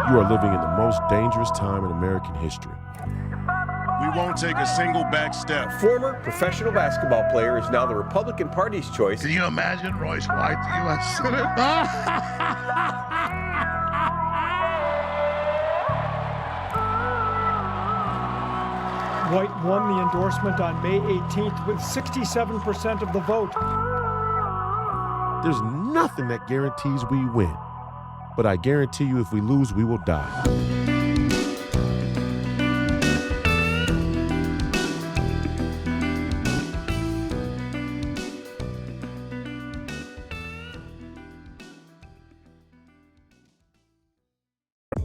You are living in the most dangerous time in American history. We won't take a single back step. Former professional basketball player is now the Republican Party's choice. Can you imagine Royce White, the U.S. Senate? White won the endorsement on May 18th with 67% of the vote. There's nothing that guarantees we win, but I guarantee you if we lose, we will die.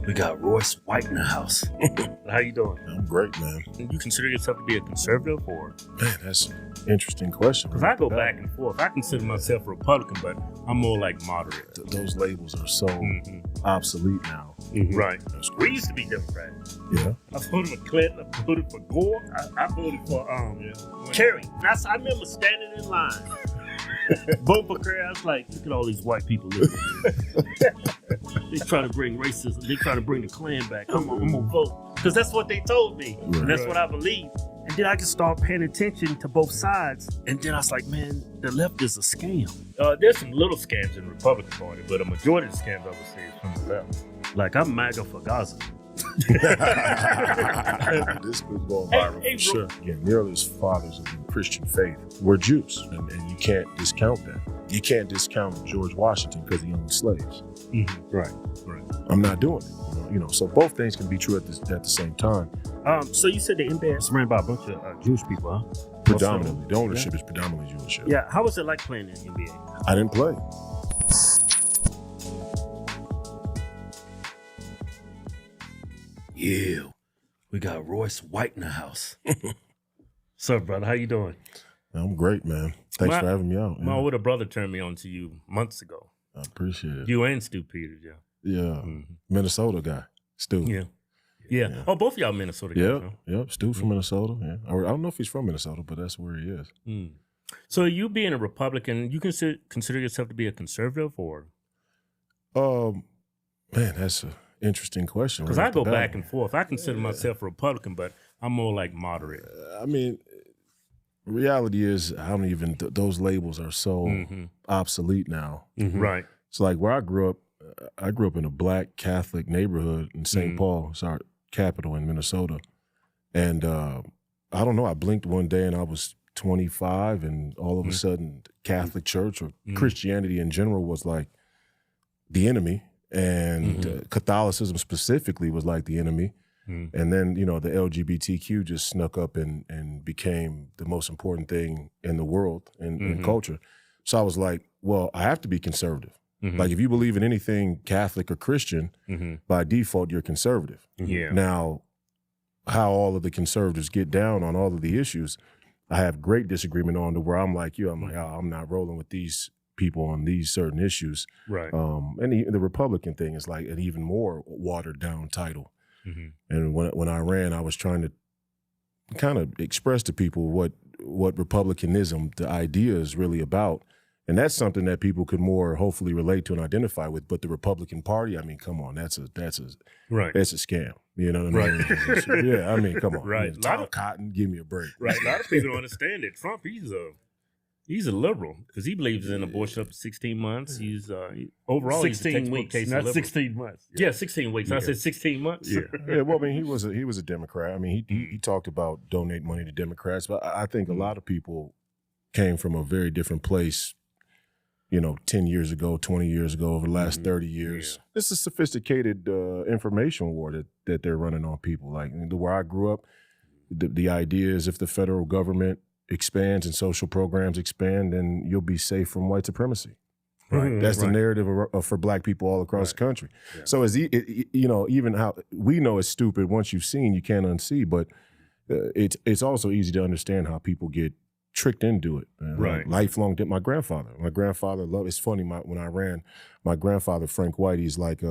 We got Royce White in the house. How you doing? I'm great, man. You consider yourself to be a conservative or? Man, that's an interesting question. Because I go back and forth. I consider myself a Republican, but I'm more like moderate. Those labels are so obsolete now. Right. We used to be Democrat. Yeah. I voted for Clinton. I voted for Gore. I voted for Kerry. I remember standing in line. Vote for Kerry. I was like, look at all these white people living here. They try to bring racism. They try to bring the Klan back. I'm gonna vote because that's what they told me, and that's what I believe. And then I just started paying attention to both sides, and then I was like, man, the left is a scam. There's some little scams in the Republican Party, but a majority of the scams I would say is from the left. Like I'm MAGA for Gaza. This was going viral for sure. Yeah, the earliest fathers of the Christian faith were Jews, and you can't discount that. You can't discount George Washington because he owned slaves. Right. I'm not doing it. So both things can be true at the same time. So you said the NBA is ran by a bunch of Jewish people, huh? Predominantly, the ownership is predominantly Jewish. Yeah. How was it like playing in the NBA? I didn't play. Yeah, we got Royce White in the house. What's up, brother? How you doing? I'm great, man. Thanks for having me out. My older brother turned me on to you months ago. I appreciate it. You and Stu Peters, yeah. Yeah, Minnesota guy, Stu. Yeah. Oh, both of y'all Minnesota guys, huh? Yep, Stu from Minnesota, yeah. I don't know if he's from Minnesota, but that's where he is. So you being a Republican, you consider yourself to be a conservative or? Man, that's an interesting question. Because I go back and forth. I consider myself a Republican, but I'm more like moderate. I mean, reality is I don't even, those labels are so obsolete now. Right. So like where I grew up in a black Catholic neighborhood in St. Paul, it's our capital in Minnesota. And I don't know, I blinked one day and I was 25 and all of a sudden Catholic Church or Christianity in general was like the enemy. And Catholicism specifically was like the enemy. And then, the LGBTQ just snuck up and became the most important thing in the world and in culture. So I was like, well, I have to be conservative. Like if you believe in anything Catholic or Christian, by default, you're conservative. Now, how all of the conservatives get down on all of the issues, I have great disagreement on to where I'm like you. I'm like, I'm not rolling with these people on these certain issues. Right. And the Republican thing is like an even more watered down title. And when I ran, I was trying to kind of express to people what Republicanism, the idea is really about. And that's something that people could more hopefully relate to and identify with. But the Republican Party, I mean, come on, that's a scam. You know what I mean? Yeah, I mean, come on. Right. Tom Cotton, give me a break. Right. A lot of people don't understand it. Trump, he's a liberal because he believes in abortion up to 16 months. He's overall 16 weeks, not 16 months. Yeah, 16 weeks. I said 16 months. Yeah. Well, I mean, he was a Democrat. I mean, he talked about donate money to Democrats, but I think a lot of people came from a very different place. 10 years ago, 20 years ago, over the last 30 years. It's a sophisticated information war that they're running on people. Like where I grew up, the idea is if the federal government expands and social programs expand, then you'll be safe from white supremacy. Right. That's the narrative for black people all across the country. Yeah. So even how we know it's stupid. Once you've seen, you can't unsee. But it's also easy to understand how people get tricked into it. Right. Lifelong. My grandfather loved. It's funny. When I ran, my grandfather Frank White, he's like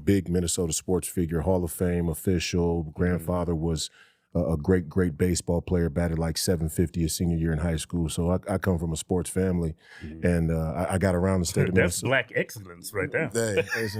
big Minnesota sports figure, Hall of Fame official. Grandfather was a great baseball player, batted like 750 his senior year in high school. So I come from a sports family, and I got around the state of That's Minnesota. black excellence right there. It's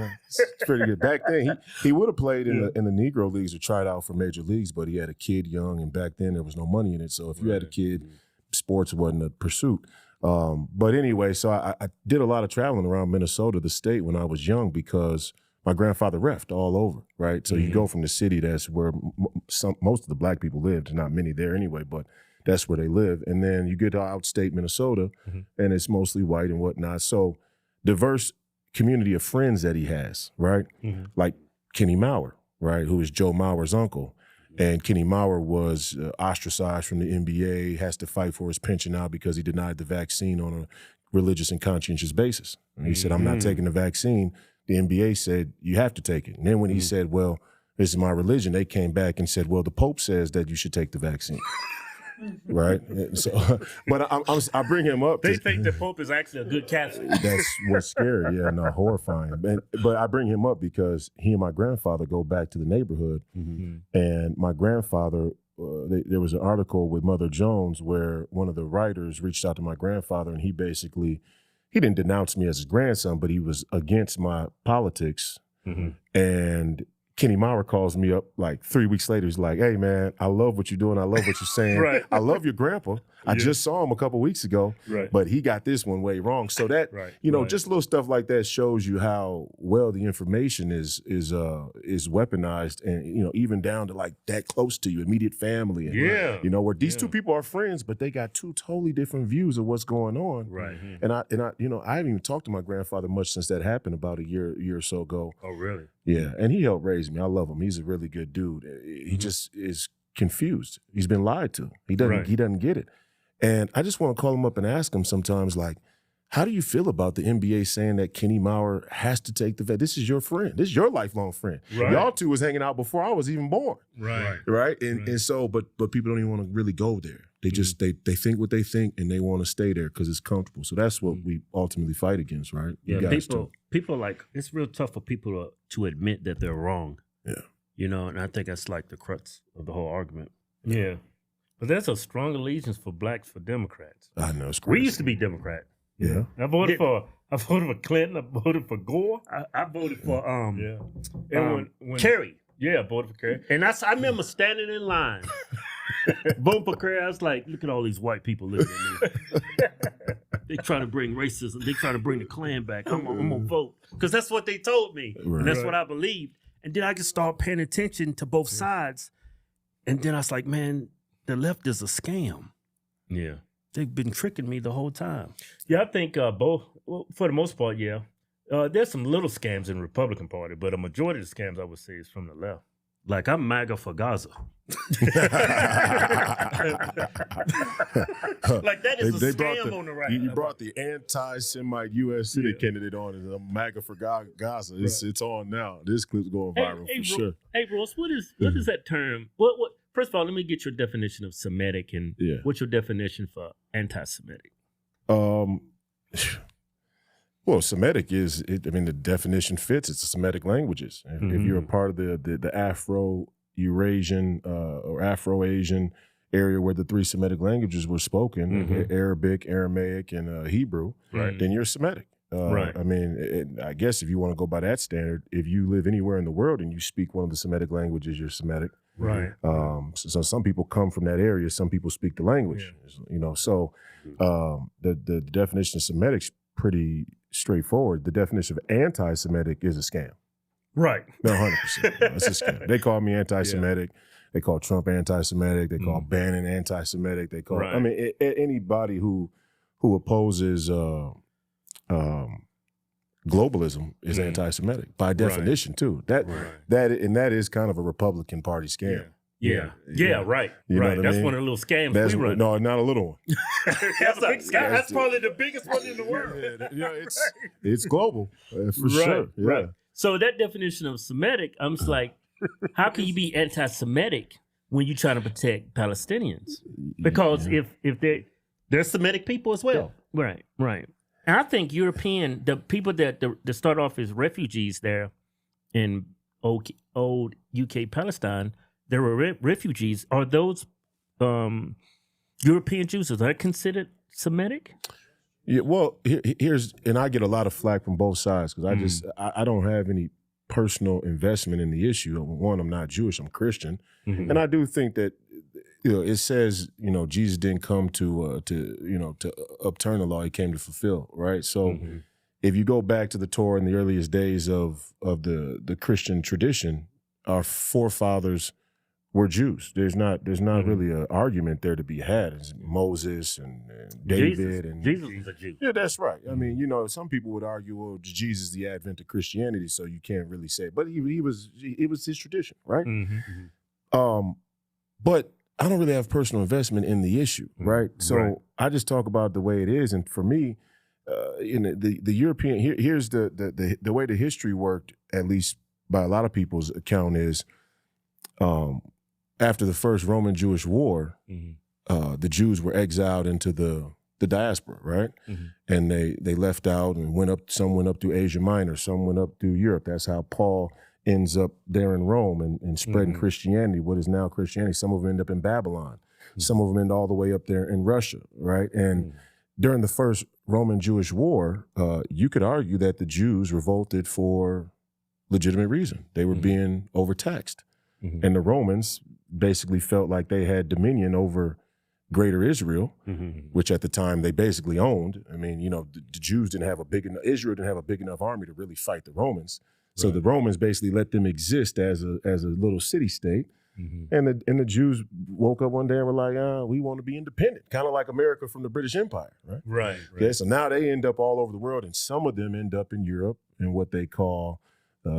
pretty good. Back then, he would have played in the Negro leagues or tried out for major leagues, but he had a kid young, and back then there was no money in it. So if you had a kid, sports wasn't a pursuit. But anyway, so I did a lot of traveling around Minnesota, the state, when I was young, because my grandfather refed all over, right? So you go from the city, that's where most of the black people lived, not many there anyway, but that's where they live. And then you get to outstate Minnesota, and it's mostly white and whatnot. So diverse community of friends that he has, right? Like Kenny Mauer, right, who is Joe Mauer's uncle. And Kenny Mauer was ostracized from the NBA, has to fight for his pension now because he denied the vaccine on a religious and conscientious basis. And he said, I'm not taking the vaccine. The NBA said, you have to take it. And then when he said, well, this is my religion, they came back and said, well, the Pope says that you should take the vaccine. Right? And so, but I bring him up. They think the Pope is actually a good Catholic. That's what's scary. Yeah, no, horrifying. But I bring him up because he and my grandfather go back to the neighborhood. And my grandfather, there was an article with Mother Jones where one of the writers reached out to my grandfather, and he didn't denounce me as his grandson, but he was against my politics. And Kenny Mauer calls me up like 3 weeks later. He's like, hey, man, I love what you're doing. I love what you're saying. Right. I love your grandpa. I just saw him a couple weeks ago, but he got this one way wrong. So that, just little stuff like that shows you how well the information is weaponized, and, even down to like that close to you, immediate family. And, where these two people are friends, but they got two totally different views of what's going on. Right. And I haven't even talked to my grandfather much since that happened about a year or so ago. Oh, really? Yeah. And he helped raise me. I love him. He's a really good dude. He just is confused. He's been lied to. He doesn't get it. And I just want to call him up and ask him sometimes, like, how do you feel about the NBA saying that Kenny Mauer has to take the vet? This is your friend. This is your lifelong friend. Right. Y'all two was hanging out before I was even born. Right. And so, but people don't even want to really go there. They just they think what they think, and they want to stay there because it's comfortable. So that's what we ultimately fight against, right? Yeah. People like, it's real tough for people to admit that they're wrong. Yeah. And I think that's like the crux of the whole argument. Yeah. But there's a strong allegiance for blacks for Democrats. I know, it's crazy. We used to be Democrat. Yeah. I voted for Clinton. I voted for Gore. I voted for Kerry. Yeah, I voted for Kerry. And I remember standing in line, voting for Kerry. I was like, look at all these white people living in here. They trying to bring racism. They trying to bring the Klan back. I'm gonna vote because that's what they told me, and that's what I believed. And then I just started paying attention to both sides, and then I was like, man, the left is a scam. Yeah. They've been tricking me the whole time. Yeah, I think both, for the most part, yeah. There's some little scams in the Republican Party, but a majority of the scams, I would say, is from the left. Like, I'm MAGA for Gaza. Like, that is a scam on the right. You brought the anti-Semite U.S. Senate candidate on as a MAGA for Gaza. It's on now. This clip's going viral for sure. Hey, Royce, what is that term? What? First of all, let me get your definition of Semitic, and what's your definition for anti-Semitic? Well, Semitic is, the definition fits. It's the Semitic languages. If you're a part of the Afro-Eurasian or Afro-Asian area where the three Semitic languages were spoken, Arabic, Aramaic, and Hebrew, then you're Semitic. I guess if you want to go by that standard, if you live anywhere in the world and you speak one of the Semitic languages, you're Semitic. Right. So some people come from that area. Some people speak the language. So the definition of Semitic is pretty straightforward. The definition of anti-Semitic is a scam. Right. No, 100%. It's a scam. They call me anti-Semitic. They call Trump anti-Semitic. They call Bannon anti-Semitic. They call anybody who opposes globalism is anti-Semitic by definition too. That is kind of a Republican Party scam. Right. That's one of the little scams we run. No, not a little one. That's a big scam. That's probably the biggest one in the world. It's global for sure. Yeah. Right. So that definition of Semitic, I'm just like, how can you be anti-Semitic when you're trying to protect Palestinians? Because if they're Semitic people as well. Yeah. Right. And I think the people that start off as refugees there in old UK Palestine, there were refugees. Are those European Jews? Is that considered Semitic? Yeah, well, here's, and I get a lot of flack from both sides because I don't have any personal investment in the issue. One, I'm not Jewish, I'm Christian. And I do think that, it says, Jesus didn't come to upturn the law, he came to fulfill, right? So if you go back to the Torah in the earliest days of the Christian tradition, our forefathers were Jews. There's not really an argument there to be had. It's Moses and David Jesus is a Jew. Yeah, that's right. I mean, some people would argue, well, Jesus is the advent of Christianity, so you can't really say it. But it was his tradition, right? But I don't really have personal investment in the issue, right? So I just talk about the way it is, and for me, the European here's the way the history worked, at least by a lot of people's account, is after the first Roman-Jewish War, the Jews were exiled into the diaspora, right? And they left out and some went up through Asia Minor, some went up through Europe. That's how Paul ends up there in Rome and spreading Christianity, what is now Christianity. Some of them end up in Babylon. Some of them end all the way up there in Russia, right? And during the first Roman-Jewish War, you could argue that the Jews revolted for legitimate reason. They were being overtaxed. And the Romans basically felt like they had dominion over Greater Israel, which at the time they basically owned. I mean, the Jews didn't have Israel didn't have a big enough army to really fight the Romans. So the Romans basically let them exist as a little city state. And the Jews woke up one day and were like, we want to be independent, kind of like America from the British Empire, right? Right. Yeah, so now they end up all over the world, and some of them end up in Europe in what they call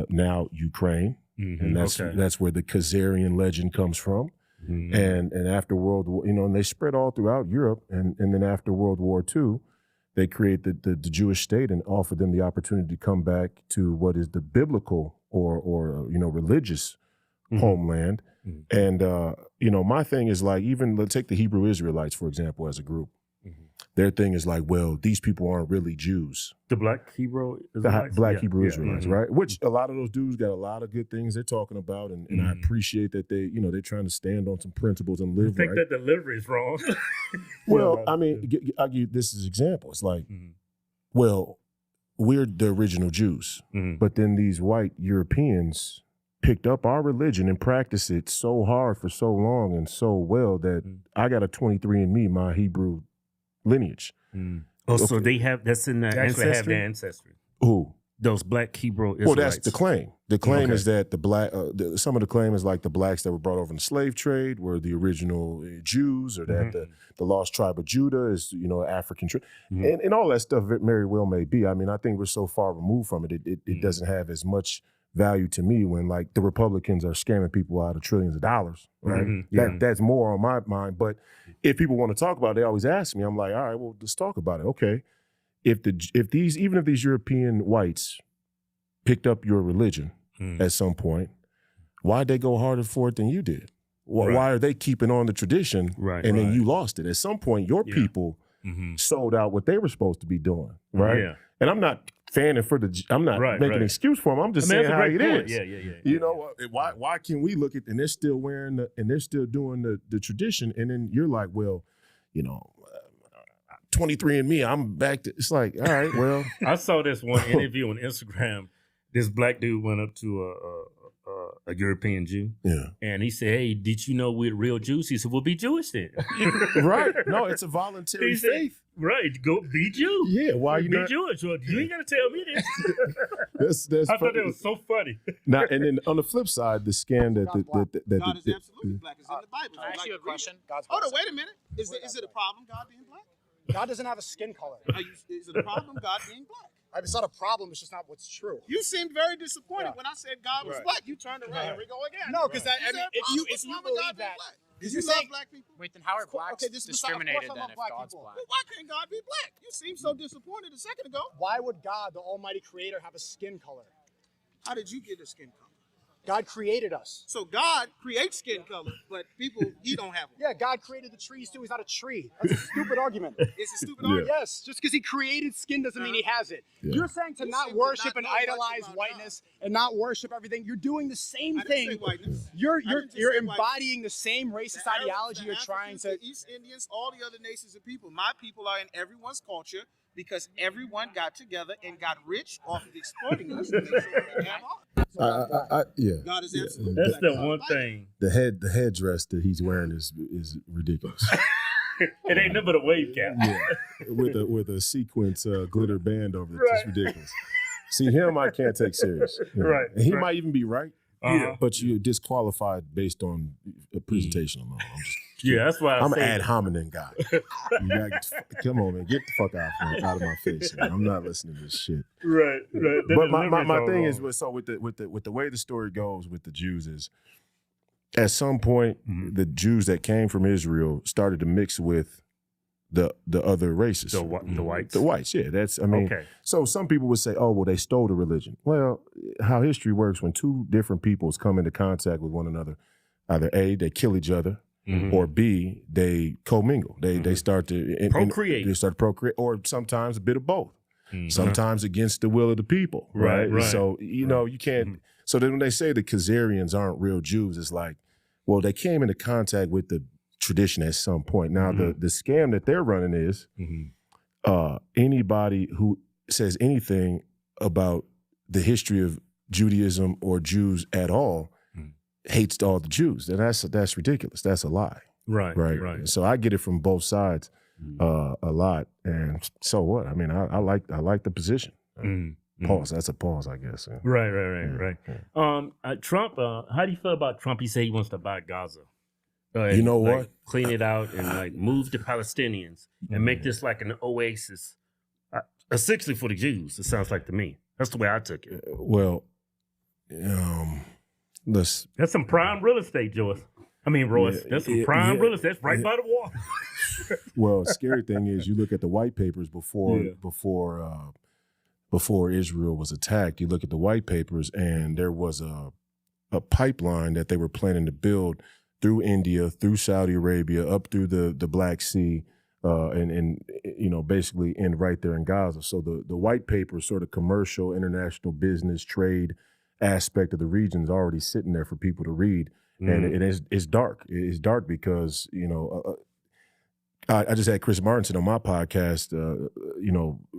now Ukraine. And that's where the Khazarian legend comes from. And after World War, and they spread all throughout Europe. And then after World War II, they create the Jewish state and offer them the opportunity to come back to what is the biblical or religious homeland. And, my thing is like, even let's take the Hebrew Israelites, for example, as a group. Their thing is like, well, these people aren't really Jews. The black Hebrew Israelites? Hebrew Israelites, right? Which a lot of those dudes got a lot of good things they're talking about, and I appreciate that they're trying to stand on some principles and live right. I think that delivery is wrong. Well, I mean, I'll give you this as an example. It's like, well, we're the original Jews, but then these white Europeans picked up our religion and practiced it so hard for so long and so well that I got a 23andMe, my Hebrew lineage. So they have that's in the ancestry. Have the ancestry. Who? Those black Hebrew Israelites. Well, that's the claim. The claim is that the black. Some of the claim is like the blacks that were brought over in the slave trade were the original Jews, or that the lost tribe of Judah is African. And all that stuff very well may be. I mean, I think we're so far removed from it. It doesn't have as much value to me when like the Republicans are scamming people out of trillions of dollars, right? That's more on my mind. But if people want to talk about it, they always ask me. I'm like, all right, well, let's talk about it. Okay, if these European whites picked up your religion at some point, why'd they go harder for it than you did? Why are they keeping on the tradition and then you lost it? At some point, your people sold out what they were supposed to be doing, right? Yeah. And I'm not fanning for I'm not making an excuse for them. I'm just saying how it is. Yeah. Why can we look at, and they're still wearing and they're still doing the tradition, and then you're like, well, 23andMe, I'm back to, it's like, all right, well. I saw this one interview on Instagram. This black dude went up to a European Jew. Yeah. And he said, hey, did you know we're real Jews? He said, well, be Jewish then. Right. No, it's a voluntary faith. Right. Go be Jew. Yeah. Why you be Jewish? Well, you ain't got to tell me this. That's I thought that was so funny. Now, and then on the flip side, the scam that God is absolutely black. It's in the Bible. Can I ask you a question? Hold on, wait a minute. Is it a problem, God being black? God doesn't have a skin color. Is it a problem, God being black? It's not a problem. It's just not what's true. You seemed very disappointed when I said God was black. You turned around. Here we go again. No, because if you believe that, because you love black people. Wait, then how are blacks discriminated then if God's black? Well, why can't God be black? You seemed so disappointed a second ago. Why would God, the Almighty Creator, have a skin color? How did you get a skin color? God created us. So God creates skin color, but people, he don't have them. Yeah, God created the trees too. He's not a tree. That's a stupid argument. It's a stupid argument. Yes, just because he created skin doesn't mean he has it. Yeah. You're saying to not worship and idolize whiteness and not worship everything. You're doing the same thing. Say whiteness. You're say embodying the same racist The Arabs, ideology the you're trying Africans, to. The East Indians, all the other nations of people. My people are in everyone's culture because everyone got together and got rich off of exploiting us. To make sure we have all. Yeah. God is absolutely That's black. the one thing. The headdress that he's wearing is ridiculous. It ain't nothing but a wave cap. Yeah, with a sequence glitter band over it. It's ridiculous. See, him I can't take serious. You know? Right. And he right. might even be right. Yeah. But you're disqualified based on a presentation alone. Yeah, that's why I'm an ad hominem guy. Come on, man, get the fuck out of my face, man. I'm not listening to this shit. Right. But my thing is, with the way the story goes with the Jews is, at some point, the Jews that came from Israel started to mix with the other races. The whites. The whites, yeah. Okay. So some people would say, oh, well, they stole the religion. Well, how history works, when two different peoples come into contact with one another, either A, they kill each other, or B, they commingle. They start to procreate. They start to procreate, or sometimes a bit of both. Sometimes against the will of the people, right? So, you can't. So then when they say the Khazarians aren't real Jews, it's like, well, they came into contact with the tradition at some point. Now, the scam that they're running is anybody who says anything about the history of Judaism or Jews at all hates all the Jews. And that's ridiculous. That's a lie. Right. So I get it from both sides a lot. And so what? I mean, I like the position. Pause. That's a pause, I guess. Yeah. Right. Trump, how do you feel about Trump? He said he wants to buy Gaza. You know what? Clean it out and move the Palestinians and make this like an oasis, essentially for the Jews. It sounds like to me. That's the way I took it. Well, that's some prime real estate, Royce. That's some prime real estate. That's right by the wall. Well, scary thing is, you look at the white papers before Israel was attacked. You look at the white papers, and there was a pipeline that they were planning to build through India, through Saudi Arabia, up through the Black Sea, and basically end right there in Gaza. So the white paper, sort of commercial, international business, trade aspect of the region is already sitting there for people to read. And it's dark. It's dark because, I just had Chris Martinson on my podcast,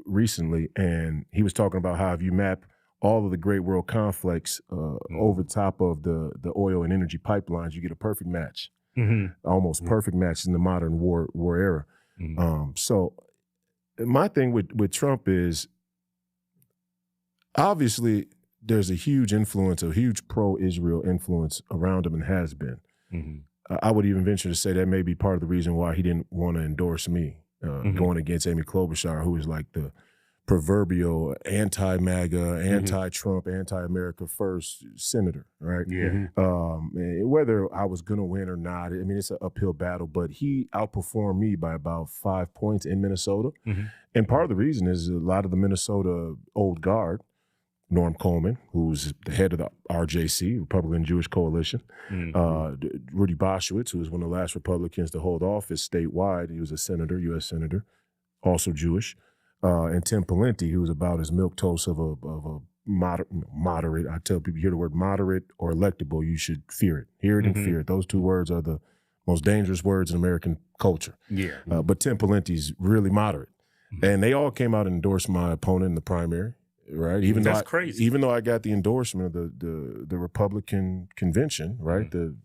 recently, and he was talking about how if you map all of the great world conflicts over top of the oil and energy pipelines, you get a perfect match, almost perfect match in the modern war era. So my thing with Trump is, obviously there's a huge influence, a huge pro-Israel influence around him and has been. I would even venture to say that may be part of the reason why he didn't want to endorse me going against Amy Klobuchar, who is like the proverbial anti-MAGA, anti-Trump, anti-America first senator, right? Whether I was going to win or not, it's an uphill battle, but he outperformed me by about 5 points in Minnesota. And part of the reason is a lot of the Minnesota old guard, Norm Coleman, who's the head of the RJC, Republican Jewish Coalition, Rudy Boschwitz, who was one of the last Republicans to hold office statewide. He was a senator, U.S. senator, also Jewish. And Tim Pawlenty, who was about as milquetoast of a moderate. I tell people, you hear the word moderate or electable, you should fear it. Hear it and fear it. Those two words are the most dangerous words in American culture. But Tim Pawlenty's really moderate. And they all came out and endorsed my opponent in the primary. Right, That's crazy. Even though I got the endorsement of the Republican convention, right, the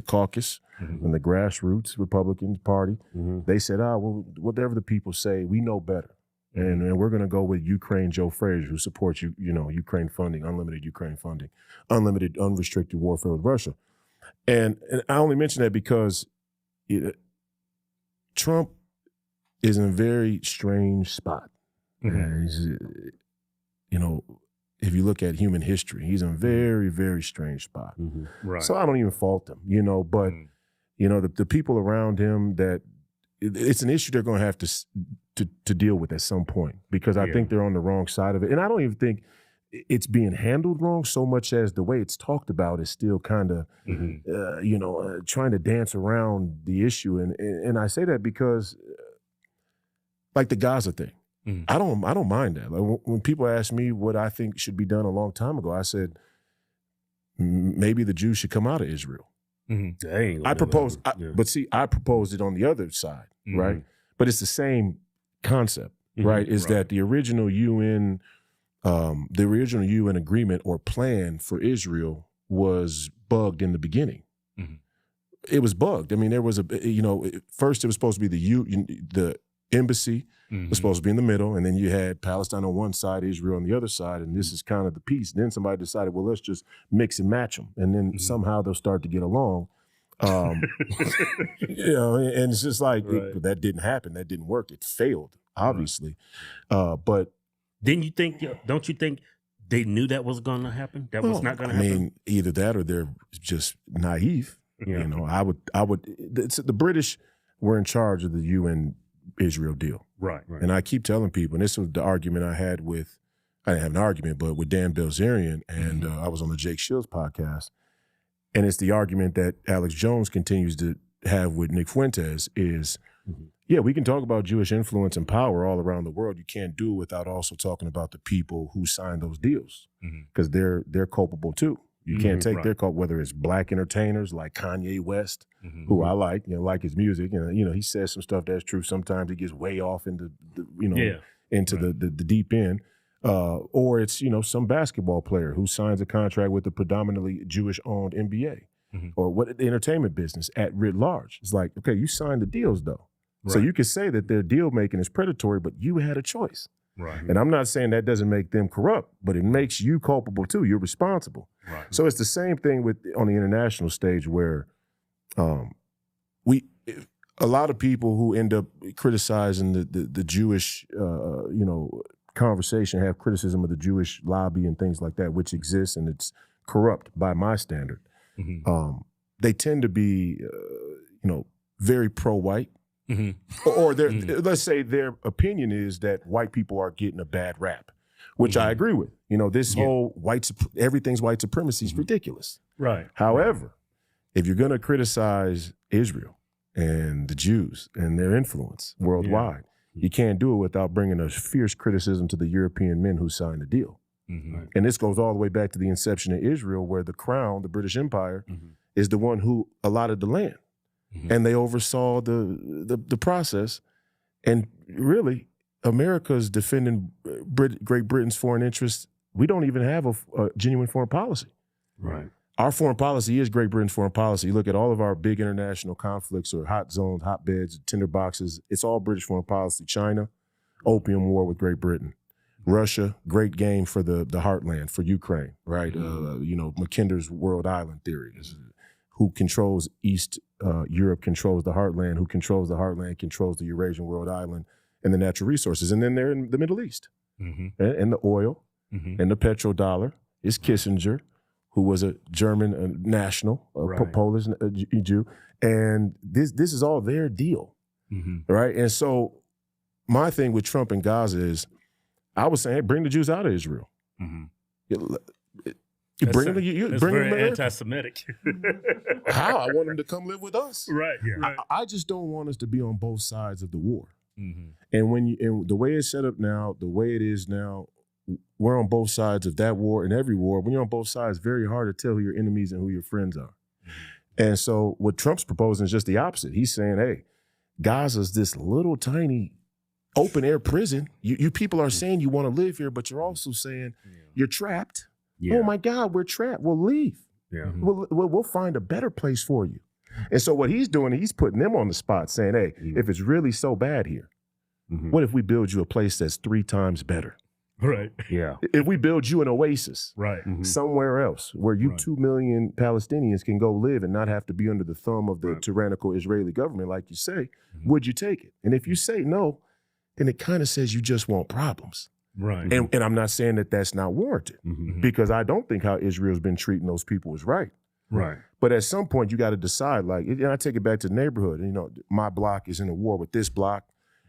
caucus and the grassroots Republican Party, they said, well, whatever the people say, we know better, and we're going to go with Ukraine Joe Frazier, who supports Ukraine funding, unlimited unrestricted warfare with Russia, and I only mention that because Trump is in a very strange spot. If you look at human history, he's in a very, very strange spot. Right. So I don't even fault him, but, the people around him, that it's an issue they're going to have to deal with at some point, because I think they're on the wrong side of it. And I don't even think it's being handled wrong so much as the way it's talked about is still kind of, trying to dance around the issue. And I say that because, like the Gaza thing, I don't mind that. Like when people ask me what I think should be done a long time ago, I said maybe the Jews should come out of Israel. I proposed, but see, I proposed it on the other side, right? But it's the same concept, right? Is that the original UN agreement or plan for Israel was bugged in the beginning. It was bugged. I mean, there was first it was supposed to be the embassy was supposed to be in the middle, and then you had Palestine on one side, Israel on the other side, and this is kind of the piece. Then somebody decided, well, let's just mix and match them, and then somehow they'll start to get along. And it's just like that didn't happen. That didn't work. It failed, obviously. But don't you think they knew that was going to happen? That was not going to happen. I mean, either that or they're just naive. You know, I would. The British were in charge of the UN Israel deal. Right. And I keep telling people, and this was the argument I had with, I didn't have an argument, but with Dan Bilzerian, and I was on the Jake Shields podcast, and it's the argument that Alex Jones continues to have with Nick Fuentes is, yeah, we can talk about Jewish influence and power all around the world. You can't do it without also talking about the people who signed those deals, because they're culpable too. You can't take their cult, whether it's black entertainers like Kanye West, who I like his music. He says some stuff that's true. Sometimes he gets way off into the deep end. Or it's, some basketball player who signs a contract with a predominantly Jewish-owned NBA or what the entertainment business at writ large. It's like, okay, you signed the deals though. So you could say that their deal making is predatory, but you had a choice. Right. And I'm not saying that doesn't make them corrupt, but it makes you culpable too. You're responsible. Right. So it's the same thing on the international stage where a lot of people who end up criticizing the Jewish, conversation have criticism of the Jewish lobby and things like that, which exists and it's corrupt by my standard. They tend to be, very pro-white. Or let's say their opinion is that white people are getting a bad rap, which I agree with. This whole everything's white supremacy is ridiculous. Right. However, if you're going to criticize Israel and the Jews and their influence worldwide, you can't do it without bringing a fierce criticism to the European men who signed the deal. And this goes all the way back to the inception of Israel, where the crown, the British Empire, is the one who allotted the land. And they oversaw the process. And really, America's defending Great Britain's foreign interests. We don't even have a genuine foreign policy. Right. Our foreign policy is Great Britain's foreign policy. You look at all of our big international conflicts or hot zones, hotbeds, tinder boxes, it's all British foreign policy. China, opium war with Great Britain. Russia, great game for the heartland, for Ukraine, right? Mackinder's world island theory is who controls East Europe controls the heartland, who controls the heartland controls the Eurasian world island and the natural resources. And then they're in the Middle East. And the oil and the petrodollar is Kissinger, who was a German national, Polish Jew. And this is all their deal, right? And so my thing with Trump and Gaza is, I was saying, hey, bring the Jews out of Israel. You bring them. That's bring very them anti-Semitic. How? I want them to come live with us. Right. Yeah. I just don't want us to be on both sides of the war. And the way it's set up now, the way it is now, we're on both sides of that war and every war. When you're on both sides, it's very hard to tell who your enemies and who your friends are. And so what Trump's proposing is just the opposite. He's saying, hey, Gaza's this little tiny open air prison. You people are saying you want to live here, but you're also saying you're trapped. Oh my God, we're trapped. We'll leave. We'll find a better place for you. And so what he's doing, he's putting them on the spot saying, hey, if it's really so bad here, what if we build you a place that's 3 times better? Right. Yeah. If we build you an oasis somewhere else where you 2 million Palestinians can go live and not have to be under the thumb of the tyrannical Israeli government, like you say, would you take it? And if you say no, then it kind of says you just want problems. Right. And I'm not saying that that's not warranted because I don't think how Israel's been treating those people is right. Right. But at some point you got to decide, like, and I take it back to the neighborhood, my block is in a war with this block.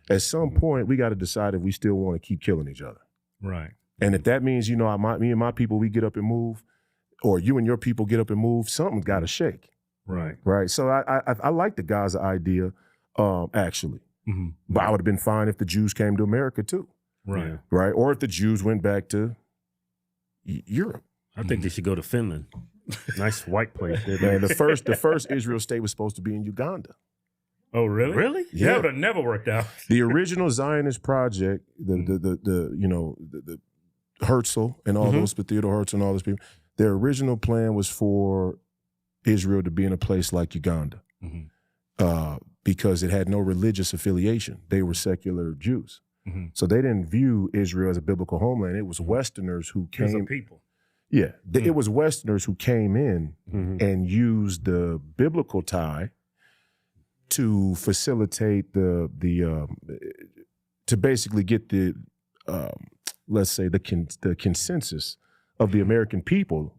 At some point we got to decide if we still want to keep killing each other. Right. And if that means, me and my people, we get up and move, or you and your people get up and move, something's got to shake. Right. Right. So I like the Gaza idea, actually. Mm-hmm. But I would have been fine if the Jews came to America too. Right. Yeah. Right. Or if the Jews went back to Europe. I think they should go to Finland. Nice white place. Man, the first Israel state was supposed to be in Uganda. Oh, really? Really? Yeah. That would have never worked out. The original Zionist project, the Herzl and all those, but Theodore Herzl and all those people, their original plan was for Israel to be in a place like Uganda, because it had no religious affiliation. They were secular Jews. Mm-hmm. So they didn't view Israel as a biblical homeland. It was Westerners who came. As a people. Yeah, it was Westerners who came in and used the biblical tie to facilitate to basically get the let's say the consensus of the American people,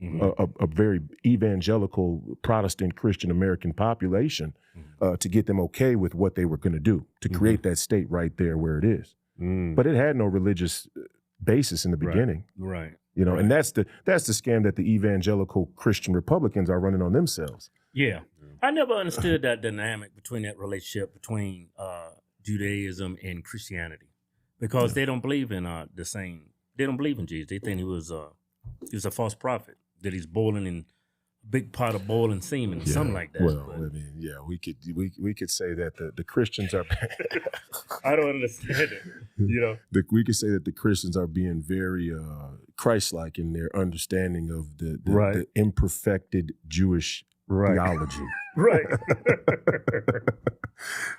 a very evangelical Protestant Christian American population, to get them okay with what they were going to do to create that state right there where it is. But it had no religious basis in the beginning. Right. And that's the scam that the evangelical Christian Republicans are running on themselves. Yeah. I never understood that dynamic between that relationship between Judaism and Christianity, because they don't believe in the same. They don't believe in Jesus. They think he was a false prophet, that he's boiling in a big pot of boiling semen, something like that. Well, I mean, we could say that the Christians are. I don't understand it. We could say that the Christians are being very Christ-like in their understanding of the imperfected Jewish theology. Right.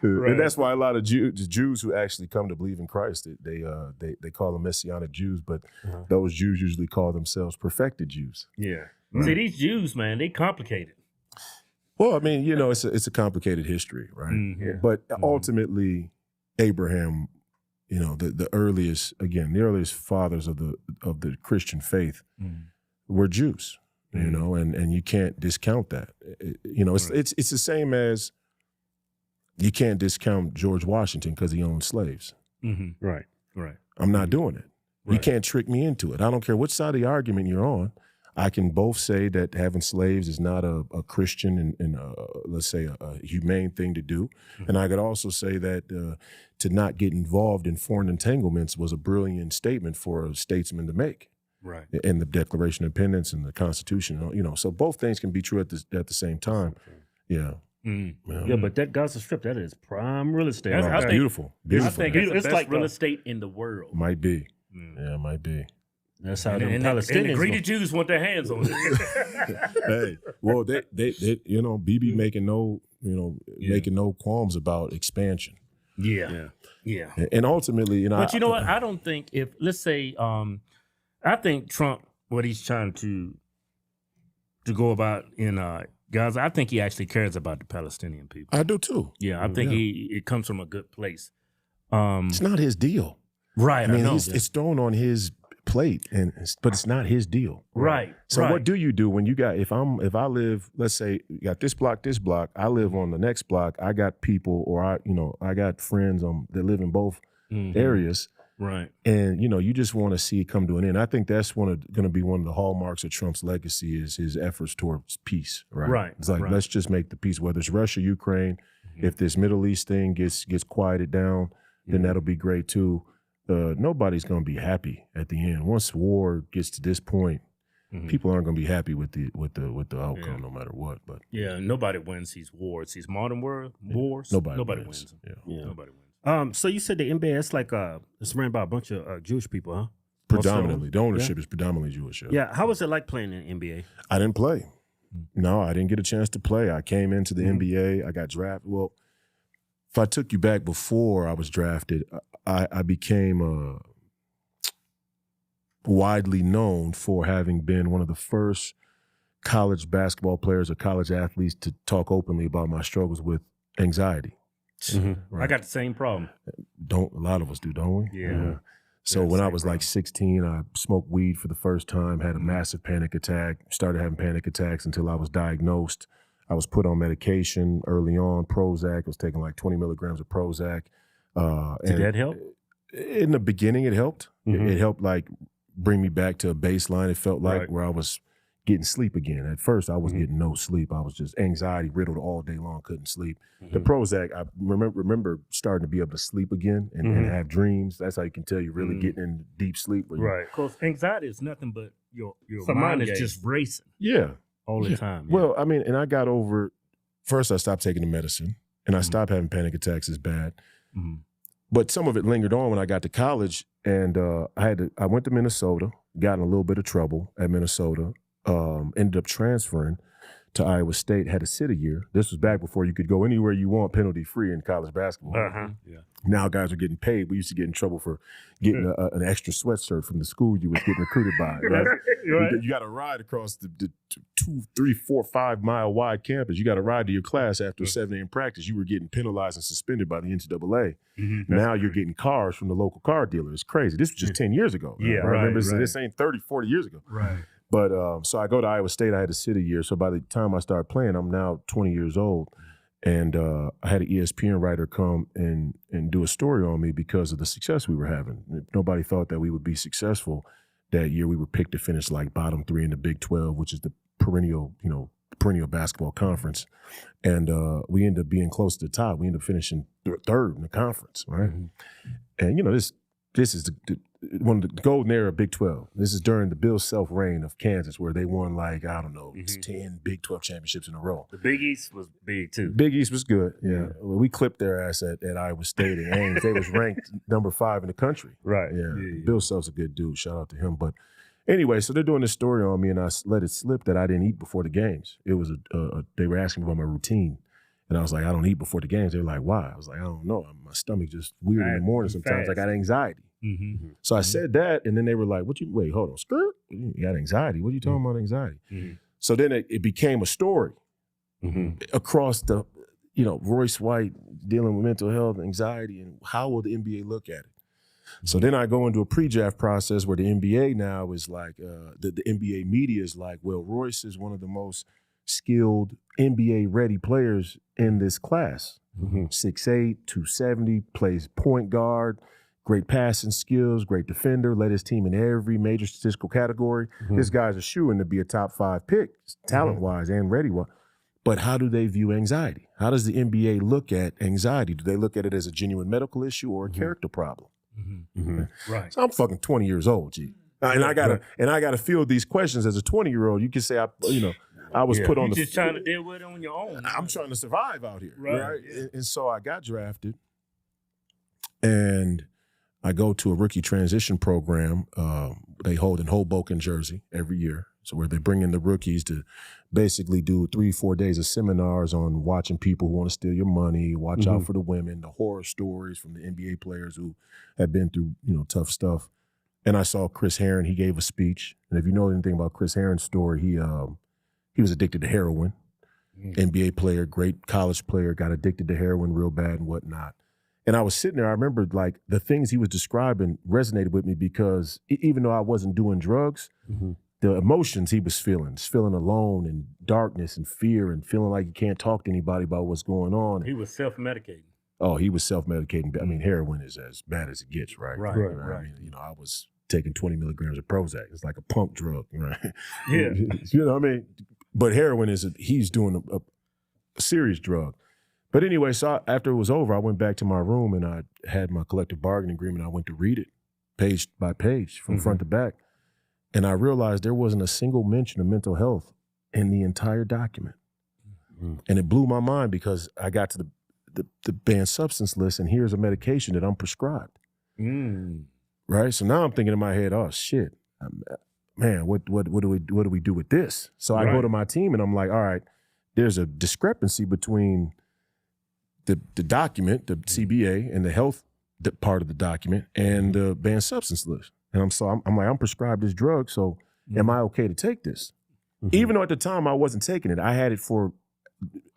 And that's why a lot of Jews who actually come to believe in Christ, they call them Messianic Jews, but those Jews usually call themselves perfected Jews. Yeah. See, these Jews, man, they complicated. Well, I mean, it's a complicated history, right? Mm-hmm. But ultimately, Abraham, the earliest fathers of the Christian faith were Jews. And you can't discount that. It's the same as you can't discount George Washington because he owned slaves. Mm-hmm. Right. I'm not doing it. Right. You can't trick me into it. I don't care which side of the argument you're on. I can both say that having slaves is not a Christian and let's say a humane thing to do. And I could also say that to not get involved in foreign entanglements was a brilliant statement for a statesman to make. Right. And the Declaration of Independence and the Constitution, so both things can be true at the same time. Yeah. Yeah, but that Gaza Strip, that is prime real estate. It's beautiful. I think it's the best like real estate in the world. Might be. Yeah, it might be. That's how And Palestinians. the greedy Jews want their hands on it. Hey, well, they BB making no qualms about expansion. Yeah. And ultimately, But you know what? I don't think let's say, I think Trump, what he's trying to go about in Gaza, I think he actually cares about the Palestinian people. I do too. Yeah, I think it comes from a good place. It's not his deal. Right. I mean, it's thrown on his plate, but it's not his deal. Right. So what do you do when you got, if I live, let's say you got this block, I live on the next block, I got people or I got friends that live in both areas. Right. And, you just want to see it come to an end. I think that's going to be one of the hallmarks of Trump's legacy is his efforts towards peace, right? Right. It's like, let's just make the peace, whether it's Russia, Ukraine, if this Middle East thing gets quieted down, then that'll be great too. Nobody's going to be happy at the end. Once war gets to this point, people aren't going to be happy with the outcome, no matter what. But nobody wins these wars. These modern wars, nobody wins. Yeah. Nobody wins. So you said the NBA, it's like it's ran by a bunch of Jewish people, huh? Predominantly, the ownership is predominantly Jewish. Yeah. How was it like playing in the NBA? I didn't play. No, I didn't get a chance to play. I came into the NBA. I got drafted. Well, if I took you back before I was drafted, I became widely known for having been one of the first college basketball players or college athletes to talk openly about my struggles with anxiety. Right. I got the same problem. A lot of us do, don't we? Yeah. So when I was like 16, I smoked weed for the first time, had a massive panic attack, started having panic attacks until I was diagnosed. I was put on medication early on, Prozac. I was taking like 20 milligrams of Prozac. Did that help? In the beginning, it helped. It helped like bring me back to a baseline. It felt like where I was getting sleep again. At first, I was getting no sleep. I was just anxiety riddled all day long, couldn't sleep. The Prozac, I remember starting to be able to sleep again and have dreams. That's how you can tell you're really getting in deep sleep. Because anxiety is nothing but your mind is just racing. Yeah. All the time. Yeah. Well, I mean, and I got over, first I stopped taking the medicine and I stopped having panic attacks as bad. But some of it lingered on when I got to college, and I went to Minnesota, got in a little bit of trouble at Minnesota, ended up transferring to Iowa State, had to sit a year. This was back before you could go anywhere you want penalty free in college basketball. Now guys are getting paid. We used to get in trouble for getting an extra sweatshirt from the school you was getting recruited by. You got to ride across the 2, 3, 4, 5 mile wide campus. You got to ride to your class after a 7 a.m. practice. You were getting penalized and suspended by the NCAA. Now you're getting cars from the local car dealer. It's crazy. This was just 10 years ago. Remember, this ain't 30, 40 years ago. But so I go to Iowa State. I had to sit a year. So by the time I started playing, I'm now 20 years old. And I had an ESPN writer come and do a story on me because of the success we were having. Nobody thought that we would be successful that year. We were picked to finish like bottom 3 in the Big 12, which is the perennial basketball conference. And we ended up being close to the top. We ended up finishing third in the conference, right? And, this is the one of the golden era of Big 12. This is during the Bill Self reign of Kansas, where they won 10 Big 12 championships in a row. The Big East was big too. Big East was good. Yeah, well, we clipped their ass at Iowa State and Ames. They was ranked number 5 in the country. Bill Self's a good dude. Shout out to him. But anyway, so they're doing this story on me, and I let it slip that I didn't eat before the games. It was they were asking me about my routine. And I was like, I don't eat before the games. They were like, why? I was like, I don't know. My stomach just weird in the morning sometimes. I got anxiety. So I said that, and then they were like, wait, hold on, skirt? You got anxiety. What are you talking about anxiety? So then it became a story across the, Royce White dealing with mental health, anxiety, and how will the NBA look at it? So then I go into a pre-draft process where the NBA now is like, the NBA media is like, well, Royce is one of the most skilled NBA-ready players in this class. 6'8", 270, plays point guard, great passing skills, great defender, led his team in every major statistical category. This guy's a shoo-in to be a top 5 pick, talent-wise and ready-wise. But how do they view anxiety? How does the NBA look at anxiety? Do they look at it as a genuine medical issue or a character problem? Right. So I'm fucking 20 years old, G. And I gotta field these questions as a 20-year-old. You can say I was put on You're just trying to deal with it on your own. I'm trying to survive out here. Right? And so I got drafted, and I go to a rookie transition program they hold in Hoboken, Jersey every year. So where they bring in the rookies to basically do 3-4 days of seminars on watching people who want to steal your money, watch out for the women, the horror stories from the NBA players who have been through, tough stuff. And I saw Chris Herron, he gave a speech. And if you know anything about Chris Herron's story, he was addicted to heroin. NBA player, great college player, got addicted to heroin real bad and whatnot. And I was sitting there, I remember like the things he was describing resonated with me because even though I wasn't doing drugs, the emotions he was feeling alone and darkness and fear and feeling like you can't talk to anybody about what's going on. He was self-medicating. Oh, he was self-medicating. I mean, heroin is as bad as it gets, right? Right. I mean, I was taking 20 milligrams of Prozac. It's like a pump drug, right? Yeah. You know what I mean? But heroin he's doing a serious drug. But anyway, so after it was over, I went back to my room and I had my collective bargaining agreement. I went to read it page by page from front to back. And I realized there wasn't a single mention of mental health in the entire document. And it blew my mind because I got to the banned substance list and here's a medication that I'm prescribed. Right? So now I'm thinking in my head, oh shit, man, what do we do with this? So I go to my team and I'm like, all right, there's a discrepancy between the document, the CBA, and the health part of the document and the banned substance list. And I'm prescribed this drug, so am I okay to take this? Even though at the time I wasn't taking it, I had it for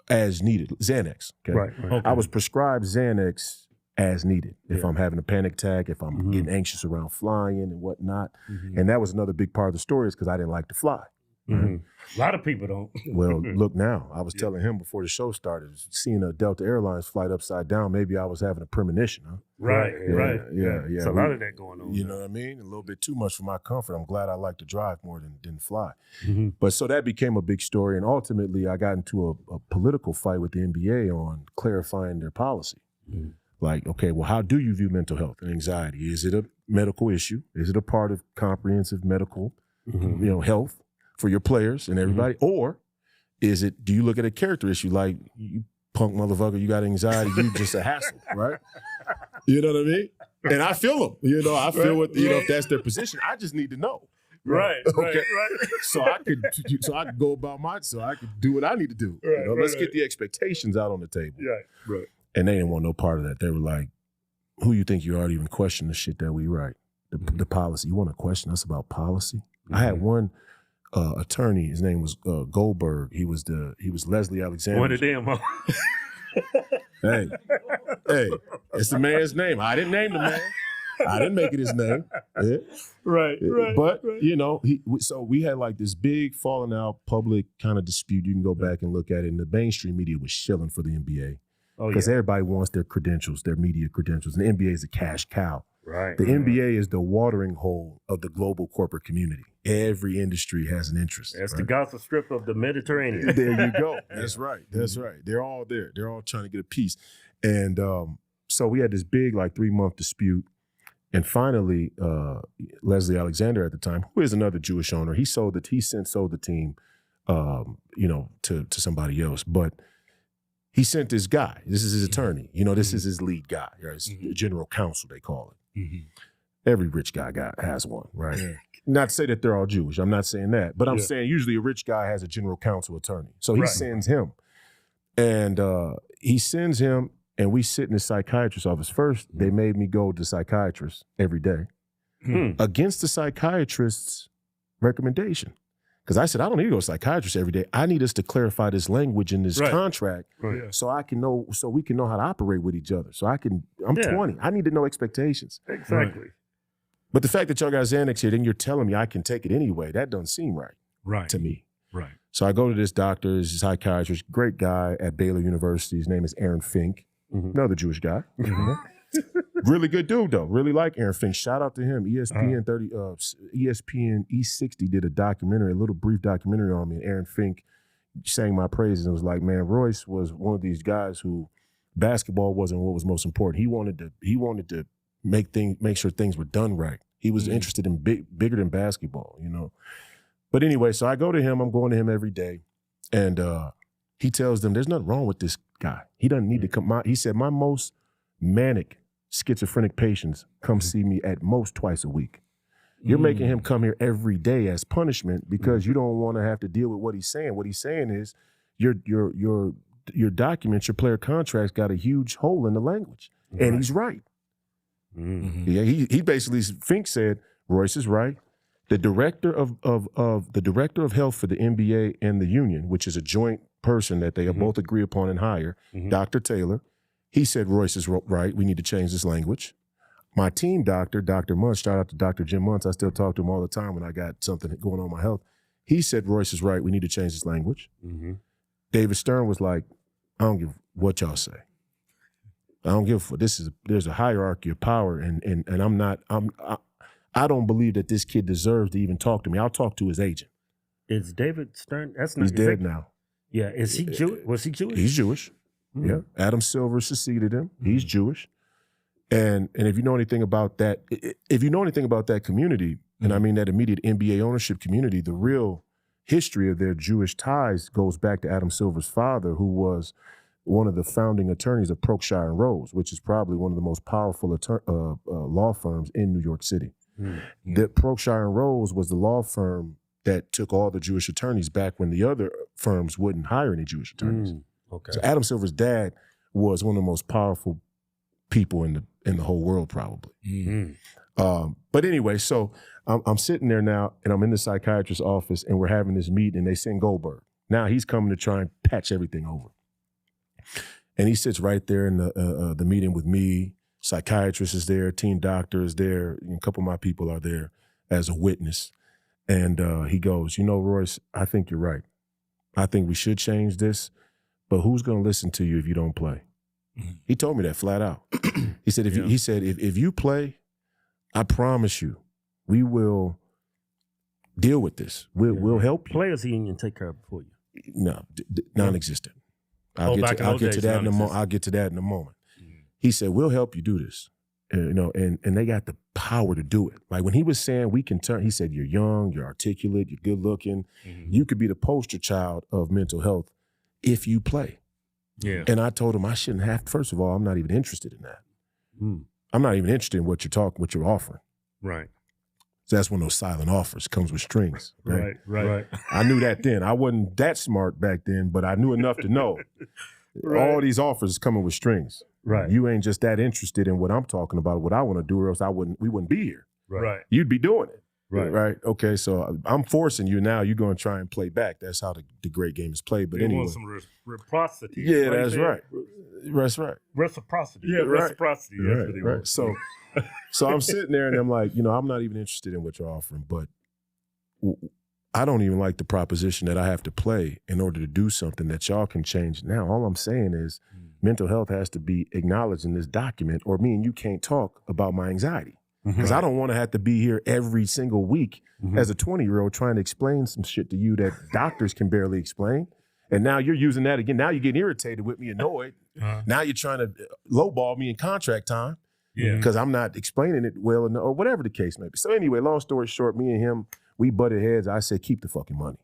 as needed, Xanax. Okay? Okay. I was prescribed Xanax as needed. If I'm having a panic attack, if I'm getting anxious around flying and whatnot. And that was another big part of the story is because I didn't like to fly. Right? A lot of people don't. Well, look now. I was telling him before the show started, seeing a Delta Airlines flight upside down, maybe I was having a premonition, huh? Right. Yeah. There's a lot of that going on. You know what I mean? A little bit too much for my comfort. I'm glad I like to drive more than fly. Mm-hmm. But so that became a big story. And ultimately, I got into a political fight with the NBA on clarifying their policy. Mm-hmm. Like, okay, well, how do you view mental health and anxiety? Is it a medical issue? Is it a part of comprehensive medical, health for your players and everybody? Or is it, do you look at a character issue like, you punk motherfucker, you got anxiety, you just a hassle, right? You know what I mean? And I feel them. I feel what, if that's their position, I just need to know. Right. So I could go about so I could do what I need to do. Let's get the expectations out on the table. Right. And they didn't want no part of that. They were like, who you think you are to even question the shit that we write? The policy. You want to question us about policy? Mm-hmm. I had one attorney, his name was Goldberg. He was Leslie Alexander. One of them, huh? Hey, it's the man's name. I didn't name the man. I didn't make it his name. Yeah. Right. But, so we had like this big falling out public kind of dispute. You can go back and look at it. And the mainstream media was shilling for the NBA. Because everybody wants their credentials, their media credentials. And the NBA is a cash cow. Right. The NBA is the watering hole of the global corporate community. Every industry has an interest. That's the Gaza Strip of the Mediterranean. There you go. That's right. They're all there. They're all trying to get a piece. And so we had this big 3-month dispute. And finally, Leslie Alexander at the time, who is another Jewish owner, he sold the team, to somebody else. But he sent this guy. This is his attorney. This is his lead guy. Right? His general counsel, they call it. Mm-hmm. Every rich guy has one, right? Yeah. Not to say that they're all Jewish. I'm not saying that. But I'm saying usually a rich guy has a general counsel attorney. So he sends him. And he sends him, and we sit in the psychiatrist's office. First, they made me go to the psychiatrist every day against the psychiatrist's recommendation. Because I said, I don't need to go to a psychiatrist every day. I need us to clarify this language in this contract so we can know how to operate with each other. I'm 20. I need to know expectations. Exactly. But the fact that y'all got Xanax here, then you're telling me I can take it anyway, that doesn't seem right to me. Right. So I go to this doctor, this psychiatrist, great guy at Baylor University. His name is Aaron Fink, another Jewish guy. Really good dude, though. Really like Aaron Fink. Shout out to him. ESPN E60 did a little brief documentary on me. And Aaron Fink sang my praises and was like, man, Royce was one of these guys who basketball wasn't what was most important. He wanted to make sure things were done right. He was interested in bigger than basketball, But anyway, so I go to him. I'm going to him every day, and he tells them there's nothing wrong with this guy. He doesn't need to come. He said my most manic schizophrenic patients come see me at most twice a week. You're making him come here every day as punishment because you don't want to have to deal with what he's saying. What he's saying is your documents, your player contracts got a huge hole in the language. And he's right. Mm-hmm. Yeah, he basically, Fink said, Royce is right. The director of health for the NBA and the union, which is a joint person that they both agree upon and hire, Dr. Taylor, he said, Royce is right. We need to change this language. My team doctor, Dr. Muntz, shout out to Dr. Jim Muntz. I still talk to him all the time when I got something going on in my health. He said, Royce is right. We need to change this language. Mm-hmm. David Stern was like, I don't give what y'all say. I don't give a fuck. There's a hierarchy of power, and I don't believe that this kid deserves to even talk to me. I'll talk to his agent. Is David Stern? He's dead now. Yeah. Is he Jewish? Was he Jewish? He's Jewish. Mm-hmm. Yeah. Adam Silver succeeded him. Mm-hmm. He's Jewish. And if you know anything about that, community, and I mean that immediate NBA ownership community, the real history of their Jewish ties goes back to Adam Silver's father, who was one of the founding attorneys of Prokshire and Rose, which is probably one of the most powerful law firms in New York City. Mm-hmm. That Prokshire and Rose was the law firm that took all the Jewish attorneys back when the other firms wouldn't hire any Jewish attorneys. Okay. So Adam Silver's dad was one of the most powerful people in the whole world, probably. Mm-hmm. But anyway, so I'm sitting there now, and I'm in the psychiatrist's office, and we're having this meeting, and they send Goldberg. Now he's coming to try and patch everything over. And he sits right there in the meeting with me. Psychiatrist is there, team doctor is there, and a couple of my people are there as a witness. And he goes, you know, Royce, I think you're right. I think we should change this, but who's going to listen to you if you don't play? He told me that flat out. He said, if you play, I promise you, we will deal with this. We'll help you. Players union take care of it for you. No, non-existent. I'll get to that in a moment. I'll get to that in a moment. He said, we'll help you do this. You know, and they got the power to do it. Like when he was saying we can turn, he said, you're young, you're articulate, you're good looking. You could be the poster child of mental health if you play. Yeah. And I told him I shouldn't have. First of all, I'm not even interested in that. I'm not even interested in what you're offering. Right. So that's when those silent offers comes with strings. Right. I knew that then. I wasn't that smart back then, but I knew enough to know all these offers is coming with strings. Right. You ain't just that interested in what I'm talking about, what I want to do, or else we wouldn't be here. Right. You'd be doing it. Right. Okay, so I'm forcing you now. You're going to try and play back. That's how the great game is played. But They anyway. want some reciprocity. Yeah, that's right. That's right. Reciprocity. Yeah, reciprocity. That's what they Right. want. So I'm sitting there and I'm like, you know, I'm not even interested in what you're offering, but I don't even like the proposition that I have to play in order to do something that y'all can change now. All I'm saying is mental health has to be acknowledged in this document, or me and you can't talk about my anxiety. Because I don't want to have to be here every single week as a 20-year-old trying to explain some shit to you that doctors can barely explain. And now you're using that again. Now you're getting irritated with me, annoyed. Now you're trying to lowball me in contract time because I'm not explaining it well enough, or whatever the case may be. So anyway, long story short, me and him, we butted heads. I said, keep the fucking money.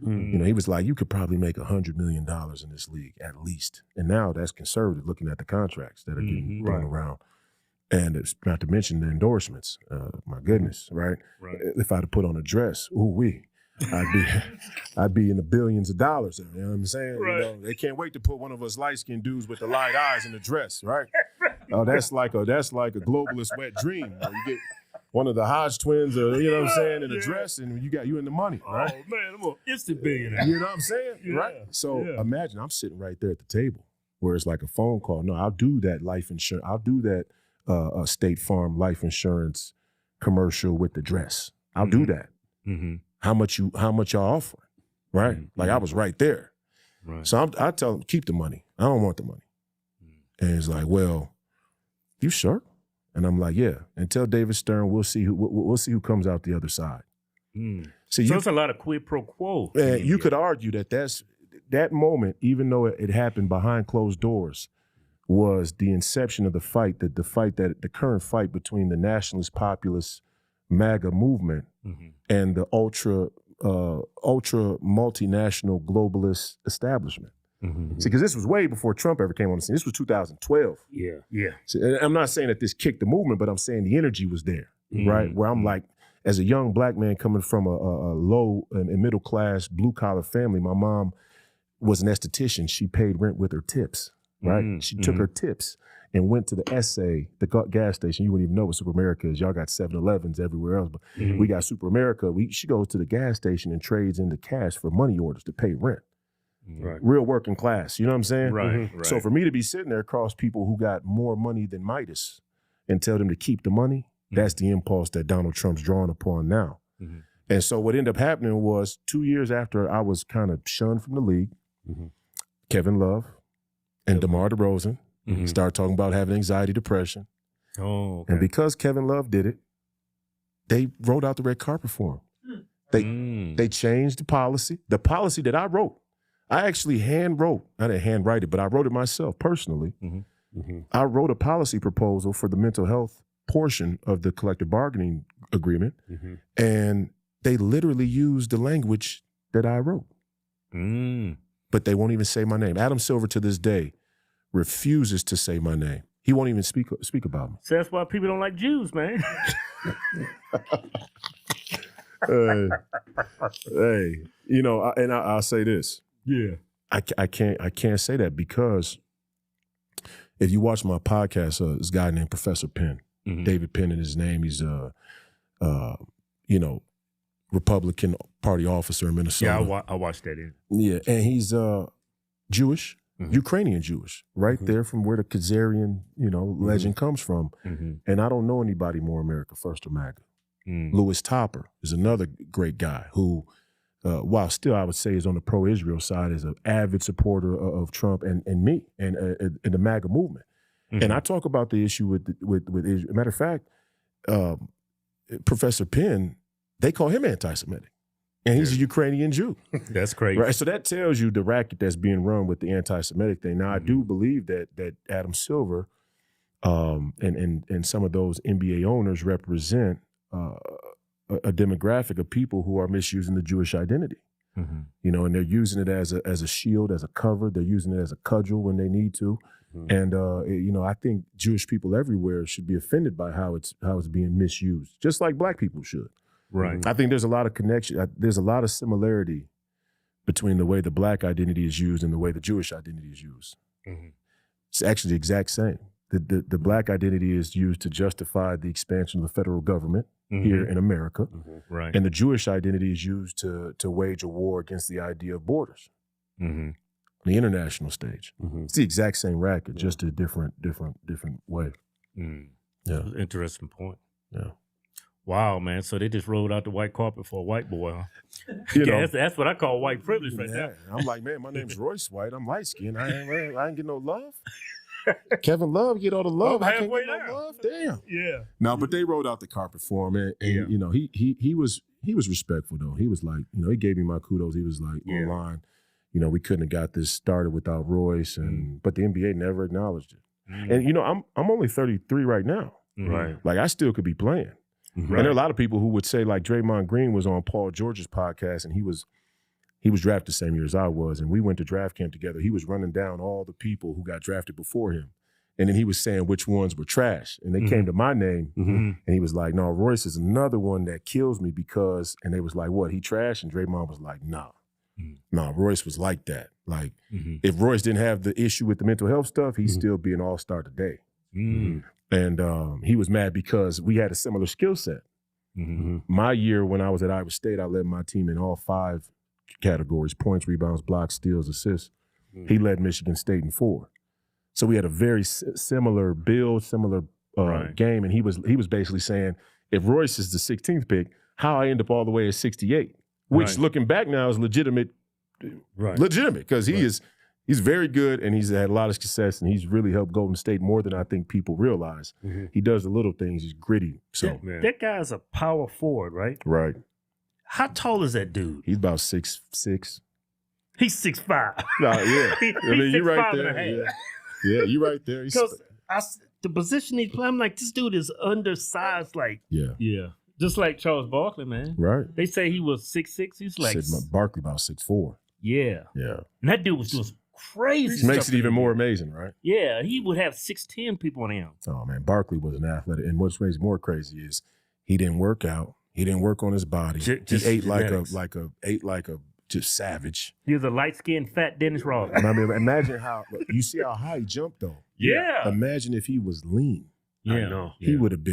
You know, he was like, you could probably make $100 million in this league at least. And now that's conservative looking at the contracts that are getting thrown around. And it's not to mention the endorsements. My goodness, right? If I had to put on a dress, I'd be in the billions of dollars. You know what I'm saying? You know, they can't wait to put one of us light-skinned dudes with the light eyes in a dress, right? Oh, that's like a globalist wet dream. You know, you get one of the Hodgetwins, or you know what I'm saying, in a dress, and you in the money, right? Oh man, I'm an instant billionaire. You know what I'm saying, right? So imagine I'm sitting right there at the table, where it's like a phone call. No, I'll do that life insurance. I'll do that State Farm life insurance commercial with the dress. I'll do that. How much y'all offering, right? Like I was right there. So I tell them, keep the money. I don't want the money. And it's like, well, you sure? And I'm like, yeah. And tell David Stern, we'll see who comes out the other side. So it's a lot of quid pro quo. And you could argue that moment, even though it happened behind closed doors, was the inception of the current fight between the nationalist populist MAGA movement and the ultra multinational globalist establishment. See, because this was way before Trump ever came on the scene. This was 2012. Yeah. See, I'm not saying that this kicked the movement, but I'm saying the energy was there, right? Where I'm like, as a young black man coming from a low and middle class blue collar family, my mom was an esthetician. She paid rent with her tips, right? She took her tips and went to the SA, the gas station. You wouldn't even know what Super America is. Y'all got 7-Elevens everywhere else, but we got Super America. She goes to the gas station and trades into cash for money orders to pay rent. Real working class, you know what I'm saying? Right. So for me to be sitting there across people who got more money than Midas and tell them to keep the money, that's the impulse that Donald Trump's drawing upon now. And so what ended up happening was 2 years after I was kind of shunned from the league, Kevin Love and DeMar DeRozan started talking about having anxiety, depression. Oh, okay. And because Kevin Love did it, they wrote out the red carpet for him. They changed the policy that I wrote. I actually I didn't handwrite it, but I wrote it myself personally. I wrote a policy proposal for the mental health portion of the collective bargaining agreement, and they literally used the language that I wrote. But they won't even say my name. Adam Silver to this day refuses to say my name. He won't even speak about me. So that's why people don't like Jews, man. Hey, you know, I'll say this. Yeah. I can't say that because if you watch my podcast, this guy named Professor Penn, David Penn in his name, he's Republican Party officer in Minnesota. Yeah, I watched that. Yeah, and he's Jewish, Ukrainian Jewish, right there from where the Khazarian, legend comes from. And I don't know anybody more America First or MAGA. Louis Topper is another great guy who, while still I would say is on the pro-Israel side, is an avid supporter of Trump and me and the MAGA movement. And I talk about the issue with Israel. Matter of fact, Professor Penn, they call him anti-Semitic. And he's a Ukrainian Jew. That's crazy. Right. So that tells you the racket that's being run with the anti-Semitic thing. Now, I do believe that Adam Silver and some of those NBA owners represent a demographic of people who are misusing the Jewish identity. You know, and they're using it as a shield, as a cover. They're using it as a cudgel when they need to. And you know, I think Jewish people everywhere should be offended by how it's being misused, just like Black people should. Right. I think there's a lot of connection. There's a lot of similarity between the way the Black identity is used and the way the Jewish identity is used. It's actually the exact same. The Black identity is used to justify the expansion of the federal government here in America. Right. And the Jewish identity is used to wage a war against the idea of borders. On the international stage. It's the exact same racket, just a different way. Yeah. Interesting point. Yeah. Wow, man. So they just rolled out the white carpet for a white boy, huh? You know, that's what I call white privilege right yeah. there. I'm like, man, my name's Royce White. I'm light skinned. I ain't get no love. Kevin Love get all the love. I can't get no love. Damn. Yeah. No, but they rolled out the carpet for him, and you know, he was respectful though. He was like, you know, he gave me my kudos. He was like online. You know, we couldn't have got this started without Royce, and but the NBA never acknowledged it. And you know, I'm only 33 right now. Right. Like I still could be playing. And there are a lot of people who would say, like Draymond Green was on Paul George's podcast, and he was drafted the same year as I was, and we went to draft camp together. He was running down all the people who got drafted before him, and then he was saying which ones were trash, and they came to my name, and he was like, "No, Royce is another one that kills me because," and they was like, "What? He trash?" And Draymond was like, "Nah, nah, Royce was like that. Like if Royce didn't have the issue with the mental health stuff, he'd still be an all-star today." And he was mad because we had a similar skill set. My year when I was at Iowa State, I led my team in all 5 categories: points, rebounds, blocks, steals, assists. He led Michigan State in 4. So we had a very similar build, similar game. And he was basically saying, if Royce is the 16th pick, how I end up all the way at 68, which looking back now is legitimate because he's very good, and he's had a lot of success, and he's really helped Golden State more than I think people realize. He does the little things. He's gritty. So that guy's a power forward, right? Right. How tall is that dude? He's about 6'6". He's 6'5". No, yeah. I mean, you're right 6'5" there. and a half. Yeah, you're right there. Because the position he's playing, I'm like, this dude is undersized. Like, yeah, just like Charles Barkley, man. Right. They say he was 6'6". He's like Barkley about 6'4". Yeah. Yeah. And that dude was doing crazy stuff. Makes it even more amazing, right? Yeah, he would have 6'10" people on him. Oh man, Barkley was an athlete, and what makes more crazy is he didn't work out. He didn't work on his body. He ate genetics. like a just savage. He was a light-skinned, fat Dennis Rodman. I mean, imagine how you see how high he jumped though. Yeah. Imagine if he was lean. Yeah. I know. He would have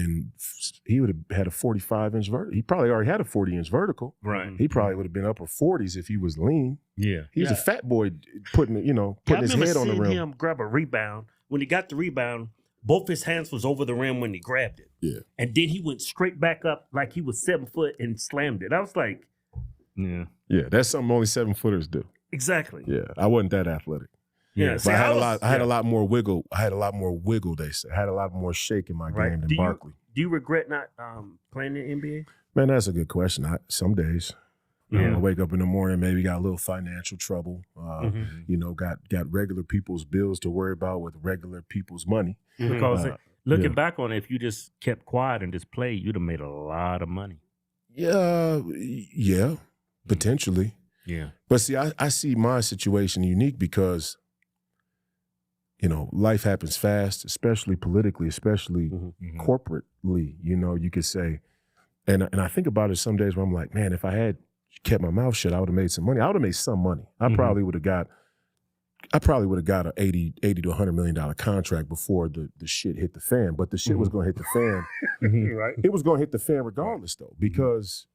had a 45-inch vertical. He probably already had a 40-inch vertical. Right. He probably would have been upper 40s if he was lean. Yeah. He was a fat boy putting his head on the rim. I remember seeing him grab a rebound. When he got the rebound, both his hands was over the rim when he grabbed it. Yeah. And then he went straight back up like he was 7 foot and slammed it. I was like, yeah, that's something only 7-footers do. Exactly. Yeah, I wasn't that athletic. Yeah, but I had a lot more wiggle. I had a lot more wiggle. They say I had a lot more shake in my game than Barkley. Do you regret not playing in the NBA? Man, that's a good question. Some days, I wake up in the morning, maybe got a little financial trouble. You know, got regular people's bills to worry about with regular people's money. Because looking back on it, if you just kept quiet and just played, you'd have made a lot of money. Yeah, potentially. Yeah. But see, I see my situation unique because, you know, life happens fast, especially politically, especially corporately, you know, you could say. And I think about it some days where I'm like, man, if I had kept my mouth shut, I would have made some money. I would have made some money. I probably would have got an $80 to $100 million contract before the shit hit the fan. But the shit was going to hit the fan. Right. It was going to hit the fan regardless, though, because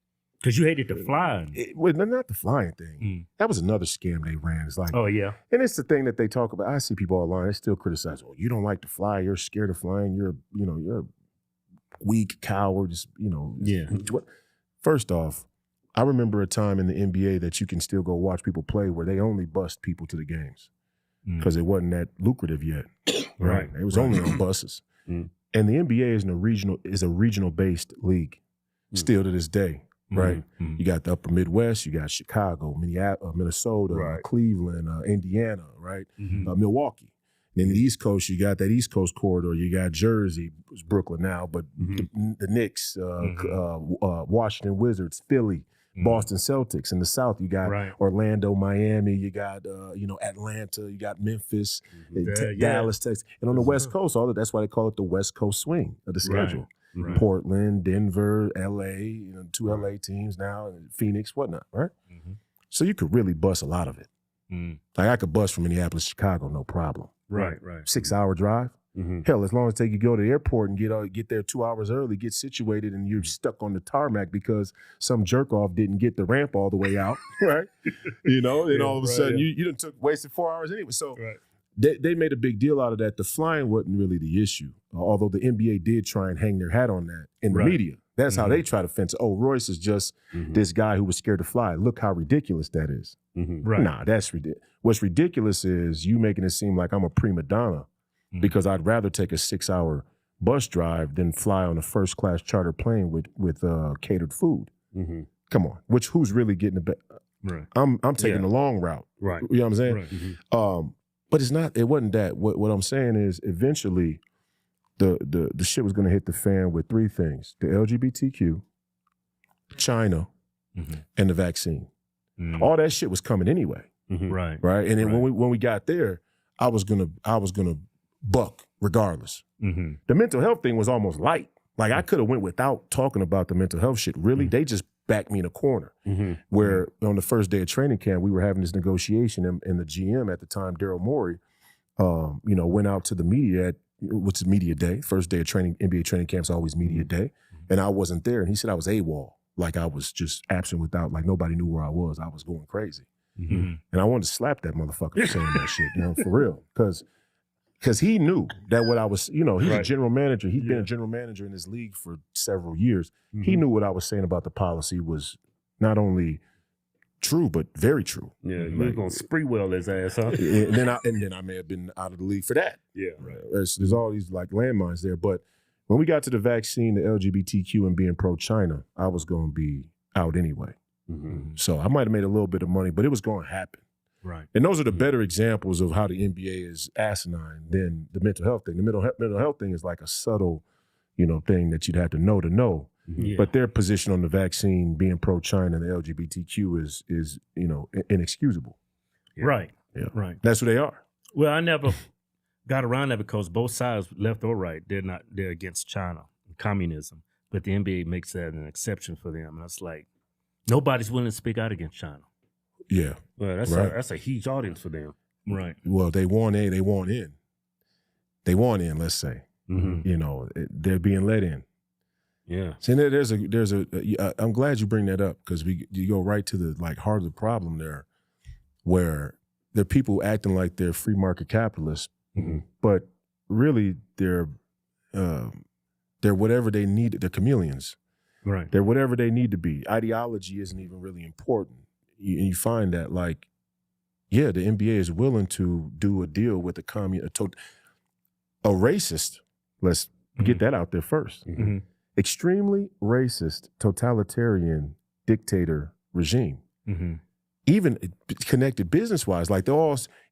you hated the flying. Not the flying thing. That was another scam they ran. It's like, oh yeah, and it's the thing that they talk about. I see people online. They still criticize. Oh, you don't like to fly. You're scared of flying. You're a weak, cowards, Yeah. First off, I remember a time in the NBA that you can still go watch people play where they only bust people to the games because it wasn't that lucrative yet. Right. It was only on buses. And the NBA is a regional based league still to this day. Right. You got the upper Midwest, you got Chicago, Minnesota, Cleveland, Indiana, right? Milwaukee. And then the East Coast, you got that East Coast corridor. You got Jersey, it's Brooklyn now, but the Knicks, Washington Wizards, Philly, Boston Celtics. In the South, you got Orlando, Miami, you got Atlanta, you got Memphis, Dallas, Texas. And on the West Coast, that's why they call it the West Coast swing of the schedule. Right. Portland, Denver, LA, 2 LA teams now, Phoenix, whatnot, right? So you could really bust a lot of it. Like I could bust from Minneapolis, Chicago, no problem. Right. 6-hour drive. Hell, as long as you go to the airport and get there 2 hours early, get situated, and you're stuck on the tarmac because some jerk off didn't get the ramp all the way out, right? And all of a sudden you done wasted 4 hours anyway. So they made a big deal out of that. The flying wasn't really the issue, although the NBA did try and hang their hat on that in the media. That's how they try to fence. Oh, Royce is just this guy who was scared to fly. Look how ridiculous that is. Nah, that's ridiculous. What's ridiculous is you making it seem like I'm a prima donna because I'd rather take a 6-hour bus drive than fly on a first class charter plane with catered food. Come on, who's really getting the best? I'm taking the long route. Right. You know what I'm saying? But it wasn't that. What I'm saying is eventually the shit was going to hit the fan with 3 things: the LGBTQ, China, and the vaccine. All that shit was coming anyway. Right. And then when we got there, I was gonna buck regardless. The mental health thing was almost light. Like I could have went without talking about the mental health shit. Really, they just backed me in a corner. Where on the first day of training camp, we were having this negotiation, and the GM at the time, Daryl Morey, went out to the media which is media day. First day of training, NBA training camp's always media day, and I wasn't there. And he said I was AWOL, like I was just absent without, like nobody knew where I was. I was going crazy, and I wanted to slap that motherfucker for saying that shit, for real, because he knew that what I was, he's a general manager. He's been a general manager in this league for several years. He knew what I was saying about the policy was not only true, but very true. Yeah, you were going to spree well his ass, huh? And then I may have been out of the league for that. Yeah, right. There's all these like landmines there. But when we got to the vaccine, the LGBTQ, and being pro-China, I was going to be out anyway. So I might have made a little bit of money, but it was going to happen. Right. And those are the better examples of how the NBA is asinine than the mental health thing. The mental health thing is like a subtle, thing that you'd have to know. Yeah. But their position on the vaccine, being pro-China and the LGBTQ is inexcusable. Yeah. Right. Yeah. Right. That's who they are. Well, I never got around that because both sides, left or right, they're against China, communism. But the NBA makes that an exception for them. And it's like, nobody's willing to speak out against China. Yeah. Well, that's a huge audience for them. Right. Well, they want in. They want in, let's say. They're being let in. Yeah. See, there's I'm glad you bring that up because you go right to the heart of the problem there, where there are people acting like they're free market capitalists, but really they're whatever they need. They're chameleons. Right. They're whatever they need to be. Ideology isn't even really important. You find that the NBA is willing to do a deal with a racist. Let's get that out there first. Extremely racist, totalitarian dictator regime. Even connected business-wise.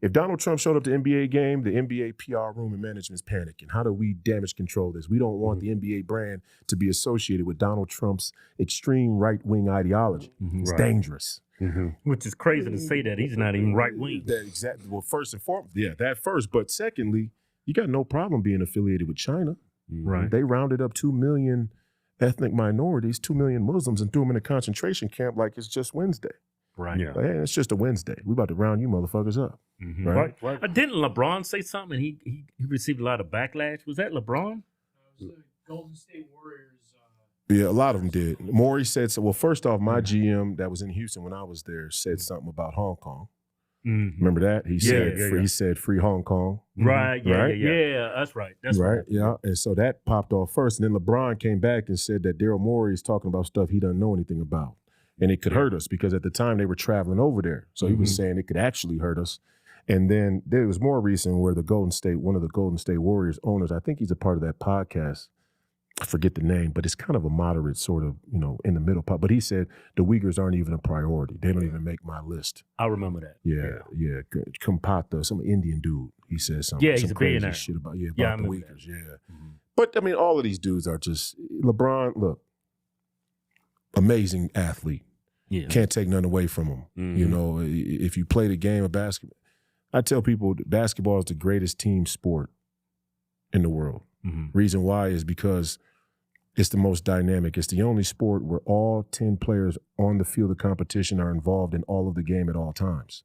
If Donald Trump showed up to the NBA game, the NBA PR room and management's panicking. How do we damage control this? We don't want the NBA brand to be associated with Donald Trump's extreme right-wing ideology. It's dangerous. Which is crazy to say that. He's not even right-wing. Exactly. Well, first and foremost, that first. But secondly, you got no problem being affiliated with China. Right. They rounded up 2 million ethnic minorities, 2 million Muslims, and threw them in a concentration camp like it's just Wednesday. Right. Yeah. Hey, it's just a Wednesday. We about to round you motherfuckers up. Right. Didn't LeBron say something? He received a lot of backlash. Was that LeBron? It was the Golden State Warriors. Yeah, a lot of them did. Maury said so. Well, first off, my GM that was in Houston when I was there said something about Hong Kong. Remember that? He said free Hong Kong. Right. Yeah. That's right. That's right. Yeah. And so that popped off first. And then LeBron came back and said that Daryl Morey is talking about stuff he doesn't know anything about. And it could hurt us because at the time they were traveling over there. So he was saying it could actually hurt us. And then there was more recent where one of the Golden State Warriors owners, I think he's a part of that podcast. I forget the name, but it's kind of a moderate sort of, in the middle part. But he said the Uyghurs aren't even a priority. They don't even make my list. I remember that. Yeah. Kompata, some Indian dude. He said something. Yeah, he's a crazy billionaire. shit about I the remember Uyghurs. Yeah. But I mean, all of these dudes are just LeBron. Look, amazing athlete. Yeah. Can't take nothing away from him. If you play the game of basketball, I tell people basketball is the greatest team sport in the world. Reason why is because it's the most dynamic. It's the only sport where all 10 players on the field of competition are involved in all of the game at all times.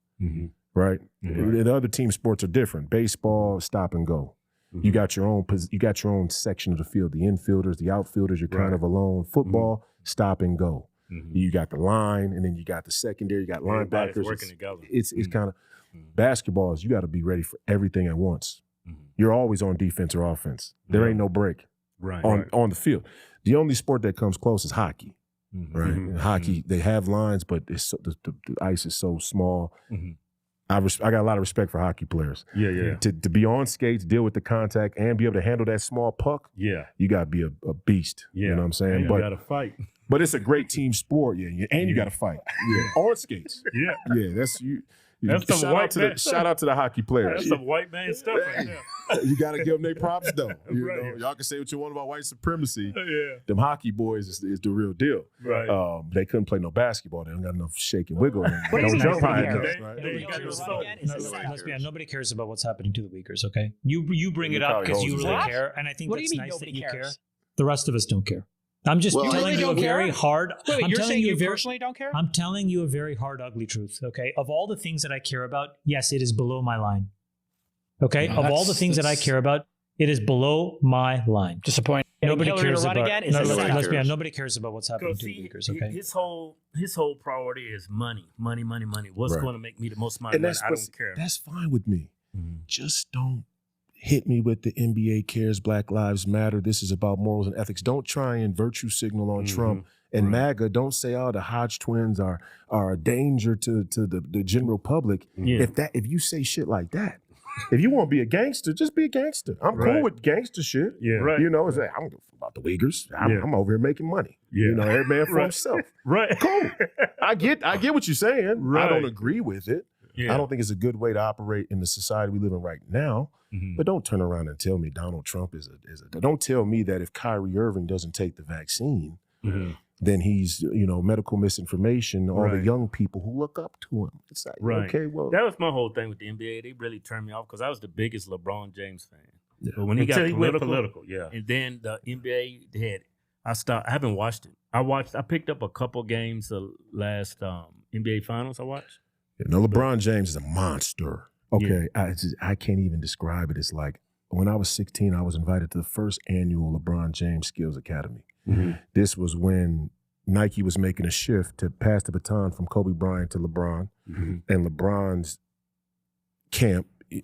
Right? The other team sports are different. Baseball, stop and go. You got your own section of the field. The infielders, the outfielders, you're kind of alone. Football, stop and go. You got the line, and then you got the secondary. You got linebackers. Working together. It's kind of basketball is you got to be ready for everything at once. You're always on defense or offense. There ain't no break on the field. The only sport that comes close is hockey. Right? In hockey, they have lines, but it's the ice is so small. I got a lot of respect for hockey players. Yeah. To be on skates, deal with the contact, and be able to handle that small puck. Yeah. You got to be a beast. Yeah. You know what I'm saying? And you got to fight. But it's a great team sport. Yeah. And you got to fight. Yeah. On skates. Yeah. That's you. That's some white man. Shout out to the hockey players. That's some white man stuff right there. You got to give them their props, though. Right. Y'all can say what you want about white supremacy. Yeah. Them hockey boys is the real deal. Right. They couldn't play no basketball. They don't got enough shake and wiggle. What Don't is jump high nice enough. Let's be honest, nobody cares about what's happening to the Uyghurs, okay? You bring it up because you really care, and I think that's nice that you care. The rest of us don't care. I'm just telling you a very hard. Wait, you're saying you personally don't care? I'm telling you a very hard, ugly truth. Okay, of all the things that I care about, yes, it is below my line. Okay, of all the things that I care about, it is below my line. Disappointing. Nobody cares about. Again? Let's be honest. Nobody cares about what's happening to the Uyghurs. Okay, his whole priority is money. What's going to make me the most money? I don't care. That's fine with me. Just don't hit me with the NBA cares, Black Lives Matter. This is about morals and ethics. Don't try and virtue signal on Trump and MAGA. Don't say, "Oh, the Hodgetwins are a danger to the general public." Yeah. If you say shit like that, if you want to be a gangster, just be a gangster. I'm cool with gangster shit. Yeah. Right. It's like, I don't give a fuck about the Uyghurs. I'm over here making money. Yeah. Every man for himself. Right. Cool. I get what you're saying. Right. I don't agree with it. Yeah. I don't think it's a good way to operate in the society we live in right now. But don't turn around and tell me Donald Trump is a. Don't tell me that if Kyrie Irving doesn't take the vaccine, then he's medical misinformation. All the young people who look up to him. It's like okay, well, that was my whole thing with the NBA. They really turned me off because I was the biggest LeBron James fan. Yeah. But when he got political, and then the NBA I haven't watched it. I picked up a couple games the last NBA Finals I watched. No, LeBron James is a monster. Okay, I can't even describe it. It's like when I was 16, I was invited to the first annual LeBron James Skills Academy. This was when Nike was making a shift to pass the baton from Kobe Bryant to LeBron. And LeBron's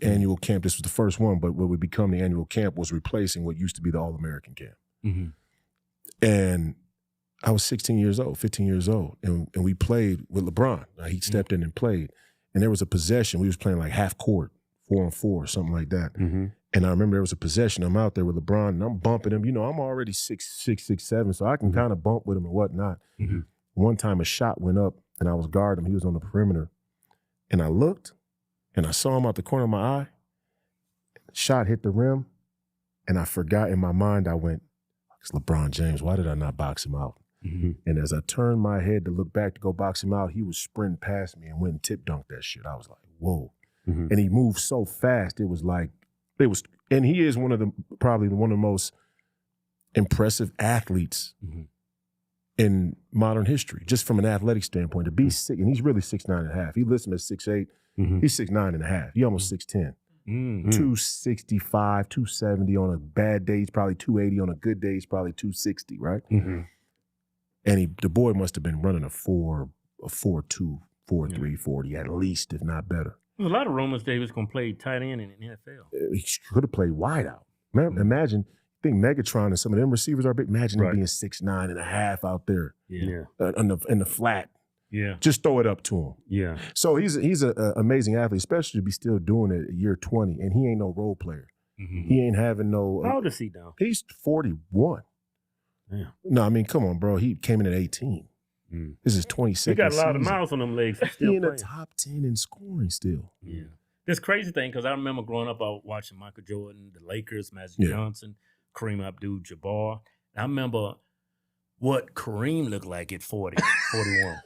annual camp, this was the first one, but what would become the annual camp was replacing what used to be the All-American camp. And I was 15 years old, and we played with LeBron. He stepped in and played. And there was a possession. We was playing like half court, 4-on-4, something like that. And I remember there was a possession. I'm out there with LeBron, and I'm bumping him. I'm already 6'7", so I can kind of bump with him and whatnot. One time a shot went up, and I was guarding him. He was on the perimeter. And I looked, and I saw him out the corner of my eye. Shot hit the rim, and I forgot in my mind, I went, it's LeBron James. Why did I not box him out? And as I turned my head to look back to go box him out, he was sprinting past me and went and tip dunked that shit. I was like, whoa. And he moved so fast. And he is probably one of the most impressive athletes in modern history, just from an athletic standpoint. To be sick, and he's really 6'9.5". He lists him as 6'8". He's 6'9.5". He almost 6'10". 265, 270 on a bad day. He's probably 280 on a good day. He's probably 260, right? And the boy must have been running a 4.2, 4.3 40 at least, if not better. There's a lot of rumors that he was going to play tight end in the NFL. He could have played wide out. Imagine, I think Megatron and some of them receivers are big. Imagine him being 6'9.5" out there. Yeah. In the flat. Yeah. Just throw it up to him. Yeah. So he's an amazing athlete, especially to be still doing it at year 20, and he ain't no role player. Mm-hmm. He ain't having no. How old is he now? He's 41. Yeah. No, I mean, come on, bro. He came in at 18. This is 22nd. He got a lot of miles on them legs. He in the top 10 in scoring still. Yeah. This crazy thing, because I remember growing up, I was watching Michael Jordan, the Lakers, Magic Johnson, Kareem Abdul-Jabbar. I remember what Kareem looked like at 40, 41.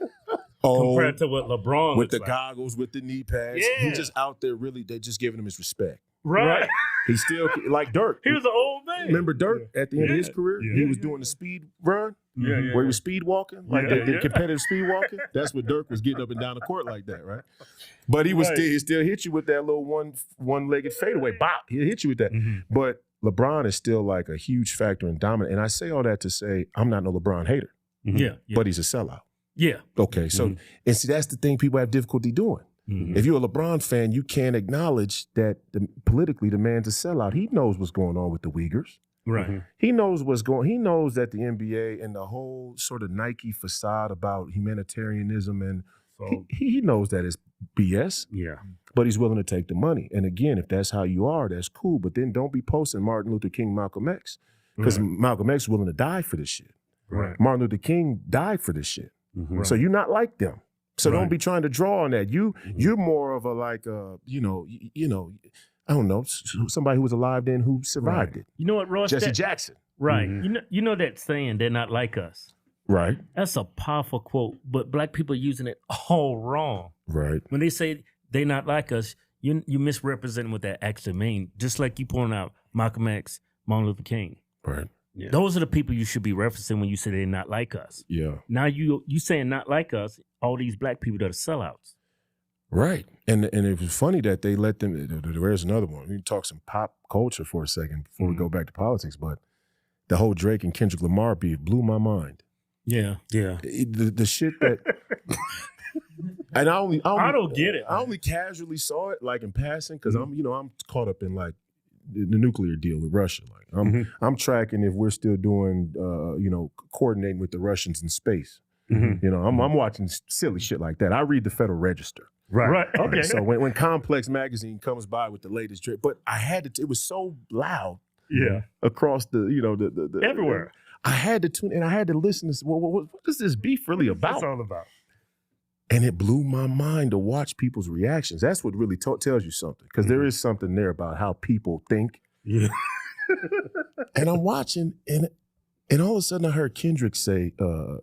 Compared to what LeBron with the like. Goggles, with the knee pads. Yeah. He's just out there really, they just giving him his respect. Right. He's still like Dirk. He was an old man. Remember Dirk at the end of his career? He was doing the speed run where he was speed walking, like the competitive speed walking. That's what Dirk was getting up and down the court like that, right? But he was still hit you with that little one-legged fadeaway. Bop, he'll hit you with that. But LeBron is still like a huge factor in dominant. And I say all that to say I'm not no LeBron hater. But he's a sellout. Yeah. Okay, so and see that's the thing people have difficulty doing. If you're a LeBron fan, you can't acknowledge that politically the man's a sellout. He knows what's going on with the Uyghurs. Right. He knows what's going. He knows that the NBA and the whole sort of Nike facade about humanitarianism and he knows that it's BS. Yeah. But he's willing to take the money. And again, if that's how you are, that's cool. But then don't be posting Martin Luther King, Malcolm X, because Malcolm X is willing to die for this shit. Right. Martin Luther King died for this shit. So you're not like them. So don't be trying to draw on that. You're more of a like I don't know, somebody who was alive then who survived it. You know what, Royce? Jesse Jackson. Right. You know that saying, they're not like us. Right. That's a powerful quote, but black people are using it all wrong. Right. When they say they're not like us, you misrepresenting what that actually means. Just like you pointed out Malcolm X, Martin Luther King. Right. Yeah. Those are the people you should be referencing when you say they're not like us. Yeah. Now you saying not like us, all these black people that are sellouts. Right. And it was funny that they let them, there's another one. We can talk some pop culture for a second before we go back to politics, but the whole Drake and Kendrick Lamar beef blew my mind. Yeah. Yeah. The shit that, and I don't get it. I only casually saw it like in passing because I'm caught up in like the nuclear deal with Russia. Like I'm tracking if we're still doing, coordinating with the Russians in space. I'm watching silly shit like that. I read the Federal Register. Right. Okay. So when Complex Magazine comes by with the latest drip, but I had to. It was so loud. Yeah. Across the everywhere. I had to tune and I had to listen to. Well, what is this beef really about? What's all about? And it blew my mind to watch people's reactions. That's what really tells you something, because there is something there about how people think. Yeah. And I'm watching, and all of a sudden I heard Kendrick say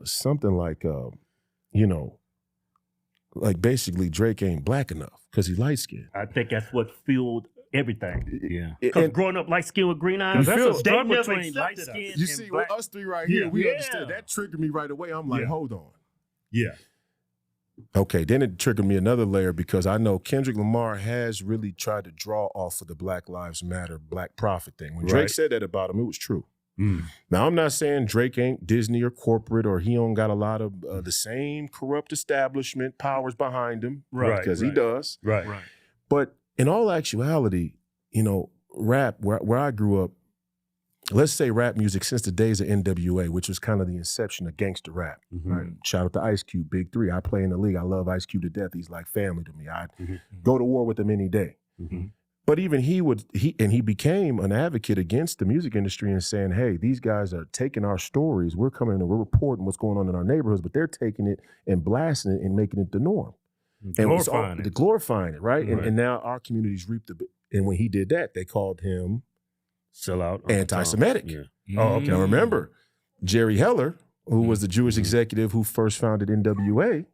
something like, like basically Drake ain't black enough because he's light skinned. I think that's what fueled everything. Yeah. And Because growing up light skinned with green eyes, that's a struggle never between light accepted skin You and see, black. with us three right here, we Yeah. understood. That triggered me right away. I'm like, hold on. Yeah. Okay, then it triggered me another layer because I know Kendrick Lamar has really tried to draw off of the Black Lives Matter, Black Profit thing. When Drake said that about him, it was true. Now, I'm not saying Drake ain't Disney or corporate or he don't got a lot of the same corrupt establishment powers behind him, because he does. Right. But in all actuality, rap, where I grew up, let's say rap music since the days of NWA, which was kind of the inception of gangster rap. Right? Shout out to Ice Cube, Big Three. I play in the league. I love Ice Cube to death. He's like family to me. I'd go to war with him any day. But even he became an advocate against the music industry and saying, hey, these guys are taking our stories. We're coming in and we're reporting what's going on in our neighborhoods, but they're taking it and blasting it and making it the norm. Glorifying it, right? And now our communities reap and when he did that, they called him sellout, anti-Semitic. Yeah. Oh, okay. Now remember, Jerry Heller, who was the Jewish executive who first founded NWA.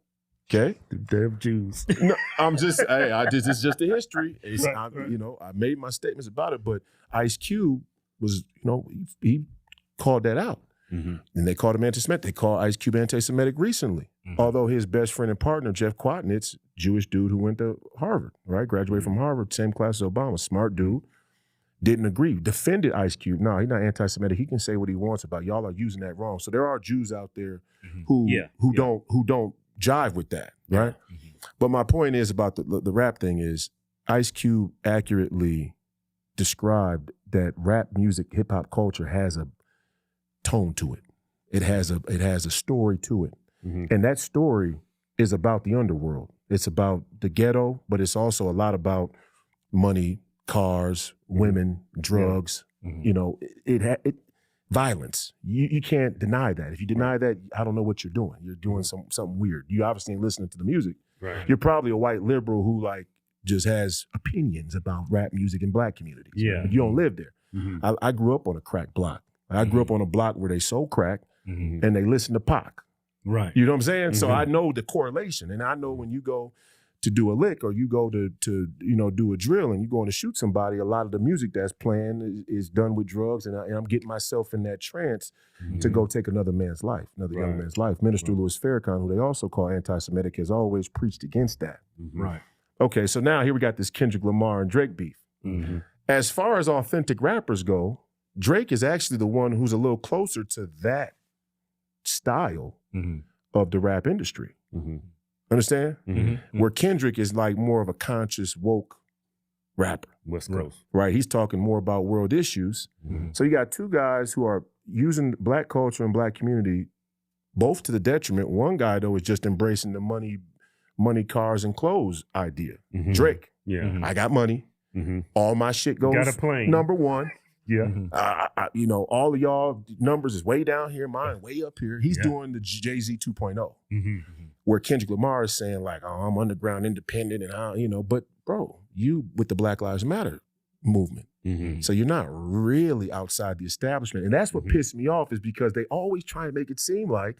Okay, the damn Jews. No, I'm just. This is just the history. I made my statements about it, but Ice Cube was, he called that out, and they called him anti-Semitic. They called Ice Cube anti-Semitic recently, although his best friend and partner Jeff Kwatnitz, Jewish dude who went to Harvard, right, graduated from Harvard, same class as Obama, smart dude. Didn't agree, defended Ice Cube. No, he's not anti-Semitic. He can say what he wants about y'all are using that wrong. So there are Jews out there who don't jive with that, right? But my point is about the rap thing is Ice Cube accurately described that rap music, hip hop culture has a tone to it. It has a story to it. And that story is about the underworld. It's about the ghetto, but it's also a lot about money, cars, women, drugs, you know, violence. You can't deny that. If you deny that, I don't know what you're doing. You're doing something weird. You obviously ain't listening to the music. Right. You're probably a white liberal who like just has opinions about rap music in black communities. Yeah. You don't live there. I grew up on a crack block. I grew up on a block where they sold crack and they listened to Pac. Right. You know what I'm saying? So I know the correlation, and I know when you go to do a lick or you go to you know, do a drill and you're going to shoot somebody, a lot of the music that's playing is done with drugs, and I'm getting myself in that trance to go take another man's life, another young man's life. Minister Louis Farrakhan, who they also call anti-Semitic, has always preached against that. Right. Okay, so now here we got this Kendrick Lamar and Drake beef. As far as authentic rappers go, Drake is actually the one who's a little closer to that style of the rap industry. Understand? Where Kendrick is like more of a conscious, woke rapper. West Coast. Right? He's talking more about world issues. So you got two guys who are using black culture and black community both to the detriment. One guy, though, is just embracing the money, cars, and clothes idea. Drake. Yeah. I got money. All my shit goes Got a plane. number one. Yeah. You know, all of y'all numbers is way down here, mine way up here. He's doing the Jay-Z 2.0. Where Kendrick Lamar is saying like, oh, I'm underground independent and you know, but bro, you with the Black Lives Matter movement. So you're not really outside the establishment. And that's what pissed me off, is because they always try and make it seem like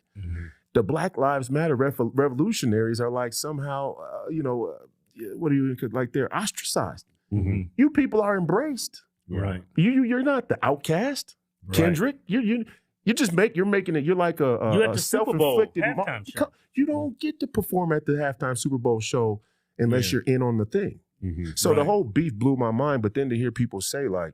the Black Lives Matter revolutionaries are like somehow, you know, what do you, like they're ostracized. You people are embraced. Right. You're not the outcast. Kendrick, you're making it, you're like You at a the Super Bowl self-inflicted halftime show. You don't get to perform at the halftime Super Bowl show unless you're in on the thing. So the whole beef blew my mind, but then to hear people say like,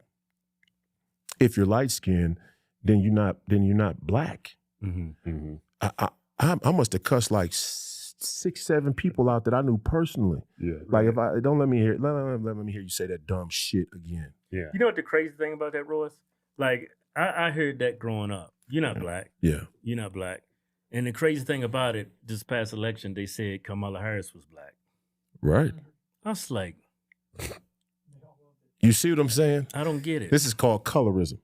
if you're light skinned, then you're not black. I must have cussed like 6-7 people out that I knew personally. Like if I don't let me hear you say that dumb shit again. Yeah. You know what the crazy thing about that, Royce? Like I heard that growing up. You're not black. Yeah. You're not black. And the crazy thing about it, this past election, they said Kamala Harris was black. Right. I was like, you see what I'm saying? I don't get it. This is called colorism.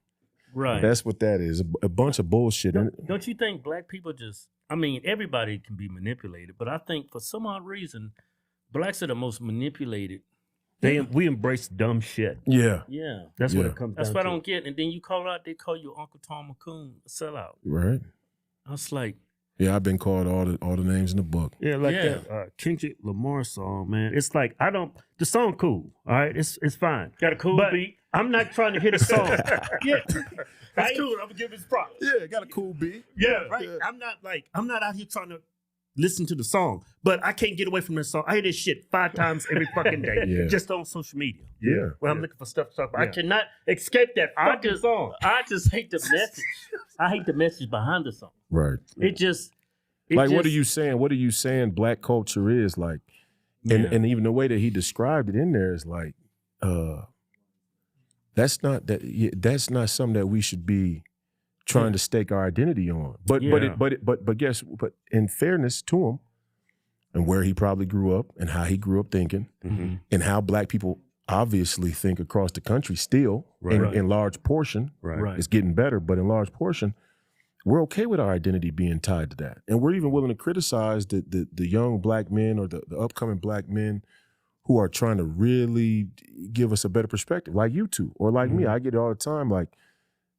Right. That's what that is. A bunch of bullshit. Don't you think black people just, I mean, everybody can be manipulated, but I think for some odd reason, blacks are the most manipulated. We embrace dumb shit. Yeah. Yeah. That's what it comes down to. That's what I don't get. And then you call out, they call you Uncle Tom McCoon, a sellout. Right. I was like, yeah, I've been called all the names in the book. Yeah, like that Kendrick Lamar song, man. It's like the song cool, all right? It's fine. Got a cool beat. I'm not trying to hear the song. That's cool. I'm gonna give his props. Yeah, got a cool beat. Yeah, right. Yeah. I'm not out here trying to listen to the song, but I can't get away from this song. I hear this shit 5 times every fucking day, just on social media. Yeah, when I'm looking for stuff to talk about, I cannot escape that fucking song. I just hate the message. I hate the message behind the song. Right. What are you saying? What are you saying? Black culture is like, and even the way that he described it in there is like, that's not something that we should be trying to stake our identity on. But in fairness to him, and where he probably grew up, and how he grew up thinking, and how black people obviously think across the country still, in large portion, it's getting better, but in large portion, we're okay with our identity being tied to that. And we're even willing to criticize the young black men or the upcoming black men who are trying to really give us a better perspective, like you two, or like me. I get it all the time. Like,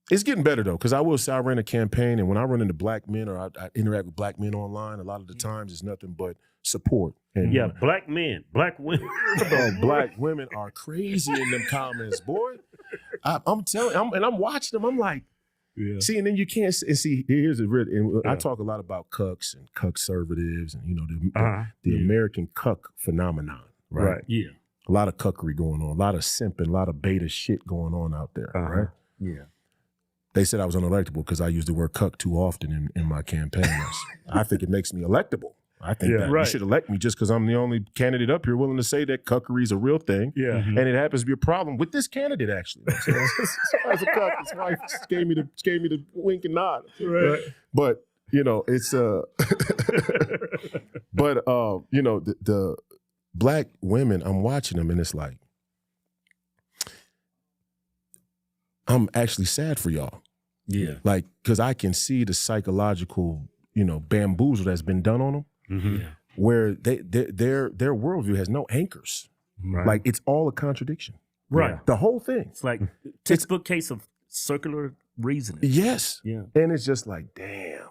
it's getting better though, because I will say I ran a campaign, and when I run into black men or I interact with black men online, a lot of the times it's nothing but support. And black men, black women. Black women are crazy in them comments, boy. I'm telling you, I'm watching them, I'm like, see, and then you can't see. Here's a real. And I talk a lot about cucks and cuck-servatives, and you know the American cuck phenomenon, right? Yeah, a lot of cuckery going on, a lot of simping, a lot of beta shit going on out there, right? Yeah. They said I was unelectable because I used the word cuck too often in my campaigns. I think it makes me electable. I think that you should elect me just because I'm the only candidate up here willing to say that cuckery is a real thing. Yeah. And it happens to be a problem with this candidate, actually. So as a cuck, his wife just gave me the wink and nod. Right. But, it's but the black women, I'm watching them and it's like, I'm actually sad for y'all. Yeah. Like, because I can see the psychological, bamboozle that's been done on them, Yeah. where their worldview has no anchors. Right. Like, it's all a contradiction. Right. The whole thing. It's like textbook case of circular reasoning. Yes. Yeah. And it's just like, damn,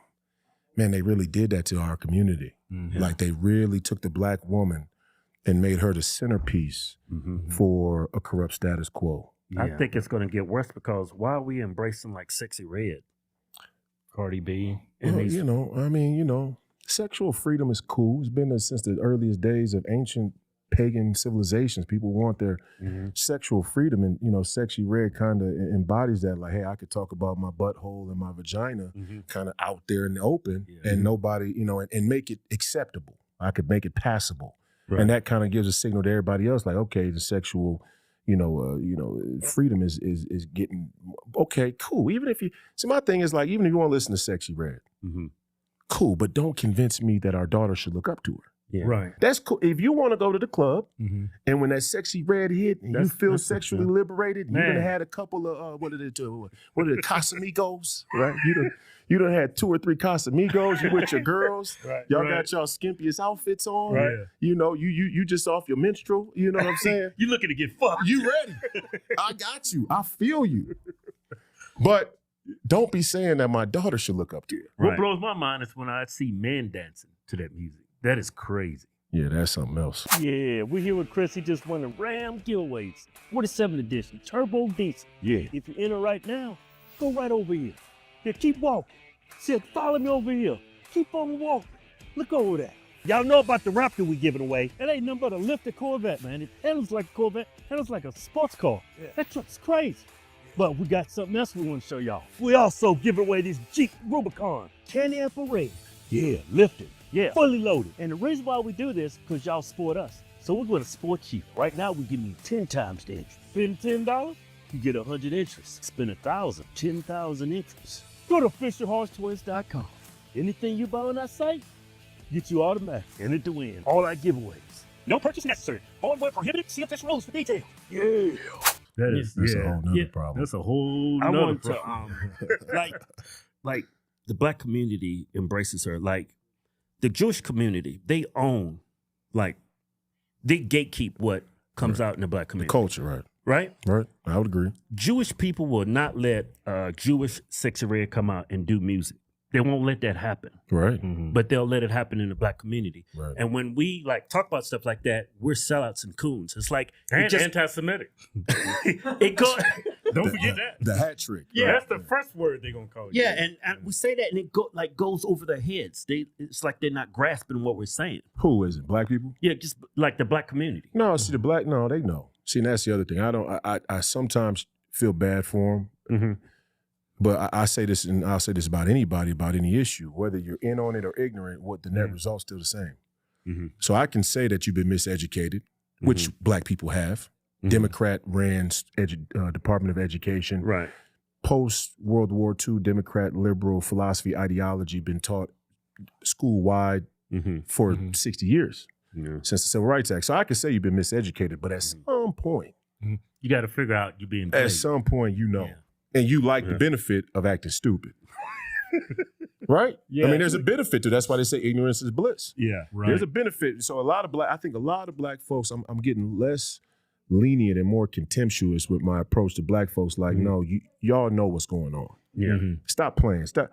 man, they really did that to our community. Mm-hmm. Like, they really took the black woman and made her the centerpiece for a corrupt status quo. I think it's going to get worse because why are we embracing like sexy red? Cardi B. Well, sexual freedom is cool. It's been there since the earliest days of ancient pagan civilizations. People want their sexual freedom, and sexy red kind of embodies that. Like, hey, I could talk about my butthole and my vagina kind of out there in the open, and nobody, and make it acceptable. I could make it passable, and that kind of gives a signal to everybody else, like, okay, the sexual, freedom is getting okay, cool. Even if my thing is like, even if you want to listen to sexy red, cool, but don't convince me that our daughter should look up to her. Yeah. Right. That's cool. If you want to go to the club and when that sexy red hit and you feel sexually liberated, and you done had a couple of what are the Casamigos, right? You done had 2 or 3 Casamigos. You with your girls. Right. Y'all got y'all skimpiest outfits on. Right. You just off your menstrual. You know what I'm saying? You looking to get fucked. You ready? I got you. I feel you. But don't be saying that my daughter should look up to you. What blows my mind is when I see men dancing to that music. That is crazy. Yeah, that's something else. Yeah, we're here with Chris. He just won the Ram giveaways. 47 edition, turbo diesel. Yeah. If you're in it right now, go right over here. Here, keep walking. Said, follow me over here. Keep on walking. Look over there. Y'all know about the Raptor we giving away. It ain't nothing but a lifted Corvette, man. It handles like a Corvette, handles like a sports car. Yeah. That truck's crazy. But we got something else we want to show y'all. We also giving away this Jeep Rubicon. Can-Am Parade. Yeah, lifted. Yeah, fully loaded. And the reason why we do this, because y'all support us. So we're going to support you. Right now, we're giving you 10 times the interest. Spend $10, you get 100 interest. Spend 1,000, 10,000 interest. Go to officialhodgetwins.com. Anything you buy on our site, get you automatic entered to win all our giveaways. No purchase necessary. All where prohibited. See official rules for details. Yeah. That's a whole nother problem. That's a whole I nother want problem. like the black community embraces her. Like the Jewish community, they own, they gatekeep what comes out in the black community. The culture, right? Right? Right. I would agree. Jewish people will not let Jewish sexy red come out and do music. They won't let that happen. Right. But they'll let it happen in the black community. Right. And when we talk about stuff like that, we're sellouts and coons. It's like anti-Semitic. Don't forget that. The hat trick. Yeah, that's the first word they're gonna call you. Yeah, and we say that and it goes over their heads. It's like they're not grasping what we're saying. Who is it? Black people? Yeah, just like the black community. No, see no, they know. See, and that's the other thing. I sometimes feel bad for them. But I say this, and I'll say this about anybody, about any issue, whether you're in on it or ignorant, what the net result's still the same. So I can say that you've been miseducated, which black people have. Democrat ran Department of Education. Right. Post World War II, Democrat liberal philosophy ideology been taught school-wide for 60 years since the Civil Rights Act. So I can say you've been miseducated, but at some point, you got to figure out you're being played. At some point, and you like the benefit of acting stupid. Right? Yeah. I mean, there's a benefit to that's why they say ignorance is bliss. Yeah, right. There's a benefit. So I think a lot of black folks, I'm getting less lenient and more contemptuous with my approach to black folks. Like, no, y'all know what's going on. Yeah. Stop playing. Stop.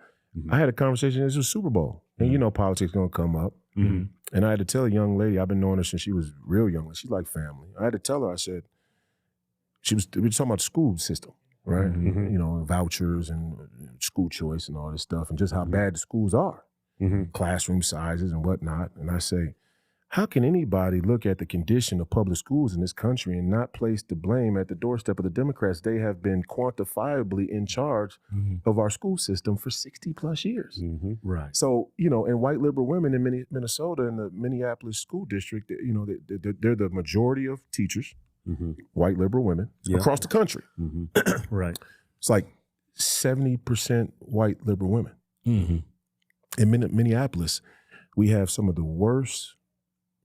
I had a conversation, it was a Super Bowl. And politics going to come up. And I had to tell a young lady, I've been knowing her since she was real young. She's like family. I had to tell her, I said, we were talking about the school system. Right, vouchers and school choice and all this stuff, and just how bad the schools are, classroom sizes and whatnot. And I say, how can anybody look at the condition of public schools in this country and not place the blame at the doorstep of the Democrats? They have been quantifiably in charge of our school system for 60 plus years. Right. So, you know, and white liberal women in Minnesota in the Minneapolis school district, you know, they're the majority of teachers, white liberal women across the country. Right. It's like 70% white liberal women. In Minneapolis, we have some of the worst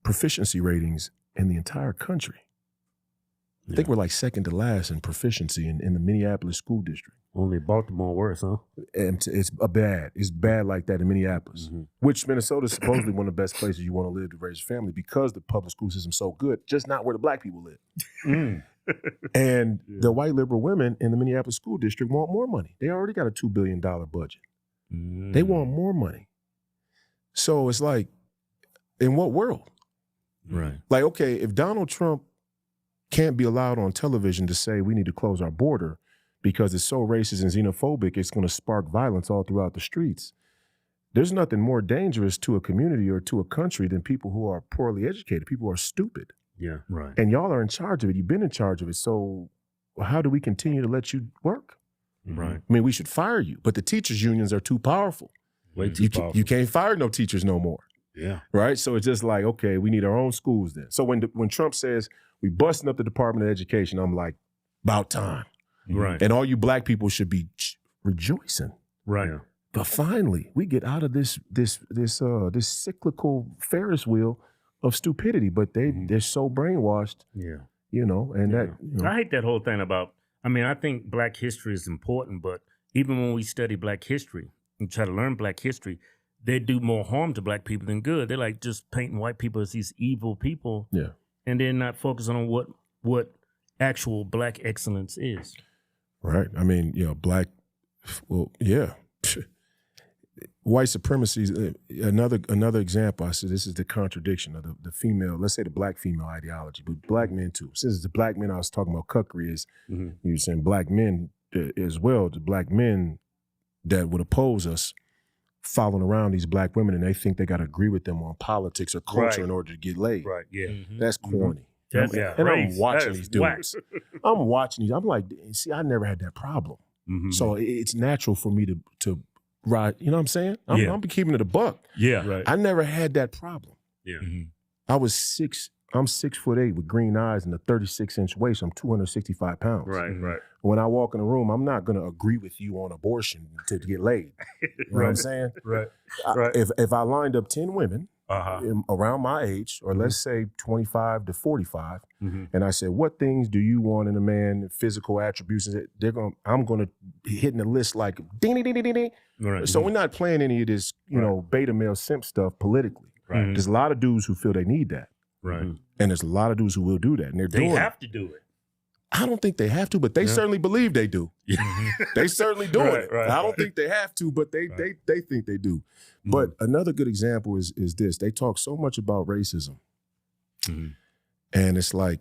proficiency ratings in the entire country. I think we're like second to last in proficiency in the Minneapolis school district. Only Baltimore worse, huh? And it's bad. It's bad like that in Minneapolis, which Minnesota is supposedly one of the best places you want to live to raise a family because the public school system's so good, just not where the black people live. And the white liberal women in the Minneapolis school district want more money. They already got a $2 billion budget. They want more money. So it's like, in what world? Right. Like, okay, if Donald Trump can't be allowed on television to say we need to close our border because it's so racist and xenophobic, it's going to spark violence all throughout the streets. There's nothing more dangerous to a community or to a country than people who are poorly educated, people who are stupid. Yeah. Right. And y'all are in charge of it. You've been in charge of it. So how do we continue to let you work? Right. I mean, we should fire you, but the teachers' unions are too powerful. Way too powerful. You can't fire no teachers no more. Yeah. Right? So it's just like, okay, we need our own schools then. So when Trump says we busting up the Department of Education, I'm like, about time. Right. And all you black people should be rejoicing. Right. Yeah. But finally, we get out of this cyclical Ferris wheel of stupidity. But they're so brainwashed. Yeah. You know, and that, you know. I hate that whole thing about, I mean, I think black history is important, but even when we study black history and try to learn black history, they do more harm to black people than good. They're like just painting white people as these evil people. Yeah. And they're not focusing on what actual black excellence is. Right. I mean, you know, white supremacy is another example. I said this is the contradiction of the female, let's say the black female ideology, but black men too. Since it's the black men I was talking about, cuckery is, you were saying black men as well, the black men that would oppose us following around these black women and they think they got to agree with them on politics or culture in order to get laid. Right. Yeah. That's corny. I'm watching these dudes. I'm watching these. I'm like, see, I never had that problem. So it's natural for me to ride. You know what I'm saying? I'm keeping it a buck. Yeah. Right. I never had that problem. Yeah. I'm 6'8" with green eyes and a 36-inch waist. I'm 265 pounds. Right. When I walk in the room, I'm not going to agree with you on abortion to get laid. You know what I'm saying? Right. If I lined up 10 women around my age, or let's say 25 to 45, and I said, what things do you want in a man, physical attributes? I'm going to be hitting the list like ding, ding, ding, ding, ding. Right. So we're not playing any of this, you know, beta male simp stuff politically. Right. There's a lot of dudes who feel they need that. Right. And there's a lot of dudes who will do that. And they have to do it. I don't think they have to, but they certainly believe they do. They certainly do it. Right, I don't think they have to, but they think they do. But another good example is this. They talk so much about racism. And it's like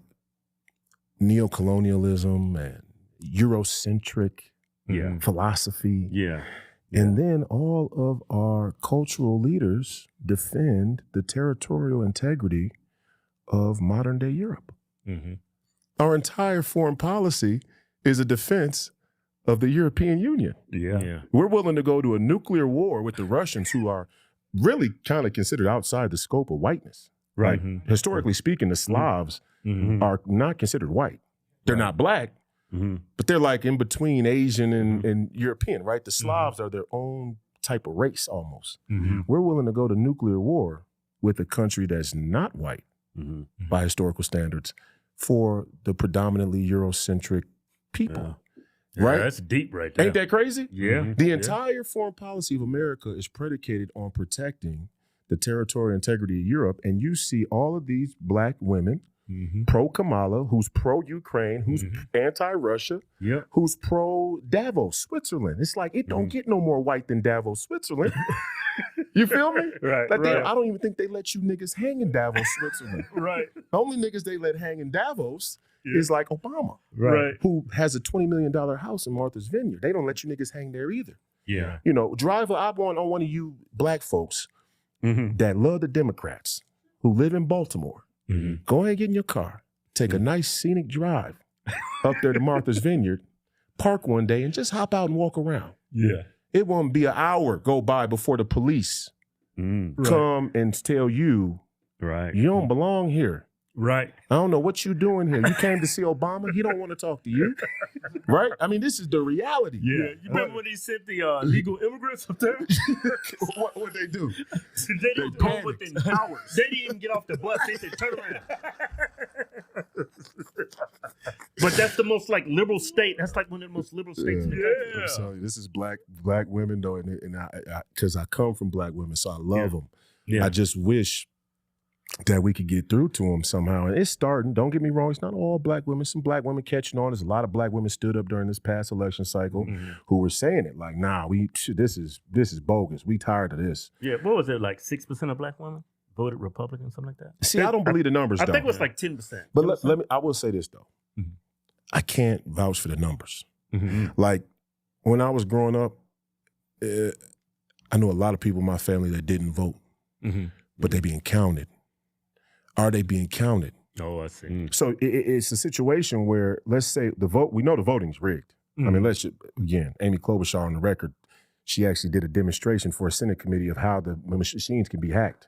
neocolonialism and Eurocentric philosophy. Yeah. And then all of our cultural leaders defend the territorial integrity of modern day Europe. Our entire foreign policy is a defense of the European Union. Yeah. We're willing to go to a nuclear war with the Russians, who are really kind of considered outside the scope of whiteness. Right. Historically speaking, the Slavs are not considered white. They're not black, but they're like in between Asian and European, right? The Slavs are their own type of race almost. We're willing to go to nuclear war with a country that's not white by historical standards for the predominantly Eurocentric people. Right? That's deep right there. Ain't that crazy? Yeah. The entire foreign policy of America is predicated on protecting the territorial integrity of Europe. And you see all of these black women, pro-Kamala, who's pro-Ukraine, who's anti-Russia, who's pro-Davos, Switzerland. It's like, it don't get no more white than Davos, Switzerland. You feel me? Right. I don't even think they let you niggas hang in Davos, Switzerland. Right. The only niggas they let hang in Davos is like Obama, right? Who has a $20 million house in Martha's Vineyard. They don't let you niggas hang there either. Yeah. You know, drive on one of you black folks that love the Democrats who live in Baltimore, go ahead and get in your car, take a nice scenic drive up there to Martha's Vineyard, park one day and just hop out and walk around. Yeah. It won't be an hour go by before the police come and tell you, you don't belong here. Right. I don't know what you doing here. You came to see Obama. He don't want to talk to you. Right? I mean, this is the reality. Yeah. You remember when he sent the legal immigrants up there? what they do? They don't go within hours. They didn't even get off the bus. They said, turn around. But that's the most like liberal state. That's like one of the most liberal states in the country. I'm telling you, this is black women though, and I because I come from black women, so I love them. Yeah. I just wish that we could get through to them somehow. And it's starting. Don't get me wrong. It's not all black women. Some black women catching on. There's a lot of black women stood up during this past election cycle who were saying it like, nah, this is bogus. We tired of this. Yeah. What was it? Like 6% of black women voted Republican, something like that? See, I don't believe the numbers, I though. think it was like 10%. But let me, I will say this, though. I can't vouch for the numbers. Like, when I was growing up, I knew a lot of people in my family that didn't vote, but they being counted. Are they being counted? Oh, I see. So it's a situation where, let's say the vote, we know the voting's rigged. I mean, again, Amy Klobuchar on the record, she actually did a demonstration for a Senate committee of how the machines can be hacked.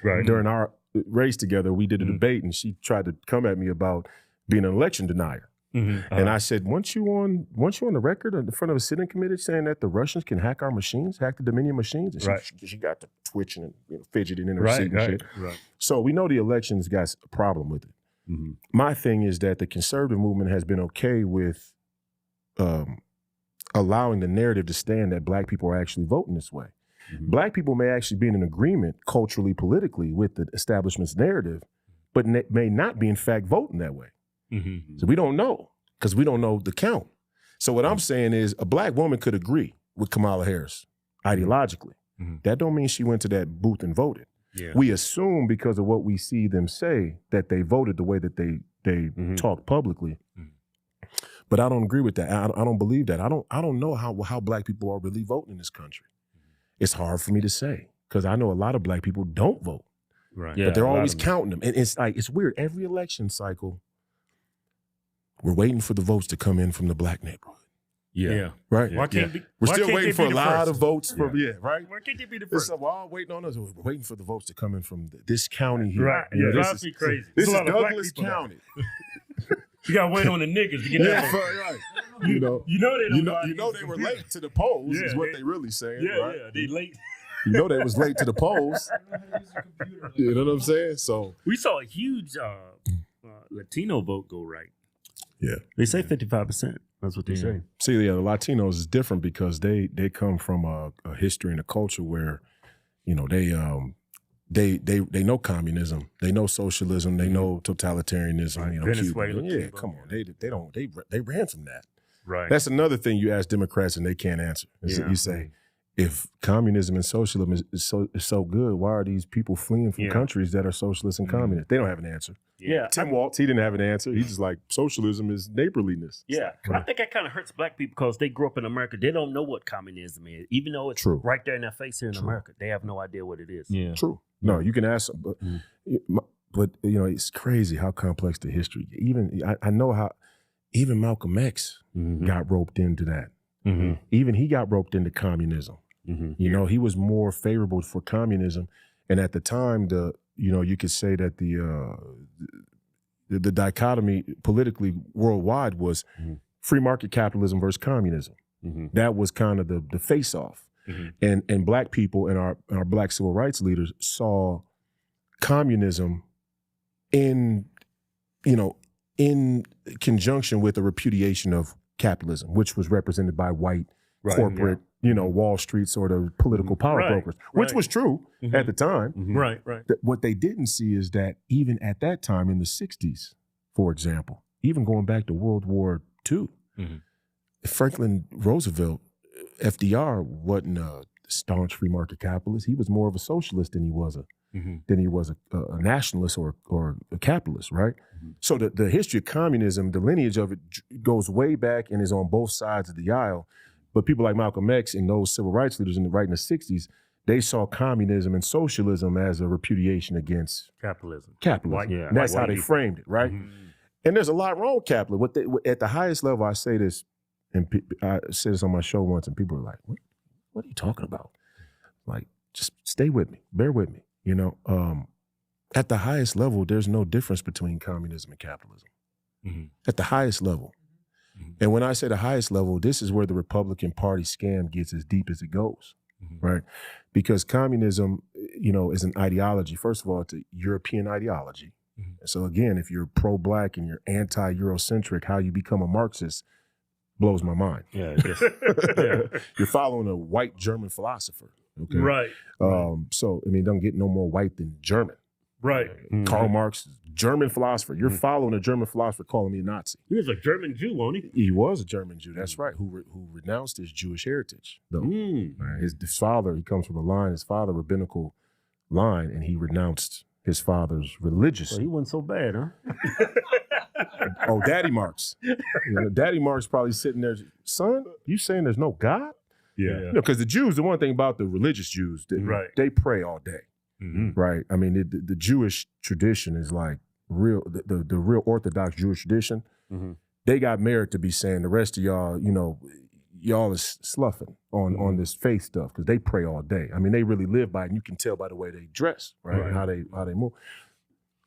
Right. During our race together, we did a debate, and she tried to come at me about being an election denier. And I said, once you on the record in front of a sitting committee saying that the Russians can hack our machines, hack the Dominion machines, and she got to twitching and fidgeting in her seat and shit. Right. So we know the elections got a problem with it. My thing is that the conservative movement has been okay with allowing the narrative to stand that black people are actually voting this way. Black people may actually be in an agreement culturally, politically with the establishment's narrative, but may not be in fact voting that way. So we don't know because we don't know the count. So what I'm saying is a black woman could agree with Kamala Harris ideologically. That don't mean she went to that booth and voted. We assume because of what we see them say that they voted the way that they talked publicly. But I don't agree with that. I don't believe that. I don't know how black people are really voting in this country. It's hard for me to say because I know a lot of black people don't vote. Right. But they're always counting them. And it's weird. Every election cycle, we're waiting for the votes to come in from the black neighborhood. Yeah. Right? Yeah. We're still waiting for a lot of votes from, right? Why can't they be the first? We're all waiting on us. We're waiting for the votes to come in from this county here. Right. You know, This is crazy. This is a lot of Douglas County. You gotta wait on the niggas to get that vote. Right. You know they were late to the polls is what they really saying. Right? Yeah, they late. You know they was late to the polls. You know what I'm saying? So we saw a huge Latino vote go right. Yeah. They say 55%. That's what they say. See, the Latinos is different because they come from a history and a culture where, you know, they know communism, they know socialism, they know totalitarianism. You know, Venezuela, Cuba. Come on, they ran from that. Right. That's another thing you ask Democrats and they can't answer. You say, if communism and socialism is so good, why are these people fleeing from countries that are socialist and communist? They don't have an answer. Yeah. Tim Waltz, he didn't have an answer. He's just like, socialism is neighborliness. Yeah. I think that kind of hurts black people because they grew up in America. They don't know what communism is. Even though it's right there in their face here in America, they have no idea what it is. Yeah. True. No, you can ask them, but you know, it's crazy how complex the history. Even I know how even Malcolm X got roped into that. Even he got roped into communism. You know, he was more favorable for communism, and at the time, you could say that the dichotomy politically worldwide was free market capitalism versus communism. That was kind of the face off, and black people and our black civil rights leaders saw communism in conjunction with a repudiation of capitalism, which was represented by white corporate, Wall Street sort of political power brokers, which was true at the time. Right. What they didn't see is that even at that time in the 60s, for example, even going back to World War II, Franklin Roosevelt, FDR, wasn't a staunch free market capitalist. He was more of a socialist than he was a nationalist or a capitalist, right? So the history of communism, the lineage of it goes way back and is on both sides of the aisle. But people like Malcolm X and those civil rights leaders right in the 60s, they saw communism and socialism as a repudiation against capitalism. And that's how they framed it, right? And there's a lot wrong with capitalism. At the highest level, I say this, and I said this on my show once, and people are like, what are you talking about? Like, just stay with me, bear with me. You know, at the highest level, there's no difference between communism and capitalism. At the highest level. And when I say the highest level, this is where the Republican Party scam gets as deep as it goes, right? Because communism, you know, is an ideology. First of all, it's a European ideology. So again, if you're pro-black and you're anti-Eurocentric, how you become a Marxist blows my mind. Yeah. You're following a white German philosopher. Okay? Right. So, I mean, don't get no more white than German. Right. Karl Marx, German philosopher. You're following a German philosopher calling me a Nazi. He was a German Jew, wasn't he? He was a German Jew, that's right, who renounced his Jewish heritage, though. His father, he comes from a line, his father, rabbinical line, and he renounced his father's religious. Well, he wasn't so bad, huh? Oh, Daddy Marx. You know, Daddy Marx probably sitting there, son, you saying there's no God? Yeah. You know, because the Jews, the one thing about the religious Jews, they pray all day. Right. I mean, the Jewish tradition is like real, the real Orthodox Jewish tradition. They got merit to be saying the rest of y'all, you know, y'all is sloughing on this faith stuff because they pray all day. I mean, they really live by it, and you can tell by the way they dress, right? And how they move.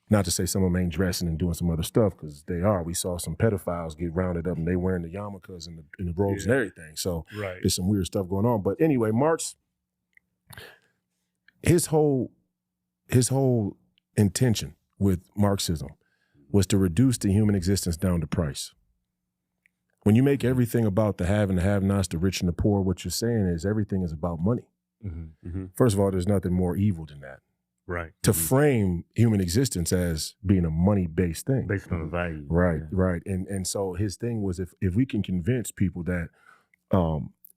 Not to say some of them ain't dressing and doing some other stuff, because they are. We saw some pedophiles get rounded up and they wearing the yarmulkes and the robes and everything. So there's some weird stuff going on. But anyway, Marx, his whole intention with Marxism was to reduce the human existence down to price. When you make everything about the have and the have-nots, the rich and the poor, what you're saying is everything is about money. First of all, there's nothing more evil than that. Right. To frame human existence as being a money-based thing. Based on the value. Right. And so his thing was if we can convince people that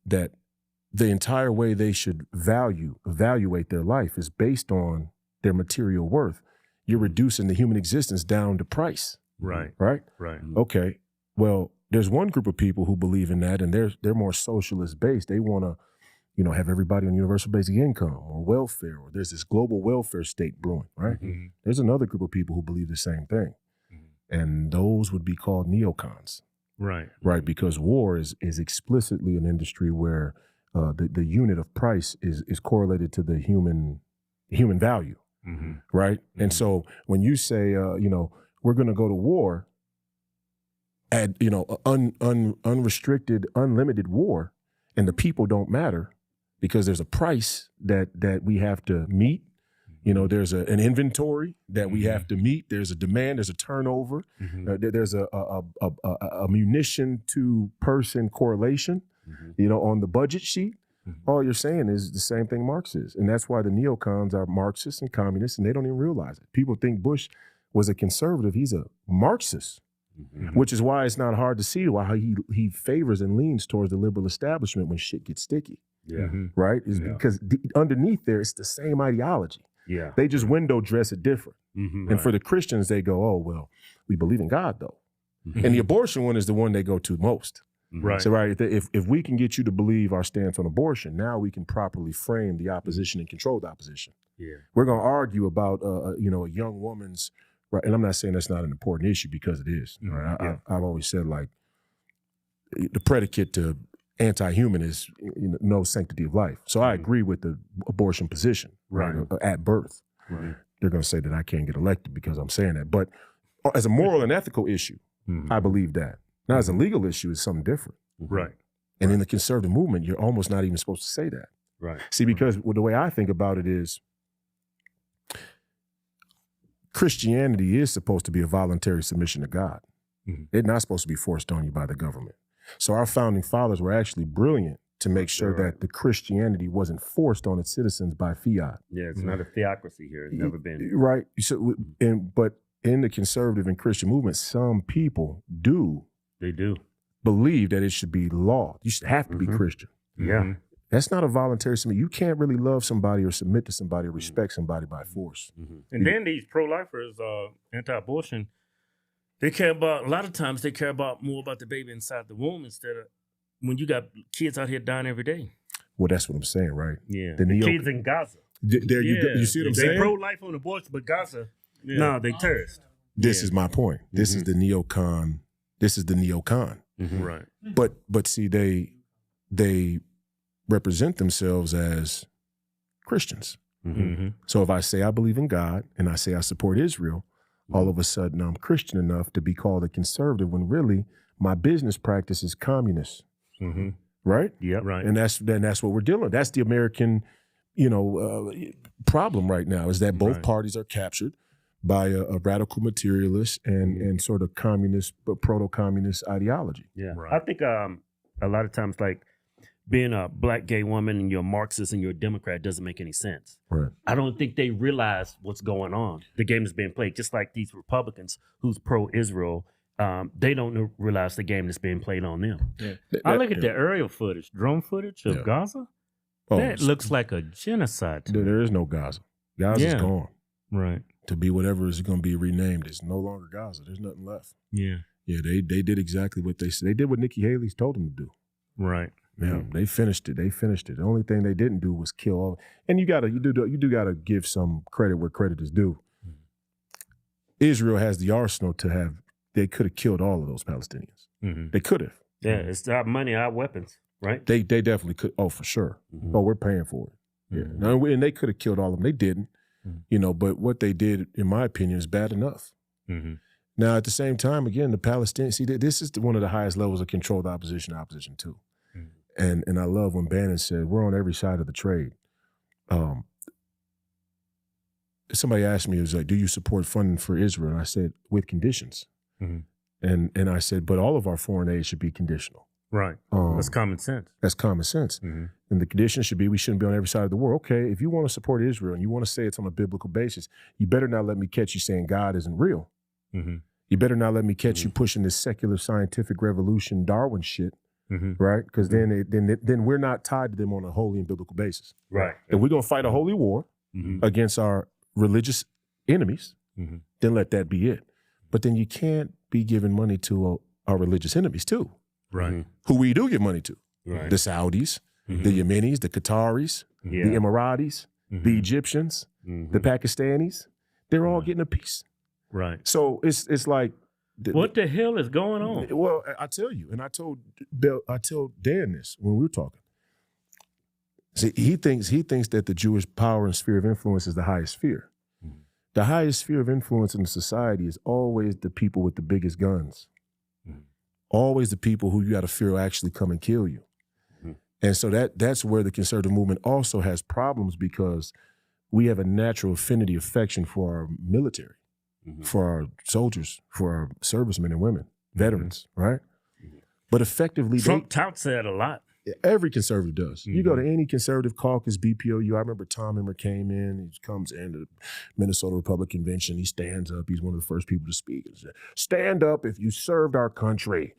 that the entire way they should evaluate their life is based on their material worth, you're reducing the human existence down to price. Right. Okay. Well, there's one group of people who believe in that, and they're more socialist based. They want to, you know, have everybody on universal basic income or welfare, or there's this global welfare state brewing, right? There's another group of people who believe the same thing. And those would be called neocons. Right. Because war is explicitly an industry where the unit of price is correlated to the human value. Right. And so when you say, you know, we're going to go to war at, you know, unrestricted, unlimited war, and the people don't matter because there's a price that we have to meet. You know, there's an inventory that we have to meet. There's a demand. There's a turnover. There's a munition to person correlation, you know, on the budget sheet. All you're saying is the same thing Marx is. And that's why the neocons are Marxists and communists, and they don't even realize it. People think Bush was a conservative. He's a Marxist, which is why it's not hard to see why he favors and leans towards the liberal establishment when shit gets sticky. Right? Because underneath there, it's the same ideology. They just window dress it different. And for the Christians, they go, oh, well, we believe in God, though. And the abortion one is the one they go to most. So, if we can get you to believe our stance on abortion, now we can properly frame the opposition and control the opposition. We're going to argue about, you know, a young woman's right. And I'm not saying that's not an important issue, because it is. Right? I've always said, like, the predicate to anti-human is, you know, no sanctity of life. So I agree with the abortion position at birth. They're going to say that I can't get elected because I'm saying that. But as a moral and ethical issue, I believe that. Now, as a legal issue, it's something different. And in the conservative movement, you're almost not even supposed to say that. See, because the way I think about it is Christianity is supposed to be a voluntary submission to God. It's not supposed to be forced on you by the government. So our founding fathers were actually brilliant to make sure that the Christianity wasn't forced on its citizens by fiat. It's not a theocracy here. It's never been. Right. So, but in the conservative and Christian movement, some people do. They do believe that it should be law. You should have to be Christian. That's not a voluntary submission. You can't really love somebody or submit to somebody or respect somebody by force. And then these pro-lifers, anti-abortion, they care about, a lot of times they care about more about the baby inside the womb instead of when you got kids out here dying every day. Well, that's what I'm saying, right? Yeah. The kids in Gaza. There you go. You see what I'm saying? They pro-life on abortion, but Gaza, no, they terrorists. This is my point. This is the neocon. This is the neocon. Right. But see, they represent themselves as Christians. So if I say I believe in God and I say I support Israel, all of a sudden I'm Christian enough to be called a conservative when really my business practice is communist. Right? Yeah, right. And that's what we're dealing with. That's the American, problem right now, is that both parties are captured by a radical materialist and sort of communist, proto-communist ideology. Yeah. Right. I think a lot of times, like, being a black gay woman and you're a Marxist and you're a Democrat doesn't make any sense. Right. I don't think they realize what's going on. The game is being played, just like these Republicans who's pro-Israel. They don't realize the game that's being played on them. Yeah. I look at the aerial footage, drone footage of Gaza. That looks like a genocide. There is no Gaza. Gaza's gone. Right. To be whatever is going to be renamed. It's no longer Gaza. There's nothing left. Yeah. Yeah, they did exactly what they said. They did what Nikki Haley's told them to do. Right. Yeah, they finished it. The only thing they didn't do was kill all. And you do gotta give some credit where credit is due. Israel has the arsenal to have. They could have killed all of those Palestinians. They could have. Yeah, it's our money, our weapons, right? They definitely could. Oh, for sure. Oh, we're paying for it. Yeah, and they could have killed all of them. They didn't. But what they did, in my opinion, is bad enough. Now, at the same time, again, the Palestinians. See, this is one of the highest levels of controlled opposition too. And I love when Bannon said, we're on every side of the trade. Somebody asked me, it was like, do you support funding for Israel? And I said, with conditions. And I said, but all of our foreign aid should be conditional. Right. That's common sense. That's common sense. And the condition should be, we shouldn't be on every side of the war. Okay, if you want to support Israel and you want to say it's on a biblical basis, you better not let me catch you saying God isn't real. You better not let me catch you pushing this secular scientific revolution Darwin shit. Right, because then we're not tied to them on a holy and biblical basis. Right. If we're gonna fight a holy war against our religious enemies, then let that be it. But then you can't be giving money to our religious enemies too. Right. Who we do give money to? Right. The Saudis, the Yemenis, the Qataris, the Emiratis, the Egyptians, the Pakistanis. They're all getting a piece. Right. So it's like. What the hell is going on? Well, I tell you, and I told Dan this when we were talking. See, he thinks that the Jewish power and sphere of influence is the highest sphere. The highest sphere of influence in society is always the people with the biggest guns. Always the people who you got to fear will actually come and kill you. And so that's where the conservative movement also has problems, because we have a natural affinity, affection for our military. For our soldiers, for our servicemen and women, veterans, right? But effectively, Trump touts that a lot. Every conservative does. You go to any conservative caucus, BPOU. I remember Tom Emmer came in. He comes into the Minnesota Republican Convention. He stands up. He's one of the first people to speak. He said, stand up if you served our country.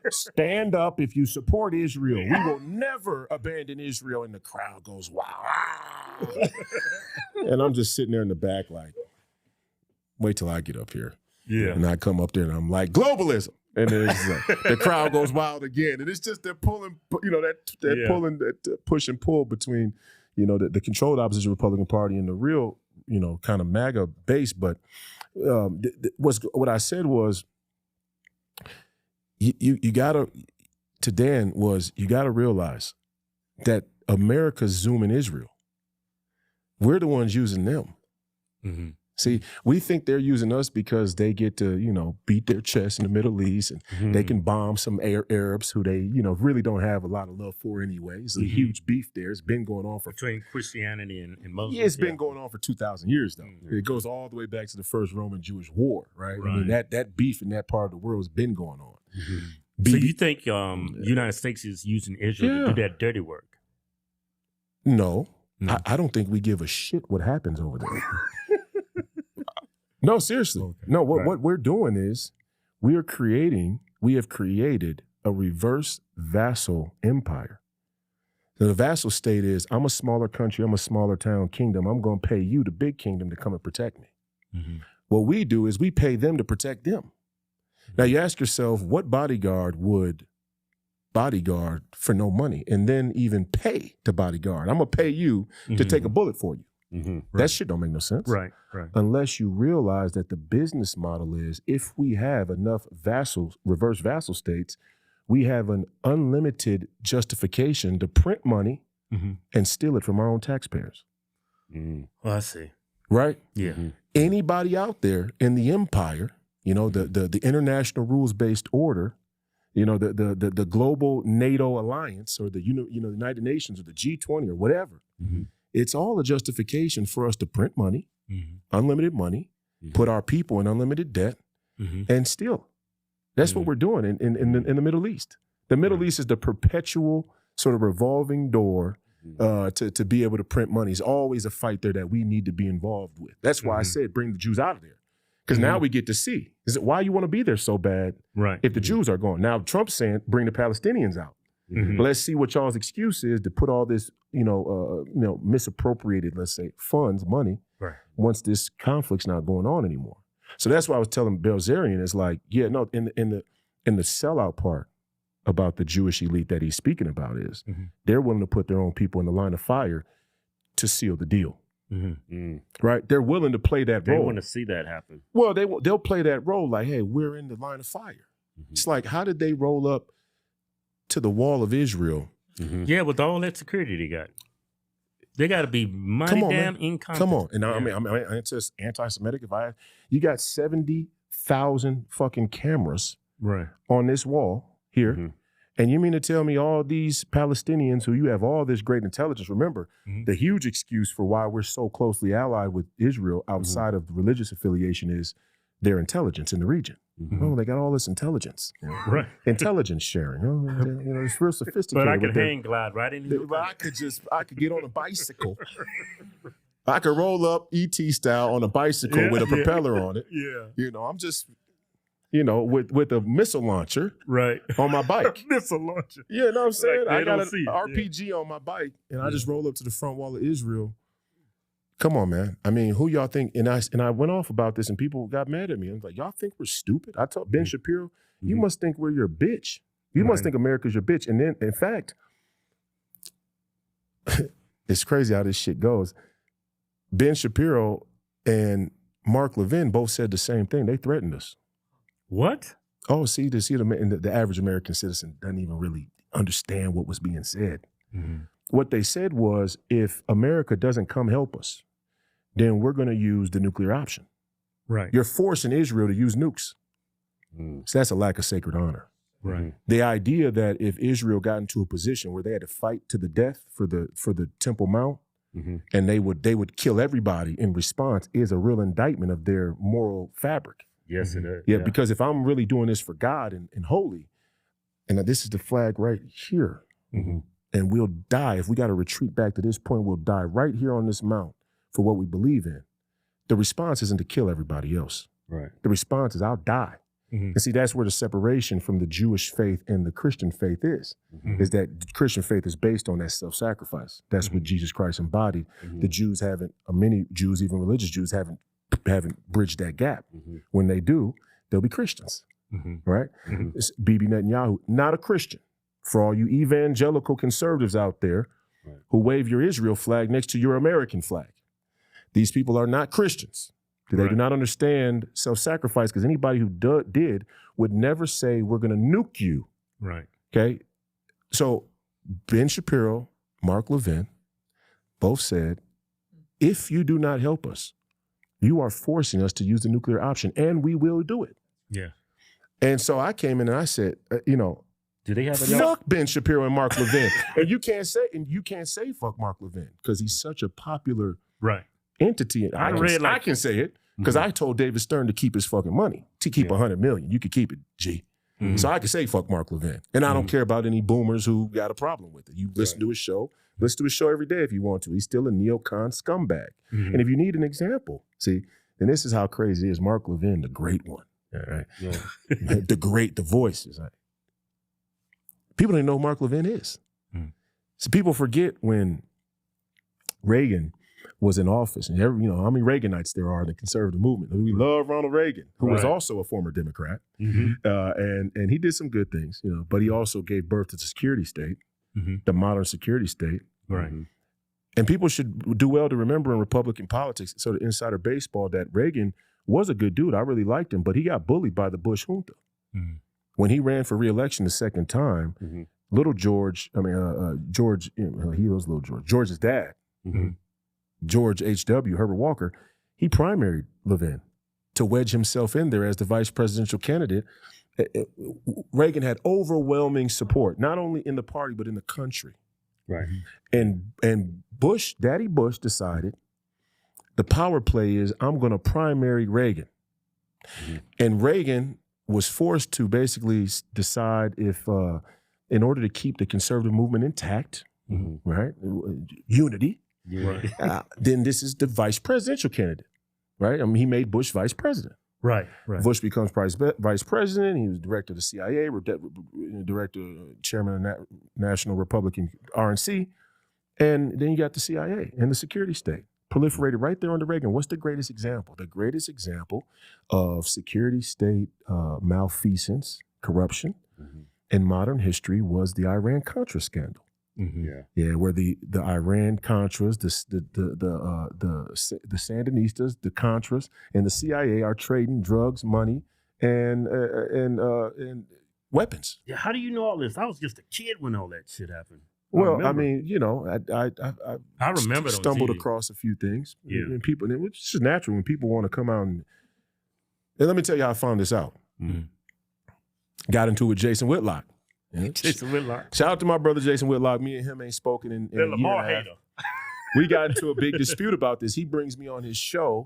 Stand up if you support Israel. We will never abandon Israel. And the crowd goes, wow. And I'm just sitting there in the back like, wait till I get up here. Yeah. And I come up there and I'm like, globalism. And then the crowd goes wild again. And it's just they're pulling, pulling, that push and pull between, the controlled opposition Republican Party and the real, kind of MAGA base. But what I said was, you gotta, to Dan, was you gotta realize that America's zooming Israel. We're the ones using them. See, we think they're using us because they get to, beat their chest in the Middle East, and they can bomb some Arabs who they, really don't have a lot of love for anyway. It's a huge beef there. It's been going on between Christianity and Muslims. Yeah, it's been going on for 2,000 years, though. It goes all the way back to the first Roman-Jewish war, right? I mean, that beef in that part of the world has been going on. So you think United States is using Israel to do that dirty work? No. I don't think we give a shit what happens over there. No, seriously. Okay. No, what we're doing is we have created a reverse vassal empire. The vassal state is, I'm a smaller country, I'm a smaller town kingdom, I'm going to pay you, the big kingdom, to come and protect me. What we do is we pay them to protect them. Now you ask yourself, what bodyguard would bodyguard for no money and then even pay to bodyguard. I'm going to pay you to take a bullet for you. That shit don't make no sense. Right. Unless you realize that the business model is if we have enough reverse vassal states, we have an unlimited justification to print money and steal it from our own taxpayers. Well, I see. Right? Yeah. Anybody out there in the empire, the international rules-based order, the global NATO alliance or the United Nations or the G20 or whatever, it's all a justification for us to print money, unlimited money, put our people in unlimited debt, and steal. That's what we're doing in the Middle East. The Middle East is the perpetual sort of revolving door to be able to print money. It's always a fight there that we need to be involved with. That's why I said bring the Jews out of there. Because now we get to see, is it why you want to be there so bad if the Jews are gone? Now Trump's saying bring the Palestinians out. But let's see what y'all's excuse is to put all this, misappropriated, let's say, funds, money, once this conflict's not going on anymore. So that's why I was telling Belzerian is like, in the sellout part about the Jewish elite that he's speaking about is they're willing to put their own people in the line of fire to seal the deal. Right? They're willing to play that role. They want to see that happen. Well, they'll play that role like, hey, we're in the line of fire. It's like, how did they roll up to the wall of Israel? Yeah, with all that security they got. They got to be mighty damn incompetent. Come on. And I'm anti-Semitic. You got 70,000 fucking cameras on this wall here. And you mean to tell me all these Palestinians who you have all this great intelligence, remember, the huge excuse for why we're so closely allied with Israel outside of the religious affiliation is their intelligence in the region. Oh, they got all this intelligence. Intelligence sharing. It's real sophisticated. But I could hang glide right in here. I could get on a bicycle. I could roll up ET style on a bicycle with a propeller on it. I'm just... with a missile launcher on my bike. Missile launcher. Yeah, you know what I'm saying? Like I got an RPG on my bike, and I just roll up to the front wall of Israel. Come on, man. I mean, who y'all think? And I went off about this, and people got mad at me. I was like, y'all think we're stupid? I told Ben Shapiro, you must think we're your bitch. You must think America's your bitch. And then, in fact, it's crazy how this shit goes. Ben Shapiro and Mark Levin both said the same thing. They threatened us. What? Oh, the average American citizen doesn't even really understand what was being said. What they said was, if America doesn't come help us, then we're going to use the nuclear option. Right. You're forcing Israel to use nukes. So that's a lack of sacred honor. Right. The idea that if Israel got into a position where they had to fight to the death for the Temple Mount, and they would kill everybody in response is a real indictment of their moral fabric. Yes, it is. Yeah, because if I'm really doing this for God and holy, and this is the flag right here, and we'll die. If we got to retreat back to this point, we'll die right here on this mount for what we believe in. The response isn't to kill everybody else. Right. The response is I'll die. And see, that's where the separation from the Jewish faith and the Christian faith is that Christian faith is based on that self-sacrifice. That's what Jesus Christ embodied. The Jews haven't, many Jews, even religious Jews, haven't bridged that gap. When they do, they'll be Christians, right? It's Bibi Netanyahu, not a Christian. For all you evangelical conservatives out there who wave your Israel flag next to your American flag. These people are not Christians. They do not understand self-sacrifice, because anybody who did would never say, we're going to nuke you. Right. Okay? So Ben Shapiro, Mark Levin, both said, if you do not help us, you are forcing us to use the nuclear option, and we will do it. Yeah. And so I came in and I said, do they have fuck Ben Shapiro and Mark Levin. And you can't say fuck Mark Levin, because he's such a popular entity. I can say it because I told David Stern to keep his fucking money, to keep $100 million. You could keep it, G. So I can say fuck Mark Levin. And I don't care about any boomers who got a problem with it. You listen to his show. Listen to his show every day if you want to. He's still a neocon scumbag. And if you need an example, see, and this is how crazy it is. Mark Levin, the great one. All right? The voice is like, people don't know who Mark Levin is. So people forget when Reagan was in office. And how many Reaganites there are in the conservative movement. We love Ronald Reagan, who was also a former Democrat. And he did some good things, but he also gave birth to the security state, the modern security state. Right. And people should do well to remember in Republican politics, sort of insider baseball, that Reagan was a good dude. I really liked him, but he got bullied by the Bush junta. When he ran for re-election the second time, little George, George, he was little George. George's dad, George H.W., Herbert Walker, he primaried Levin to wedge himself in there as the vice presidential candidate. Reagan had overwhelming support, not only in the party, but in the country. Right. And Bush, Daddy Bush, decided the power play is, I'm going to primary Reagan. And Reagan was forced to basically decide if, in order to keep the conservative movement intact, right, unity, then this is the vice presidential candidate, right? I mean, he made Bush vice president. Right. Bush becomes vice president. He was director of the CIA, chairman of the National Republican RNC. And then you got the CIA and the security state proliferated right there under Reagan. What's the greatest example? The greatest example of security state malfeasance, corruption in modern history was the Iran-Contra scandal. Where the Iran-Contras, the Sandinistas, the Contras, and the CIA are trading drugs, money, and weapons. Yeah, how do you know all this? I was just a kid when all that shit happened. Well, I remember stumbled across a few things. And people, it's just natural when people want to come out and let me tell you how I found this out. Got into it with Jason Whitlock. Jason Whitlock. Shout out to my brother Jason Whitlock. Me and him ain't spoken in a Lamar year and a half. hater. We got into a big dispute about this. He brings me on his show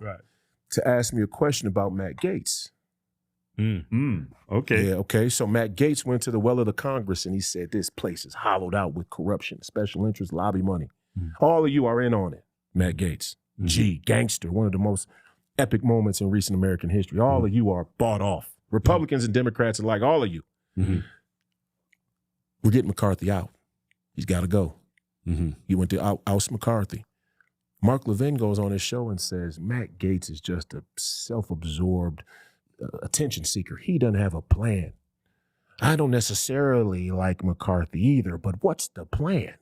to ask me a question about Matt Gaetz. Okay. Yeah, okay. So Matt Gaetz went to the well of the Congress and he said, this place is hollowed out with corruption, special interest, lobby money. All of you are in on it. Matt Gaetz. Gangster, one of the most epic moments in recent American history. All of you are bought off. Republicans and Democrats alike, all of you. We're getting McCarthy out. He's got to go. He went to oust McCarthy. Mark Levin goes on his show and says, Matt Gaetz is just a self-absorbed attention seeker. He doesn't have a plan. I don't necessarily like McCarthy either, but what's the plan?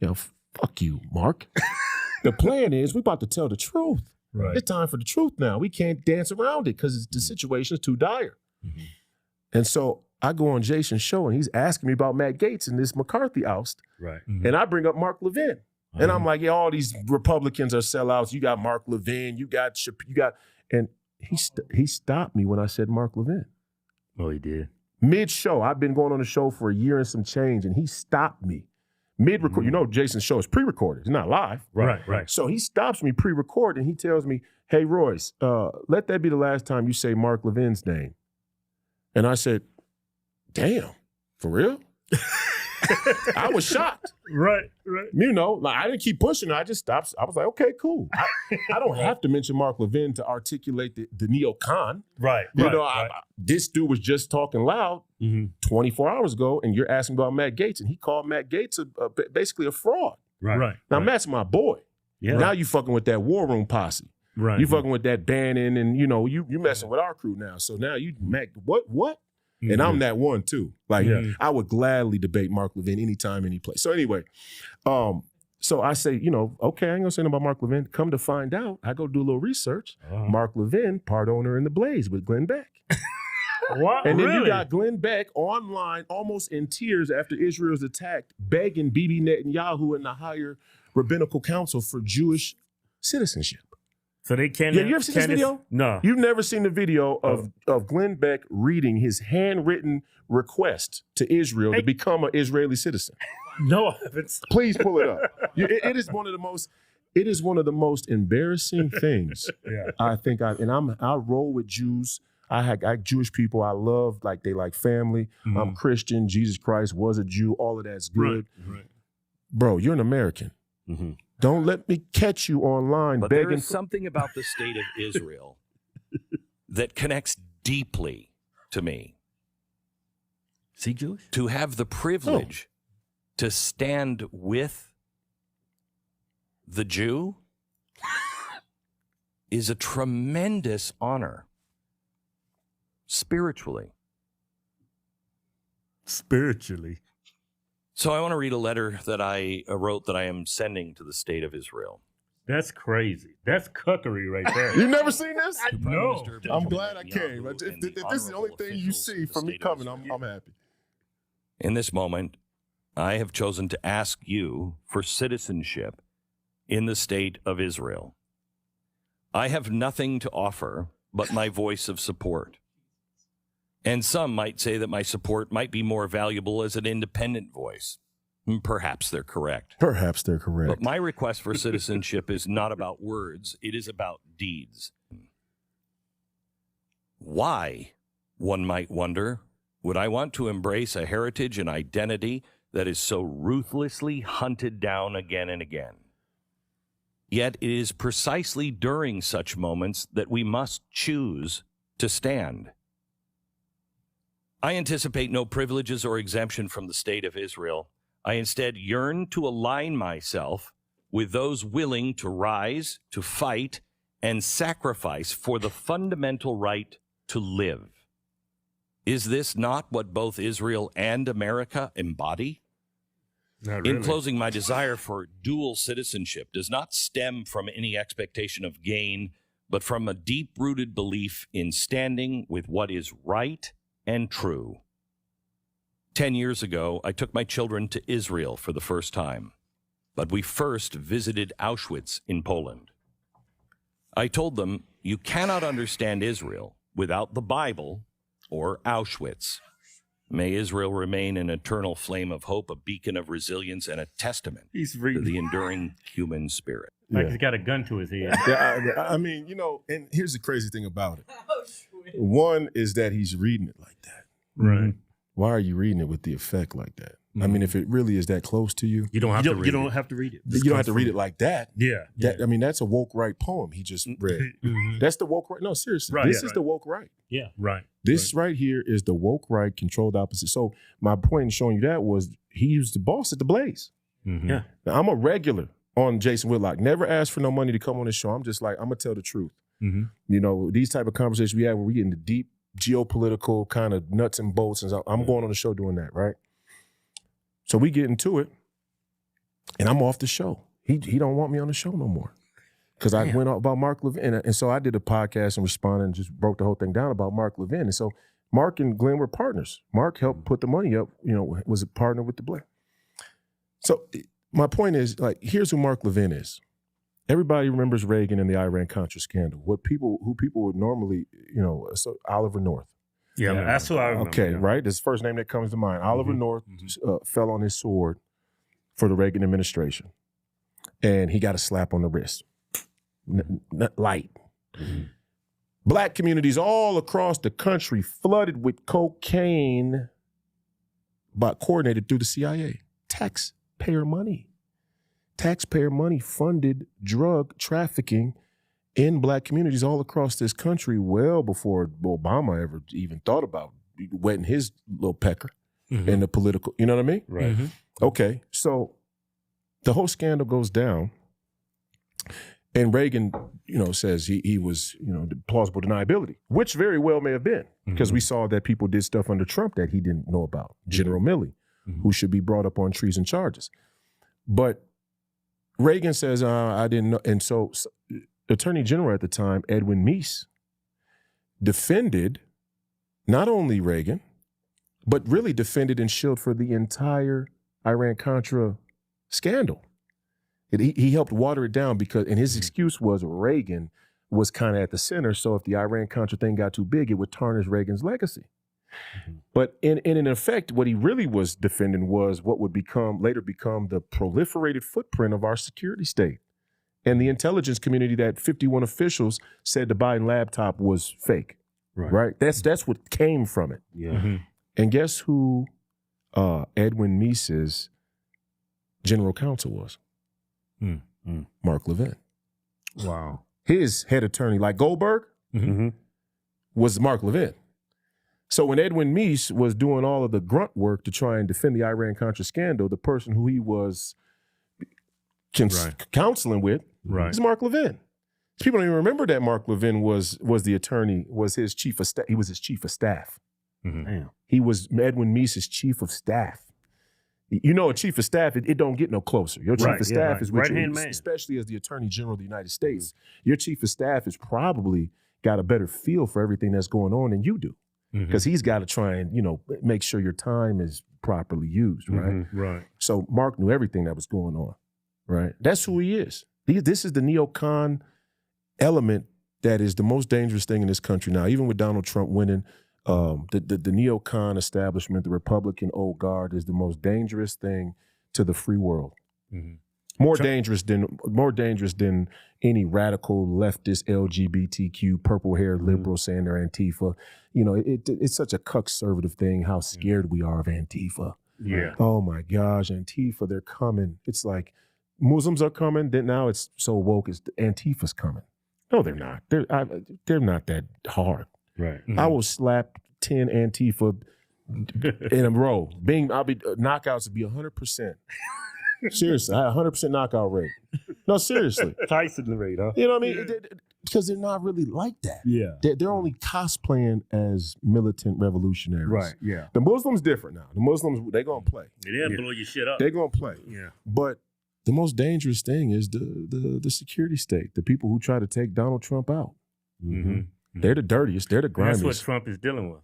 Fuck you, Mark. The plan is we're about to tell the truth. Right. It's time for the truth now. We can't dance around it because the situation is too dire. And so I go on Jason's show and he's asking me about Matt Gaetz and this McCarthy oust. Right. And I bring up Mark Levin. And I'm like, all these Republicans are sellouts. You got Mark Levin, and he stopped me when I said Mark Levin. Oh, he did? Mid-show. I've been going on the show for a year and some change, and he stopped me. Mid-record. Jason's show is pre-recorded. It's not live. Right. So he stops me pre-recorded, and he tells me, hey, Royce, let that be the last time you say Mark Levin's name. And I said, damn, for real? I was shocked. Right. I didn't keep pushing. I just stopped. I was like, okay, cool. I don't have to mention Mark Levin to articulate the neocon. Right. This dude was just talking loud 24 hours ago, and you're asking about Matt Gaetz, and he called Matt Gaetz basically a fraud. Right. Now, Matt's my boy. Yeah. Now you fucking with that war room posse. Right. You fucking with that Bannon, and you messing with our crew now. So now you, Matt, what? And I'm that one too. I would gladly debate Mark Levin anytime, any place. So anyway, so I say, okay, I ain't gonna say nothing about Mark Levin. Come to find out, I go do a little research. Mark Levin, part owner in The Blaze with Glenn Beck. What? And then really? You got Glenn Beck online, almost in tears after Israel's attacked, begging Bibi Netanyahu and the higher rabbinical council for Jewish citizenship. So they can't. Yeah, you ever seen this video? No. You've never seen the video of Glenn Beck reading his handwritten request to Israel to become an Israeli citizen. No, I haven't. Please pull it up. It is one of the most. It is one of the most embarrassing things. I think. I roll with Jews. I Jewish people I love, they like family. I'm Christian. Jesus Christ was a Jew. All of that's good. Right. Bro, you're an American. Don't let me catch you online but begging. There is something about the state of Israel that connects deeply to me. See, Jewish? To have the privilege to stand with the Jew is a tremendous honor spiritually. Spiritually. So I want to read a letter that I wrote that I am sending to the state of Israel. That's crazy. That's cuckery right there. You never seen this? No. I'm glad I came. If this is the only thing you see from me coming, I'm happy. In this moment, I have chosen to ask you for citizenship in the state of Israel. I have nothing to offer but my voice of support. And some might say that my support might be more valuable as an independent voice. Perhaps they're correct. Perhaps they're correct. But my request for citizenship is not about words. It is about deeds. Why, one might wonder, would I want to embrace a heritage and identity that is so ruthlessly hunted down again and again? Yet it is precisely during such moments that we must choose to stand. I anticipate no privileges or exemption from the state of Israel. I instead yearn to align myself with those willing to rise, to fight, and sacrifice for the fundamental right to live. Is this not what both Israel and America embody? Not really. In closing, my desire for dual citizenship does not stem from any expectation of gain, but from a deep-rooted belief in standing with what is right and true. 10 years ago, I took my children to Israel for the first time, but we first visited Auschwitz in Poland. I told them, you cannot understand Israel without the Bible or Auschwitz. May Israel remain an eternal flame of hope, a beacon of resilience, and a testament to the enduring human spirit. Like he's got a gun to his head. I mean, you know, and here's the crazy thing about it. One is that he's reading it like that. Right. Why are you reading it with the effect like that? I mean, if it really is that close to you, you don't have to read it. You don't have to read it. You don't have to read it like that. Yeah. I mean, that's a woke right poem he just read. That's the woke right. No, seriously. Right, this is the woke right. Yeah. Right. This right here is the woke right controlled opposite. So my point in showing you that was he was the boss at the Blaze. Yeah. Now, I'm a regular on Jason Whitlock. Never asked for no money to come on this show. I'm just like, I'm going to tell the truth. You know, these type of conversations we have where we get into deep geopolitical kind of nuts and bolts, and I'm going on the show doing that, right? So we get into it, and I'm off the show. He don't want me on the show no more because I went out about Mark Levin, and so I did a podcast and responded and just broke the whole thing down about Mark Levin. And so Mark and Glenn were partners. Mark helped put the money up, you know, was a partner with the Blair. So my point is, like, here's who Mark Levin is. Everybody remembers Reagan and the Iran-Contra scandal. Who people would normally, you know, so Oliver North. Yeah, that's who I remember. Okay, right? That's the first name that comes to mind. Oliver North fell on his sword for the Reagan administration. And he got a slap on the wrist. Light. Black communities all across the country flooded with cocaine, but coordinated through the CIA. Taxpayer money. Taxpayer money funded drug trafficking in black communities all across this country well before Obama ever even thought about wetting his little pecker in the political, you know what I mean? Right. Okay, so the whole scandal goes down, and Reagan, you know, says he was, you know, plausible deniability, which very well may have been, because we saw that people did stuff under Trump that he didn't know about. General Milley, who should be brought up on treason charges. But Reagan says, I didn't know. And so Attorney General at the time, Edwin Meese, defended not only Reagan, but really defended and shielded for the entire Iran-Contra scandal. He helped water it down because, and his excuse was Reagan was kind of at the center, so if the Iran-Contra thing got too big, it would tarnish Reagan's legacy. But in effect, what he really was defending was what would later become the proliferated footprint of our security state. And the intelligence community that 51 officials said the Biden laptop was fake. Right? That's what came from it. Yeah. And guess who Edwin Meese's general counsel was? Mark Levin. Wow. His head attorney, like Goldberg, was Mark Levin. So when Edwin Meese was doing all of the grunt work to try and defend the Iran-Contra scandal, the person who he was counseling with is Mark Levin. People don't even remember that Mark Levin was the attorney, was his chief of staff. He was his chief of staff. Damn. He was Edwin Meese's chief of staff. You know, a chief of staff, it don't get no closer. Your chief of staff is with right-hand you, man. especially as the Attorney General of the United States. Your chief of staff has probably got a better feel for everything that's going on than you do, because he's got to try and, you know, make sure your time is properly used, right? Right. So Mark knew everything that was going on, right? That's who he is. This is the neocon element that is the most dangerous thing in this country now. Even with Donald Trump winning, the neocon establishment, the Republican old guard, is the most dangerous thing to the free world. More dangerous than any radical leftist LGBTQ purple haired liberal saying they're Antifa. You know, it's such a conservative thing how scared we are of Antifa. Yeah. Oh my gosh, Antifa, they're coming. It's like Muslims are coming. Then now it's so woke. It's Antifa's coming. No, they're not. They're not that hard. Right. I will slap 10 Antifa in a row. Knockouts would be 100%. Seriously, I had 100% knockout rate. No, seriously. Tyson the rate, huh? You know what I mean? Because they're not really like that. Yeah. They're only cosplaying as militant revolutionaries. Right, yeah. The Muslims different now. The Muslims, they're going to play. They'll blow your shit up. They're going to play. Yeah. But the most dangerous thing is the security state, the people who try to take Donald Trump out. They're the dirtiest. They're the grimiest. That's what Trump is dealing with.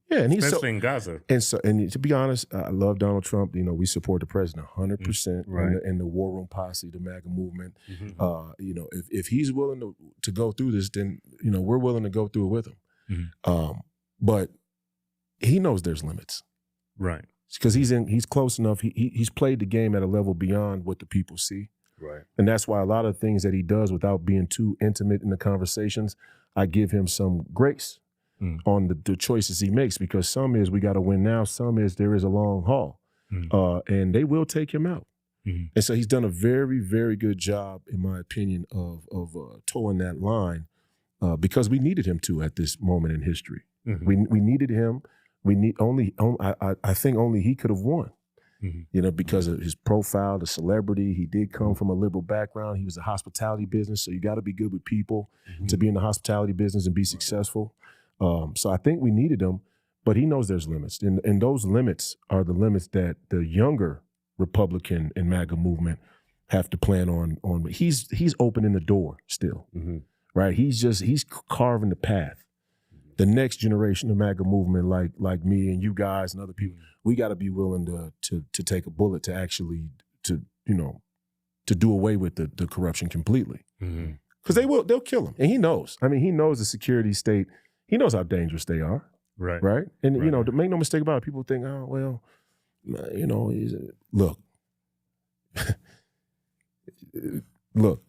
Yeah, and especially in Gaza. And to be honest, I love Donald Trump. You know, we support the president 100%. Right. And the War Room Posse, the MAGA movement. You know, if he's willing to go through this, then, you know, we're willing to go through it with him. But he knows there's limits. Right. Because he's close enough. He's played the game at a level beyond what the people see. Right. And that's why a lot of things that he does, without being too intimate in the conversations, I give him some grace on the choices he makes, because some is we got to win now, some is there is a long haul, and they will take him out. And so he's done a very, very good job, in my opinion, of towing that line, because we needed him to at this moment in history. We needed him. I think only he could have won. You know, because of his profile, the celebrity. He did come from a liberal background. He was a hospitality business, so you got to be good with people to be in the hospitality business and be successful. So I think we needed him, but he knows there's limits, and those limits are the limits that the younger Republican and MAGA movement have to plan on. He's opening the door still, right? He's carving the path. The next generation of MAGA movement, like me and you guys and other people, we got to be willing to take a bullet to actually to do away with the corruption completely, because they'll kill him, and he knows. I mean, he knows the security state. He knows how dangerous they are, right? And you know, to make no mistake about it, people think, oh well, you know, look.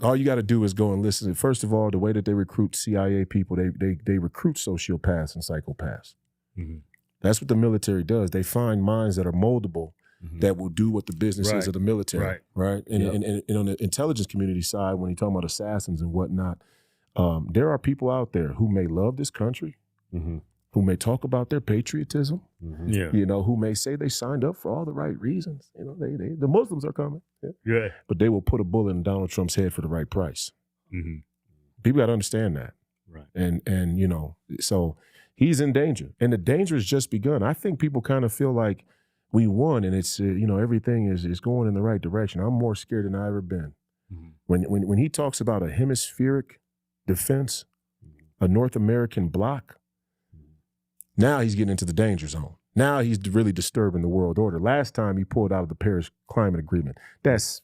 All you got to do is go and listen. First of all, the way that they recruit CIA people, they recruit sociopaths and psychopaths. That's what the military does. They find minds that are moldable, that will do what the business is of the military, right? And on the intelligence community side, when you're talking about assassins and whatnot, there are people out there who may love this country, who may talk about their patriotism, you know, who may say they signed up for all the right reasons. You know, the Muslims are coming, but they will put a bullet in Donald Trump's head for the right price. People got to understand that, right? And you know, so he's in danger, and the danger has just begun. I think people kind of feel like we won, and it's you know, everything is going in the right direction. I'm more scared than I've ever been. When he talks about a hemispheric defense, a North American bloc, now he's getting into the danger zone. Now he's really disturbing the world order. Last time he pulled out of the Paris Climate Agreement. That's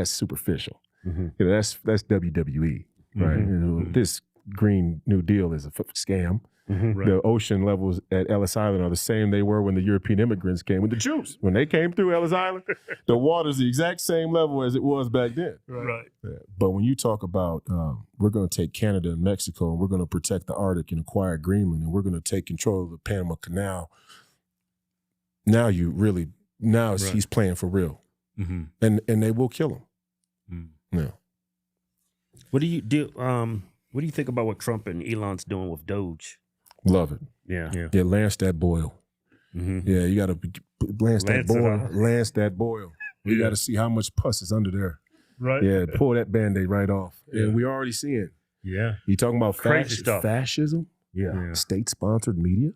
superficial. You know, that's WWE, right? You know, this Green New Deal is a scam. The ocean levels at Ellis Island are the same they were when the European immigrants came with the Jews. When they came through Ellis Island, the water's the exact same level as it was back then. Right. Yeah. But when you talk about we're going to take Canada and Mexico, and we're going to protect the Arctic and acquire Greenland, and we're going to take control of the Panama Canal, now he's playing for real. And they will kill him. Yeah. What do you do? What do you think about what Trump and Elon's doing with Doge? Love it. Yeah. Lance that boil. Yeah, you got to lance that boil. Lance that boil. You got to see how much pus is under there. Right. Yeah, pull that Band-Aid right off. Yeah. And we already seeing. Yeah. You talking about Crazy stuff. fascism? Yeah. State-sponsored media?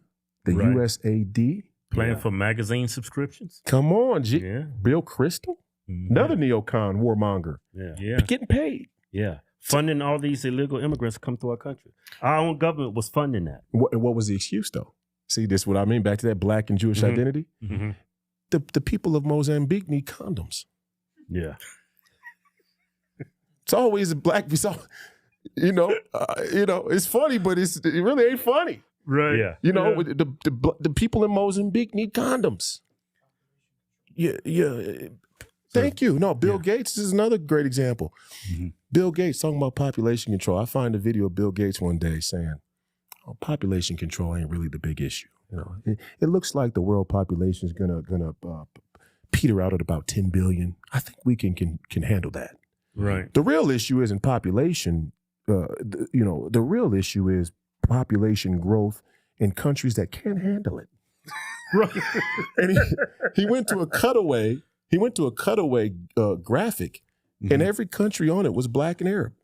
The Right. USAD? Playing for magazine subscriptions? Come on, Yeah. Bill Kristol? Another neocon warmonger. Yeah. Getting paid. Yeah. Funding all these illegal immigrants to come to our country. Our own government was funding that. What was the excuse, though? See, this is what I mean. Back to that black and Jewish identity. Mm-hmm. The people of Mozambique need condoms. Yeah. It's always a black. It's funny, but it really ain't funny. Right. Yeah. The people in Mozambique need condoms. Yeah. Thank you. No, Bill Gates is another great example. Mm-hmm. Bill Gates talking about population control. I find a video of Bill Gates one day saying, population control ain't really the big issue. It looks like the world population is gonna peter out at about 10 billion. I think we can handle that. Right. The real issue isn't population. The real issue is population growth in countries that can't handle it. Right. And he went to a cutaway. He went to a cutaway graphic, and every country on it was black and Arab.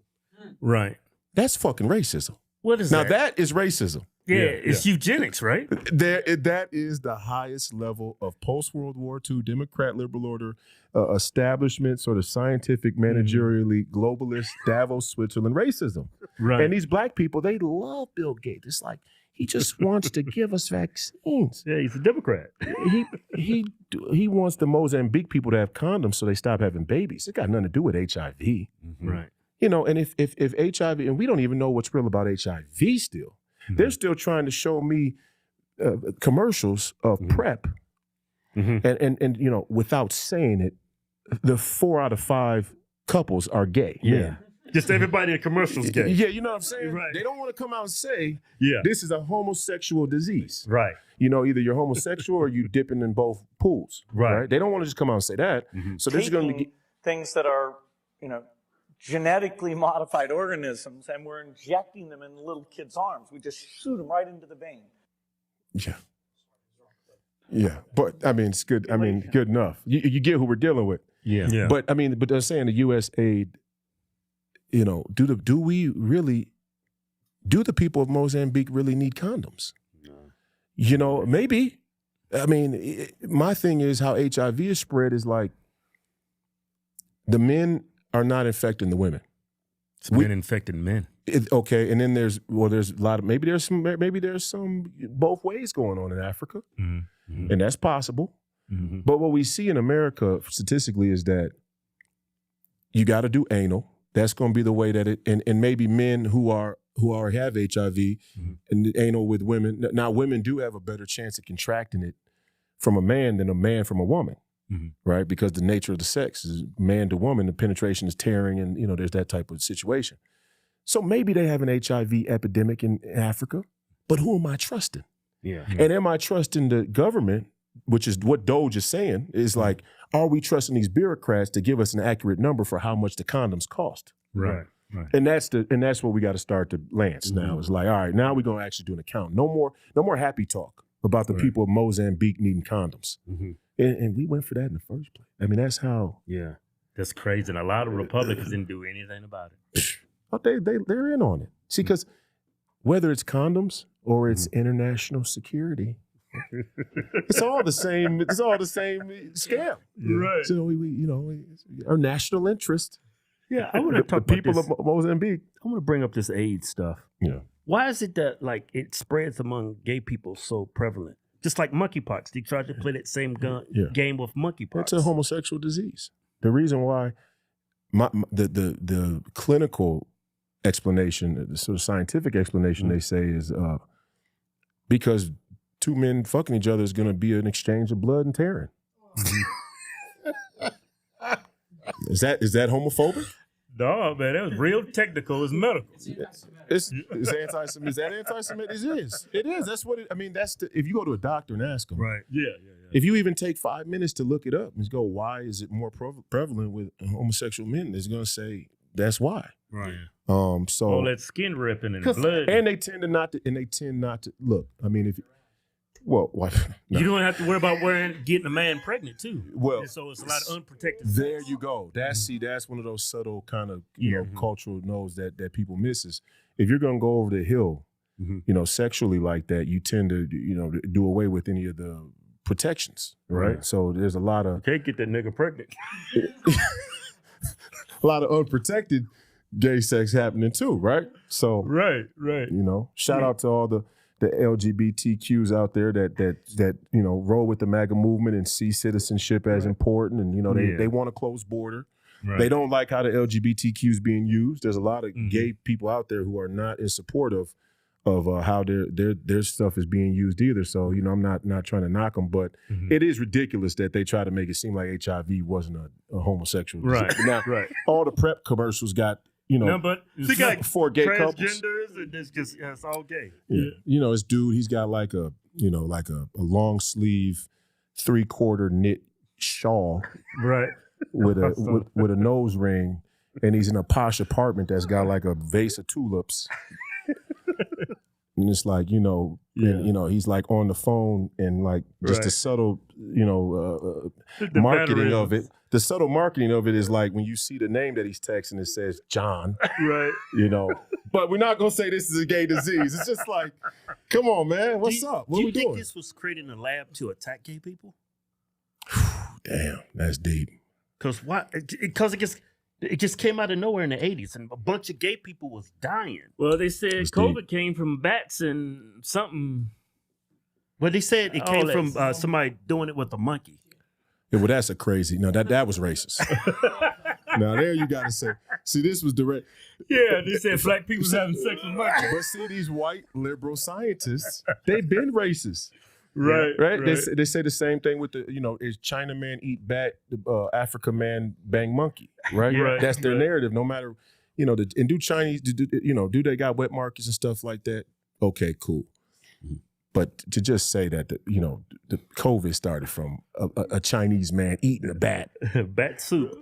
Right. That's fucking racism. What is now that? that is racism. Yeah, it's eugenics, right? That is the highest level of post-World War II Democrat liberal order establishment, sort of scientific, managerially, globalist, Davos, Switzerland racism. Right. And these black people, they love Bill Gates. It's like he just wants to give us vaccines. Yeah, he's a Democrat. He wants the Mozambique people to have condoms so they stop having babies. It got nothing to do with HIV. Mm-hmm. Right. And if HIV, and we don't even know what's real about HIV still. They're still trying to show me commercials of PrEP. And without saying it, the 4 out of 5 couples are gay. Yeah. Just everybody in the commercials gay. Yeah, you know what I'm saying? Right. They don't want to come out and say, Yeah. this is a homosexual disease. Right. Either you're homosexual or you dipping in both pools. Right. They don't want to just come out and say that. So this is going to be things that are, genetically modified organisms, and we're injecting them in little kids' arms. We just shoot them right into the vein. Yeah. But I mean, it's good. I mean, good enough. You get who we're dealing with. Yeah. But I mean, but they're saying the U.S. aid, do the people of Mozambique really need condoms? No. Maybe. I mean, my thing is how HIV is spread is like the men are not infecting the women. It's men infecting men. Okay, and then there's a lot of maybe there's some both ways going on in Africa, and that's possible. But what we see in America statistically is that you got to do anal. That's going to be the way that it, and maybe men who have HIV and anal with women. Now women do have a better chance of contracting it from a man than a man from a woman. Right, because the nature of the sex is man to woman, the penetration is tearing, and there's that type of situation. So maybe they have an HIV epidemic in Africa, but who am I trusting? Yeah. And am I trusting the government, which is what Doge is saying, is like, are we trusting these bureaucrats to give us an accurate number for how much the condoms cost? Right. And that's what we got to start to lance now. It's like, all right, now we're gonna actually do an account. No more happy talk about the people of Mozambique needing condoms. And we went for that in the first place. I mean, that's how. Yeah, that's crazy. And a lot of Republicans didn't do anything about it. Oh, they're in on it. See, because whether it's condoms or it's international security, it's all the same. It's all the same scam. Right. So our national interest. Yeah, I want to talk the people about this. of Mozambique. I want to bring up this AIDS stuff. Yeah. Why is it that it spreads among gay people so prevalent? Just like monkeypox, they try to play that same game with monkeypox. It's a homosexual disease. The reason why the clinical explanation, the sort of scientific explanation they say is because 2 men fucking each other is going to be an exchange of blood and tearing. Is that homophobic? No, man, that was real technical. It's medical. It's anti-Semitic. Is that anti-Semitic? It is. That's what it. I mean, if you go to a doctor and ask them. Right. Yeah. If you even take 5 minutes to look it up and go, why is it more prevalent with homosexual men? They're going to say that's why. Right. So all that skin ripping and blood, and they tend not to look. I mean, Well, what? No. You don't have to worry about getting a man pregnant too. Well, and so it's a lot of unprotected. There you go. That's one of those subtle kind of know cultural nodes that people misses. If you're gonna go over the hill, sexually like that, you tend to do away with any of the protections, right? So there's a lot of can't get that nigga pregnant. a lot of unprotected gay sex happening too, right? So right. Shout out to all the LGBTQs out there that roll with the MAGA movement and see citizenship as important, and they want a closed border. Right. They don't like how the LGBTQ is being used. There's a lot of gay people out there who are not in support of how their stuff is being used either. So I'm not trying to knock them, but it is ridiculous that they try to make it seem like HIV wasn't a homosexual. Right. Now, all the PrEP commercials got. But it's got for gay couples. Transgenders, and it's all gay. Yeah. This dude, he's got like a long sleeve 3/4 knit shawl, right, with a nose ring, and he's in a posh apartment that's got like a vase of tulips. And it's like, he's like on the phone and like just the subtle, marketing of it. The subtle marketing of it is like when you see the name that he's texting, it says John. Right. But we're not going to say this is a gay disease. It's just like, come on, man. What's up? What are we doing? Do you think this was created in a lab to attack gay people? Damn, that's deep. Because why? Because it just came out of nowhere in the 80s, and a bunch of gay people was dying. Well, they said COVID came from bats and something. Well, they said it came from somebody doing it with a monkey. Yeah, well, that's a crazy. No, that was racist. Now there you got to say. See, this was direct. Yeah, they said black people's having sex with monkeys. But see, these white liberal scientists, they've been racist. Right. They say the same thing with the, is China man eat bat, Africa man bang monkey, right? That's their narrative. No matter, and do Chinese, do they got wet markets and stuff like that? Okay, cool. But to just say that, the COVID started from a Chinese man eating a bat. Bat soup.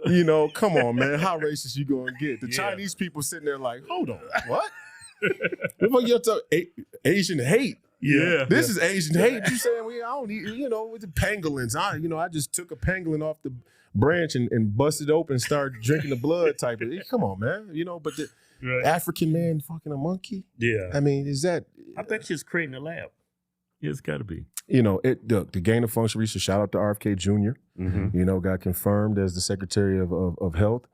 Come on, man. How racist you gonna get? The Chinese people sitting there like, hold on, what? You're talking Asian hate. Yeah. This is Asian hate. You saying I don't eat, with the pangolins. I just took a pangolin off the branch and busted it open and started drinking the blood type of thing. Come on, man. But the African man fucking a monkey? Yeah. I mean, is that... I bet you it's creating a lab. Yeah, it's got to be. The gain of function research, shout out to RFK Jr., got confirmed as the Secretary of Health.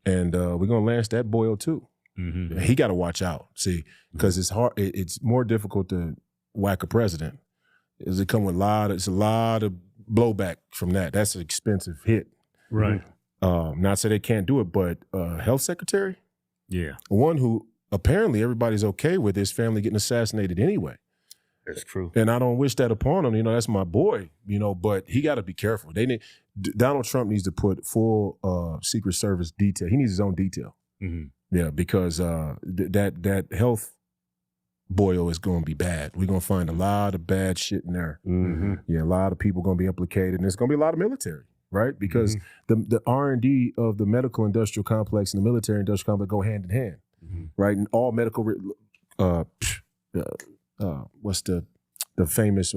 And we're going to lance that boy too. Mm-hmm. He got to watch out, see, because it's hard. It's more difficult to whack a president. It's a lot of blowback from that. That's an expensive hit. Right. Not say they can't do it, but health secretary, one who apparently everybody's okay with his family getting assassinated anyway. That's true. And I don't wish that upon him. That's my boy. But he got to be careful. Donald Trump needs to put full Secret Service detail. He needs his own detail. Mm-hmm. Yeah, because that health boil is going to be bad. We're going to find a lot of bad shit in there. Mm-hmm. Yeah, a lot of people going to be implicated, and there's going to be a lot of military, right? Because the R&D of the medical industrial complex and the military industrial complex go hand in hand, right? And all medical, what's the famous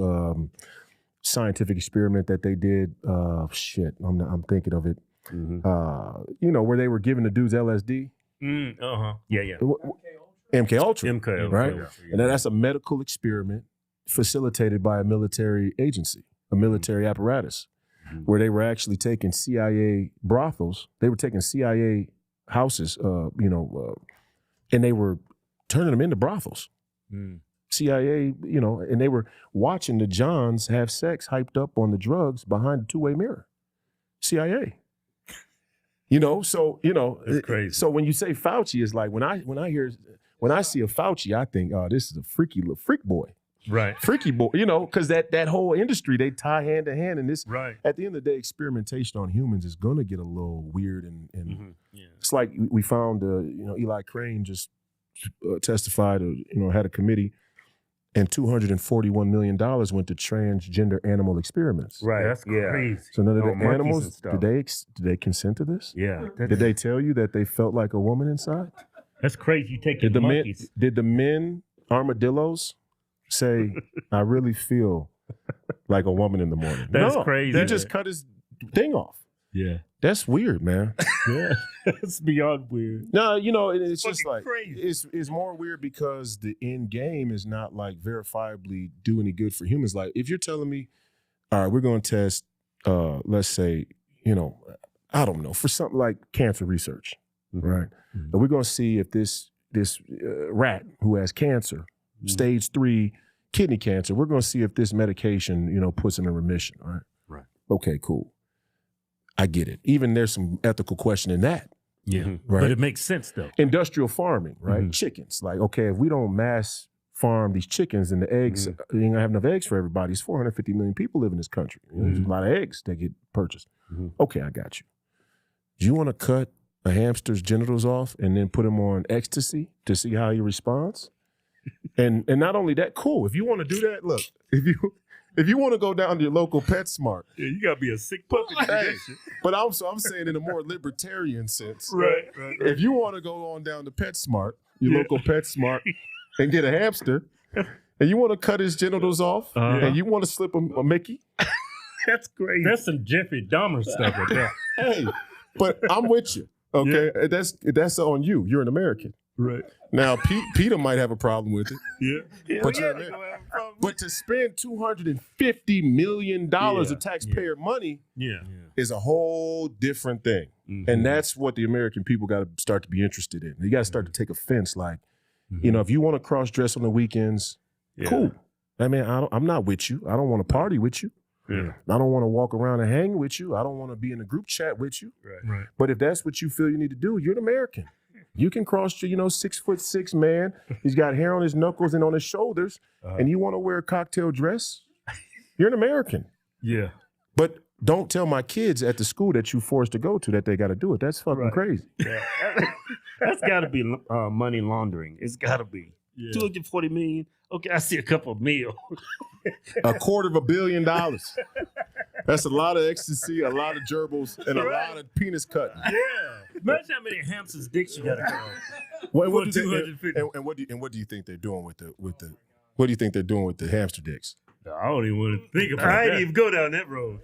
scientific experiment that they did? I'm thinking of it. Where they were giving the dudes LSD. Yeah. MK Ultra, right? And that's a medical experiment facilitated by a military agency, a military apparatus, where they were actually taking CIA brothels. They were taking CIA houses, and they were turning them into brothels. CIA, and they were watching the Johns have sex hyped up on the drugs behind the two-way mirror. CIA. It's crazy. So when you say Fauci, it's like when I see a Fauci, I think, oh, this is a freaky little freak boy. Right. Freaky boy, because that whole industry, they tie hand to hand. And this, right. At the end of the day, experimentation on humans is going to get a little weird. And it's like we found, Eli Crane just testified, had a committee, and $241 million went to transgender animal experiments. Right. That's crazy. So none of the animals, did they consent to this? Yeah. Did they tell you that they felt like a woman inside? That's crazy. You take the monkeys. Did the men armadillos say, I really feel like a woman in the morning. That's crazy. They just cut his thing off. Yeah. That's weird, man. Yeah. It's beyond weird. No, it's just like crazy. It's more weird because the end game is not like verifiably do any good for humans. Like if you're telling me, all right, we're going to test, let's say, I don't know, for something like cancer research, right? Mm-hmm. And we're going to see if this rat who has cancer, stage 3 kidney cancer, we're going to see if this medication, puts him in remission, right? Right. Okay, cool. I get it. Even there's some ethical question in that. Yeah. Right. But it makes sense though. Industrial farming, right? Mm-hmm. Chickens. Like, okay, if we don't mass farm these chickens and the eggs, you ain't gonna have enough eggs for everybody. It's 450 million people live in this country. There's a lot of eggs that get purchased. Okay, I got you. Do you want to cut a hamster's genitals off and then put him on ecstasy to see how he responds? And not only that, cool. If you want to do that, look, if you want to go down to your local PetSmart, you gotta be a sick puppy to do that shit. But I'm saying in a more libertarian sense. Right. If you want to go on down to PetSmart, your local PetSmart, and get a hamster, and you want to cut his genitals off, and you want to slip him a Mickey, that's crazy. That's some Jeffrey Dahmer stuff right there. Hey, but I'm with you. Okay, that's on you. You're an American. Right. Now, Peter might have a problem with it. Yeah. But to spend $250 million of taxpayer money is a whole different thing. Mm-hmm. And that's what the American people got to start to be interested in. You got to start to take offense. Like, if you want to cross-dress on the weekends, cool. I mean, I'm not with you. I don't want to party with you. Yeah. I don't want to walk around and hang with you. I don't want to be in a group chat with you. Right. But if that's what you feel you need to do, you're an American. You can cross your, 6'6" man. He's got hair on his knuckles and on his shoulders, and you want to wear a cocktail dress. You're an American. Yeah. But don't tell my kids at the school that you forced to go to that they got to do it. That's fucking crazy. Yeah. That's got to be money laundering. It's got to be. Yeah. 240 million. Okay, I see a couple of meals. $250 million. That's a lot of ecstasy, a lot of gerbils, and a lot of penis cutting. Yeah. Imagine how many hamsters' dicks you got to cut. What do you think they're doing with the what do you think they're doing with the hamster dicks? I don't even want to think about that. I didn't even go down that road.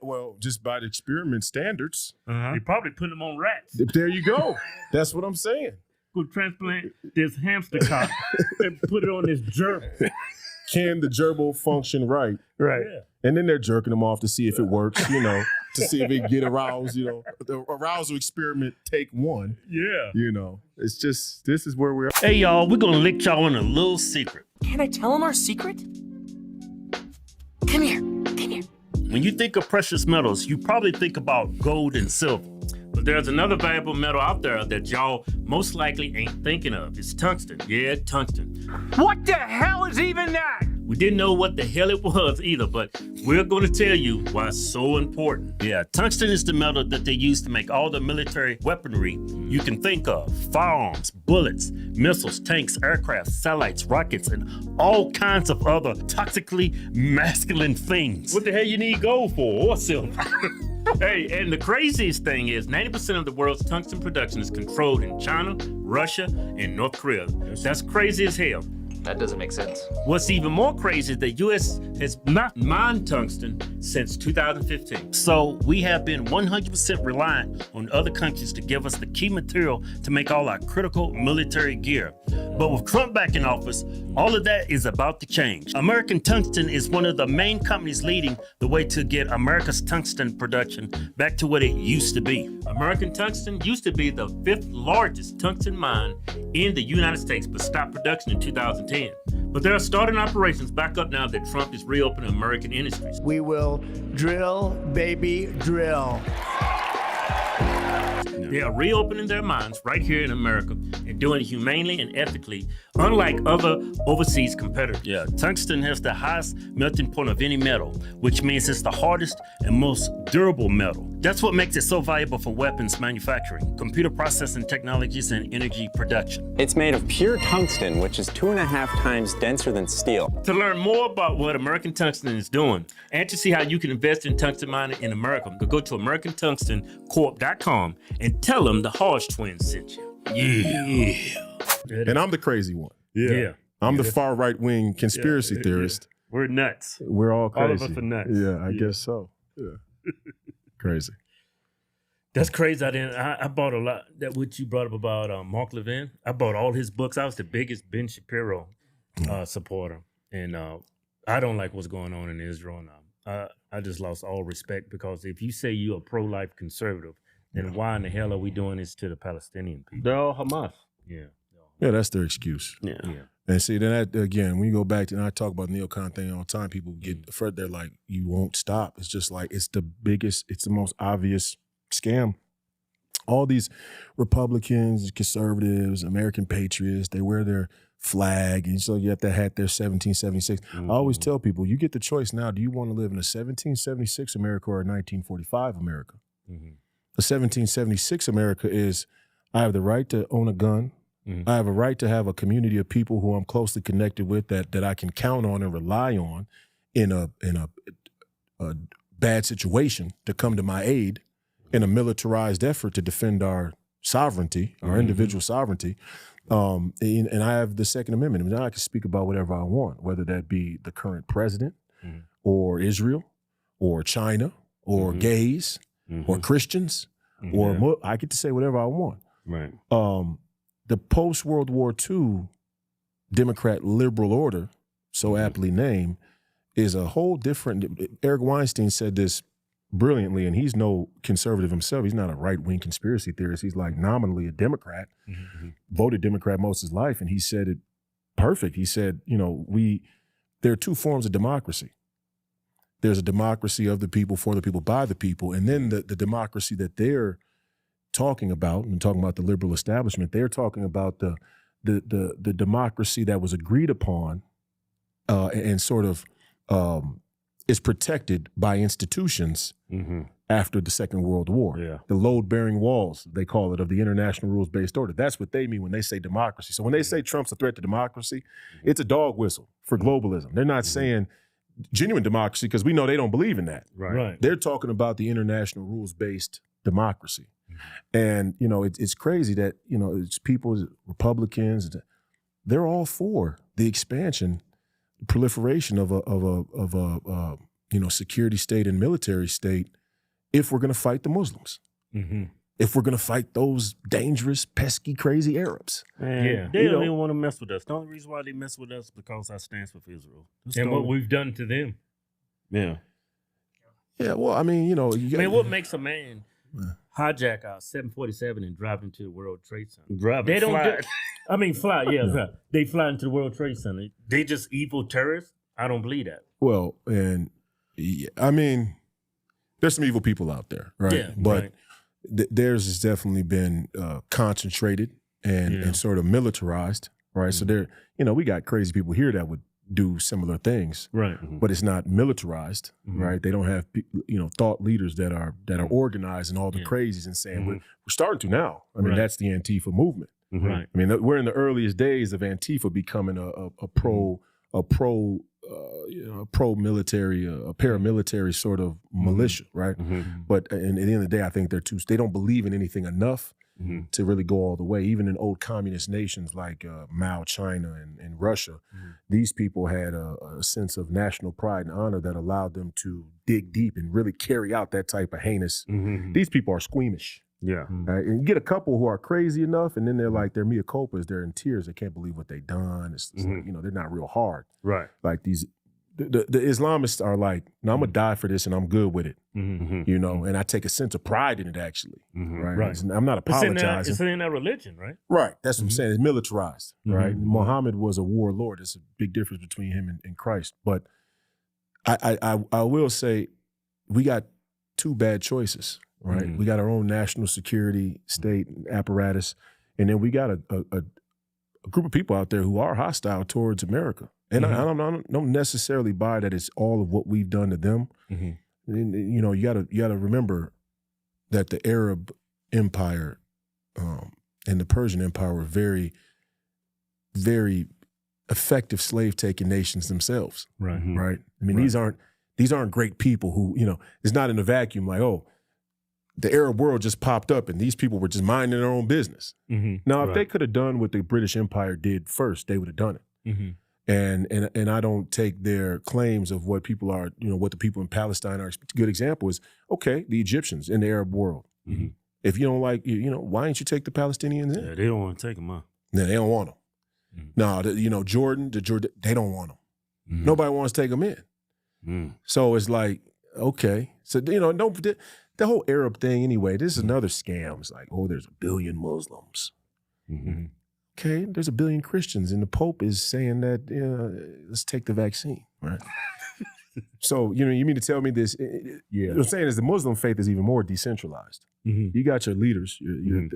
Well, just by the experiment standards. They probably put them on rats. There you go. That's what I'm saying. Go transplant this hamster cock and put it on this gerbil. Can the gerbil function right? Right. Yeah. And then they're jerking them off to see if it works, to see if it get aroused, The arousal experiment, take 1. Yeah. It's just, this is where we're at. Hey, y'all, we're going to let y'all in a little secret. Can I tell them our secret? Come here. When you think of precious metals, you probably think about gold and silver. But there's another valuable metal out there that y'all most likely ain't thinking of. It's tungsten. Yeah, tungsten. What the hell is even that? We didn't know what the hell it was either, but we're going to tell you why it's so important. Yeah, tungsten is the metal that they use to make all the military weaponry you can think of. Firearms, bullets, missiles, tanks, aircraft, satellites, rockets, and all kinds of other toxically masculine things. What the hell you need gold for, or silver? Hey, and the craziest thing is 90% of the world's tungsten production is controlled in China, Russia, and North Korea. That's crazy as hell. That doesn't make sense. What's even more crazy is the U.S. has not mined tungsten since 2015. So we have been 100% reliant on other countries to give us the key material to make all our critical military gear. But with Trump back in office, all of that is about to change. American Tungsten is one of the main companies leading the way to get America's tungsten production back to what it used to be. American Tungsten used to be the 5th largest tungsten mine in the United States, but stopped production in 2010. But they are starting operations back up now that Trump is reopening American industries. We will drill, baby, drill. They are reopening their mines right here in America and doing it humanely and ethically, unlike other overseas competitors. Yeah, tungsten has the highest melting point of any metal, which means it's the hardest and most durable metal. That's what makes it so valuable for weapons manufacturing, computer processing technologies, and energy production. It's made of pure tungsten, which is 2.5 times denser than steel. To learn more about what American Tungsten is doing and to see how you can invest in tungsten mining in America, go to AmericanTungstenCorp.com and tell them the Hodgetwins sent you. Yeah. And I'm the crazy one. Yeah. I'm the far right-wing conspiracy theorist. We're nuts. We're all crazy. All of us are nuts. Yeah, I guess so. Yeah. Crazy. That's crazy. I bought a lot. That what you brought up about Mark Levin. I bought all his books. I was the biggest Ben Shapiro supporter, and I don't like what's going on in Israel now. I just lost all respect because if you say you're a pro-life conservative, then why in the hell are we doing this to the Palestinian people? They're all Hamas. Yeah. Yeah, that's their excuse. Yeah. And see, then that, again, when you go back to, and I talk about the neocon thing all the time, people get afraid. They're like, you won't stop. It's just like, it's the most obvious scam. All these Republicans, conservatives, American patriots, they wear their flag, and so you have to have their 1776. I always tell people, you get the choice now. Do you want to live in a 1776 America or a 1945 America? The 1776 America is, I have the right to own a gun. I have a right to have a community of people who I'm closely connected with that I can count on and rely on in a bad situation to come to my aid in a militarized effort to defend our sovereignty, our individual sovereignty. And I have the Second Amendment. Now I can speak about whatever I want, whether that be the current president or Israel or China or gays or Christians or I get to say whatever I want. Right. The post-World War II Democrat liberal order, so aptly named, is a whole different. Eric Weinstein said this brilliantly, and he's no conservative himself. He's not a right-wing conspiracy theorist. He's like nominally a Democrat, voted Democrat most of his life, and he said it perfect. He said, there are two forms of democracy. There's a democracy of the people, for the people, by the people, and then the democracy that they're talking about, and talking about the liberal establishment, they're talking about the democracy that was agreed upon and sort of is protected by institutions after the Second World War. Yeah. The load-bearing walls, they call it, of the international rules-based order. That's what they mean when they say democracy. So when they say Trump's a threat to democracy, it's a dog whistle for globalism. They're not saying genuine democracy because we know they don't believe in that. Right. They're talking about the international rules-based democracy. And, it's crazy that, it's people, Republicans, they're all for the expansion, proliferation of a security state and military state if we're going to fight the Muslims. If we're going to fight those dangerous, pesky, crazy Arabs. Man, they don't even want to mess with us. The only reason why they mess with us is because our stance with Israel. And what we've done to them. Yeah. Yeah, well, what makes a man hijack a 747 and drive into the World Trade Center? They don't fly. Yeah, they fly into the World Trade Center. They just evil terrorists? I don't believe that. Well, and there's some evil people out there, right? Yeah, but theirs has definitely been concentrated and sort of militarized, right? So there, we got crazy people here that would do similar things, right? But it's not militarized, right? They don't have thought leaders that are organized and all the crazies and saying we're starting to now. That's the Antifa movement, right? We're in the earliest days of Antifa becoming a pro military, a paramilitary sort of militia, right? But at the end of the day, I think they don't believe in anything enough to really go all the way. Even in old communist nations like Mao, China, and Russia, these people had a sense of national pride and honor that allowed them to dig deep and really carry out that type of heinous. These people are squeamish. Yeah. Right? And you get a couple who are crazy enough, and then they're like, their mea culpas, they're in tears. They can't believe what they've done. It's like, they're not real hard. Right. Like the Islamists are like, no, I'm going to die for this and I'm good with it. And I take a sense of pride in it, actually. Right. I'm not apologizing. It's in their religion, right? Right. That's what I'm saying. It's militarized, right? Muhammad was a warlord. There's a big difference between him and Christ. But I will say we got two bad choices. Right, we got our own national security state apparatus, and then we got a group of people out there who are hostile towards America. And I don't necessarily buy that it's all of what we've done to them. And, you gotta remember that the Arab Empire and the Persian Empire were very, very effective slave-taking nations themselves. Right. These aren't great people who it's not in a vacuum. Like, the Arab world just popped up and these people were just minding their own business. Now, if they could have done what the British Empire did first, they would have done it. And I don't take their claims of what people are, what the people in Palestine are. A good example is, okay, the Egyptians in the Arab world. Mm-hmm. If you don't like, why didn't you take the Palestinians in? Yeah, they don't want to take them, huh? No, they don't want them. Mm-hmm. No, Jordan, they don't want them. Mm-hmm. Nobody wants to take them in. Mm-hmm. So it's like, okay. So, the whole Arab thing anyway, this is another scam. It's like, there's 1 billion Muslims. Mm-hmm. Okay, there's 1 billion Christians, and the Pope is saying that let's take the vaccine, right? So you mean to tell me this? What I'm saying is the Muslim faith is even more decentralized. Mm-hmm. You got your leaders,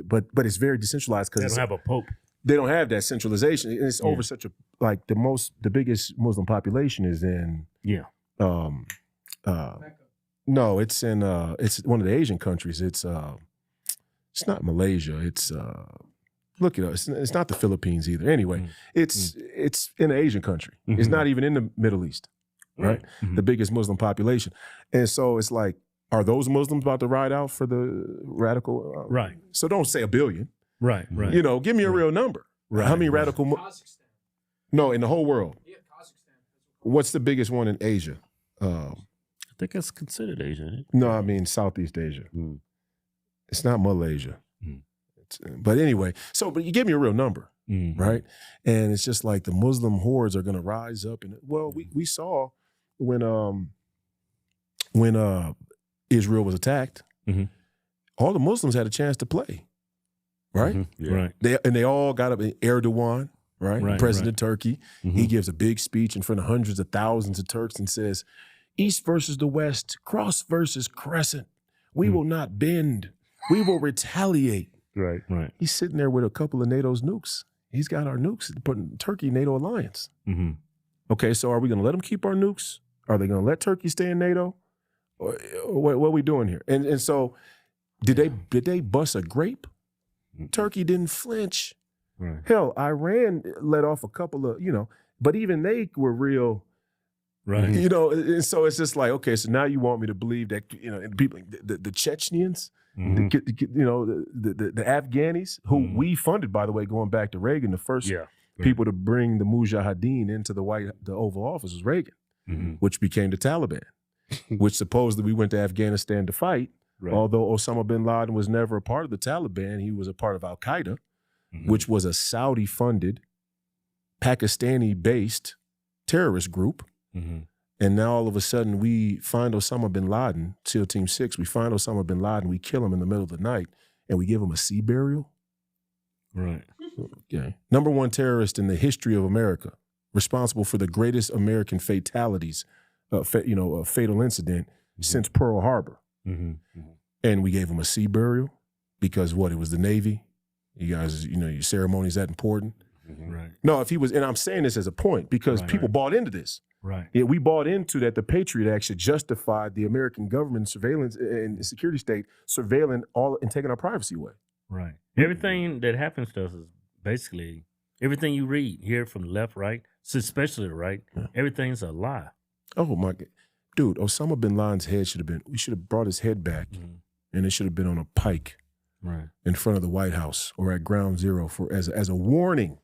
but it's very decentralized because they don't have a Pope. They don't have that centralization. And it's over such the biggest Muslim population is in no, it's in it's one of the Asian countries. It's not Malaysia. It's look it up. It's not the Philippines either. Anyway, it's in an Asian country. Mm-hmm. It's not even in the Middle East, right? Mm-hmm. The biggest Muslim population. And so it's like, are those Muslims about to ride out for the radical? Right. So don't say 1 billion. Right. Give me a real number. Right. How many radical? No, in the whole world. Yeah, Kazakhstan. What's the biggest one in Asia? I think that's considered Asia, isn't it? No, I mean Southeast Asia. Mm. It's not Malaysia. But anyway, but you give me a real number, right? And it's just like the Muslim hordes are going to rise up. And we saw when Israel was attacked, all the Muslims had a chance to play, right? Mm-hmm. Yeah. Right. They all got up. Erdogan, right? President of Turkey, he gives a big speech in front of hundreds of thousands of Turks and says, "East versus the West, cross versus crescent. We will not bend. We will retaliate." Right. He's sitting there with a couple of NATO's nukes. He's got our nukes, putting Turkey NATO alliance. Mm-hmm. Okay, so are we going to let them keep our nukes? Are they going to let Turkey stay in NATO? Or what are we doing here? And so, did they bust a grape? Turkey didn't flinch. Right. Hell, Iran let off a couple of, but even they were real. Right. And so it's just like, okay, so now you want me to believe that, people, the Chechens, the Afghanis, who we funded, by the way, going back to Reagan, the first people to bring the Mujahideen into the Oval Office was Reagan, which became the Taliban, which supposedly we went to Afghanistan to fight. Right. Although Osama bin Laden was never a part of the Taliban, he was a part of Al-Qaeda, which was a Saudi-funded, Pakistani-based terrorist group. And now all of a sudden we find Osama bin Laden, SEAL Team 6, we find Osama bin Laden, we kill him in the middle of the night, and we give him a sea burial? Right. Okay. Number 1 terrorist in the history of America, responsible for the greatest American fatalities, fatal incident since Pearl Harbor. And we gave him a sea burial because it was the Navy. You guys, your ceremony's that important. Right. No, if he was, and I'm saying this as a point because people bought into this. Right. Yeah, we bought into that the Patriot Act should justify the American government surveillance and security state surveilling all and taking our privacy away. Right. Everything that happens to us is basically everything you read here from the left, right, especially the right, everything's a lie. Oh my God. Dude, Osama bin Laden's head we should have brought his head back and it should have been on a pike in front of the White House or at Ground Zero as a warning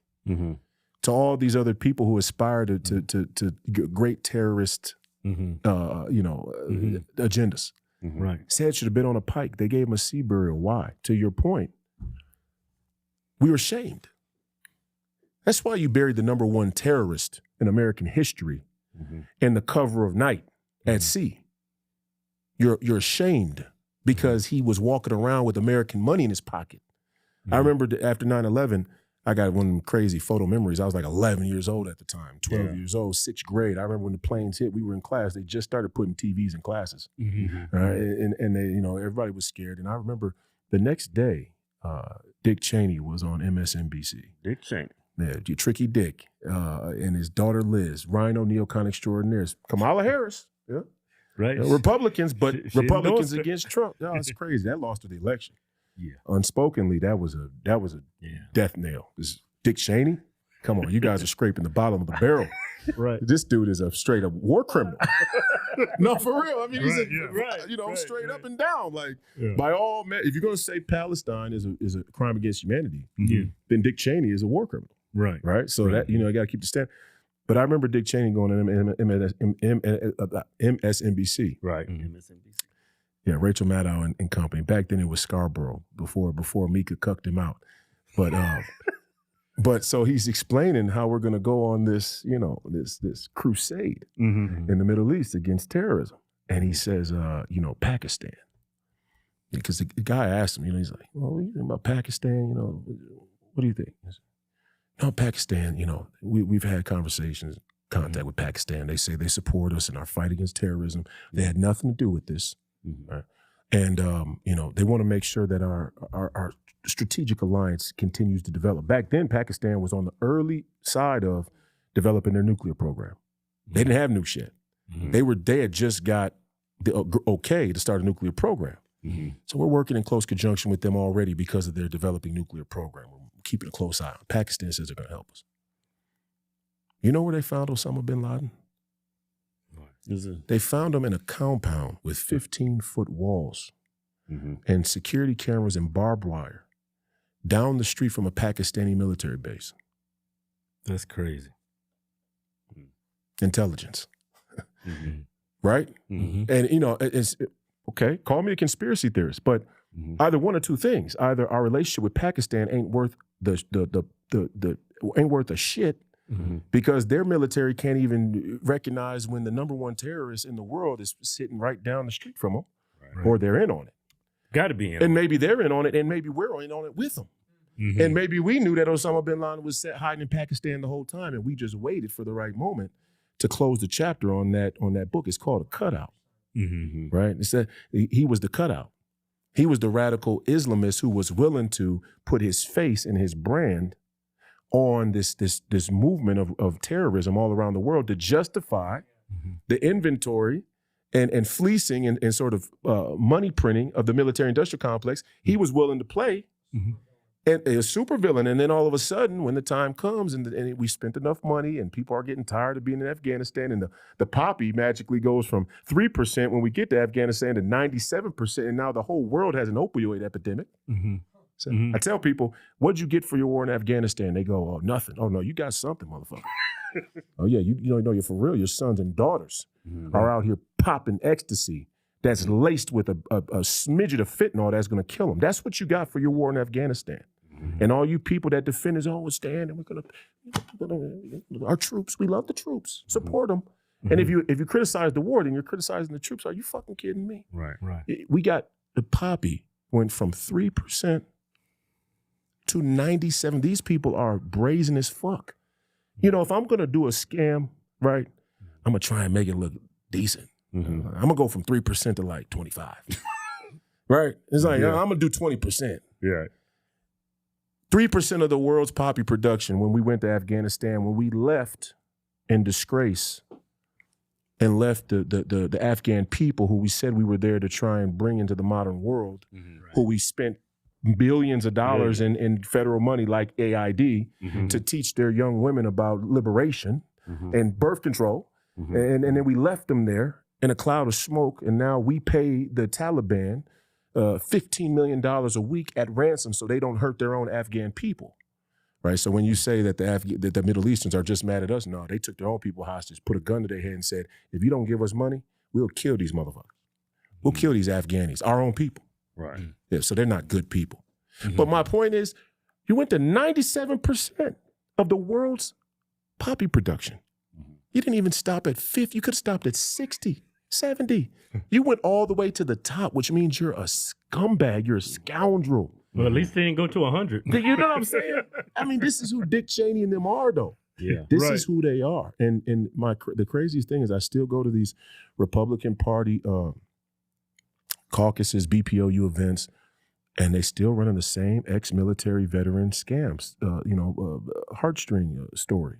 to all these other people who aspire to great terrorist, agendas. Right. His head should have been on a pike. They gave him a sea burial. Why? To your point, we were shamed. That's why you buried the number 1 terrorist in American history in the cover of night at sea. You're ashamed because he was walking around with American money in his pocket. I remember after 9/11, I got one of them crazy photo memories. I was like 11 years old at the time, 12 years old, 6th grade. I remember when the planes hit, we were in class. They just started putting TVs in classes. Right? And they, everybody was scared. And I remember the next day, Dick Cheney was on MSNBC. Dick Cheney. Yeah, Tricky Dick and his daughter Liz, Rhino neocon extraordinaires, Kamala Harris. Yeah. Right. Republicans, but she Republicans against Trump. No, it's crazy. That lost her the election. Yeah. Unspokenly, that was a death nail. This Dick Cheney, come on, you guys are scraping the bottom of the barrel. Right. This dude is a straight up war criminal. No, for real. I mean, he's straight up and down. Like by all men, if you're going to say Palestine is a crime against humanity, then Dick Cheney is a war criminal. Right. Right. So that I got to keep the stand. But I remember Dick Cheney going to MSNBC. Right. MSNBC. Yeah, Rachel Maddow and company. Back then it was Scarborough before Mika cucked him out. But so he's explaining how we're going to go on this, this crusade in the Middle East against terrorism. And he says, Pakistan. Because the guy asked him, he's like, well, what do you think about Pakistan? What do you think? He said, no, Pakistan, we've had contact with Pakistan. They say they support us in our fight against terrorism. They had nothing to do with this. Right? And, they want to make sure that our strategic alliance continues to develop. Back then, Pakistan was on the early side of developing their nuclear program. They didn't have nukes yet. They had just got the okay to start a nuclear program. So we're working in close conjunction with them already because of their developing nuclear program. We're keeping a close eye on. Pakistan says they're going to help us. You know where they found Osama bin Laden? They found him in a compound with 15-foot walls and security cameras and barbed wire down the street from a Pakistani military base. That's crazy. Intelligence. Right? And, it's okay, call me a conspiracy theorist, but either one or two things. Either our relationship with Pakistan ain't worth ain't worth a shit because their military can't even recognize when the number one terrorist in the world is sitting right down the street from them, or they're in on it. Got to be in. And maybe they're in on it, and maybe we're in on it with them. And maybe we knew that Osama bin Laden was hiding in Pakistan the whole time, and we just waited for the right moment to close the chapter on that book. It's called A Cutout. Right? It said he was the cutout. He was the radical Islamist who was willing to put his face and his brand on this movement of terrorism all around the world to justify the inventory and fleecing and sort of money printing of the military-industrial complex. He was willing to play and a supervillain. And then all of a sudden, when the time comes and we spent enough money and people are getting tired of being in Afghanistan, and the poppy magically goes from 3% when we get to Afghanistan to 97%, and now the whole world has an opioid epidemic. So I tell people, what'd you get for your war in Afghanistan? They go, oh, nothing. Oh, no, you got something, motherfucker. Oh, yeah, you know you're for real. Your sons and daughters are out here popping ecstasy that's laced with a smidget of fentanyl that's going to kill them. That's what you got for your war in Afghanistan. And all you people that defend us, we'll stand and we're gonna our troops. We love the troops. Support them. And if you criticize the war, then you're criticizing the troops. Are you fucking kidding me? Right. We got the poppy went from 3% to 97%. These people are brazen as fuck. If I'm gonna do a scam, right, I'm gonna try and make it look decent. I'm gonna go from 3% to like 25. Right? It's like I'm gonna do 20%. Yeah. 3% of the world's poppy production when we went to Afghanistan, when we left in disgrace and left the Afghan people who we said we were there to try and bring into the modern world, who we spent billions of dollars in federal money like AID to teach their young women about liberation and birth control. And then we left them there in a cloud of smoke, and now we pay the Taliban $15 million a week at ransom so they don't hurt their own Afghan people, right? So when you say that the Middle Easterns are just mad at us, no, they took their own people hostage, put a gun to their head and said, if you don't give us money, we'll kill these motherfuckers. We'll kill these Afghanis, our own people. Right. Yeah, so they're not good people. But my point is, you went to 97% of the world's poppy production. You didn't even stop at 50. You could have stopped at 60. 70. You went all the way to the top, which means you're a scumbag. You're a scoundrel. Well, at least they didn't go to 100. You know what I'm saying? I mean, this is who Dick Cheney and them are, though. Yeah, this is who they are. And the craziest thing is I still go to these Republican Party caucuses, BPOU events, and they still running the same ex-military veteran scams, heartstring story.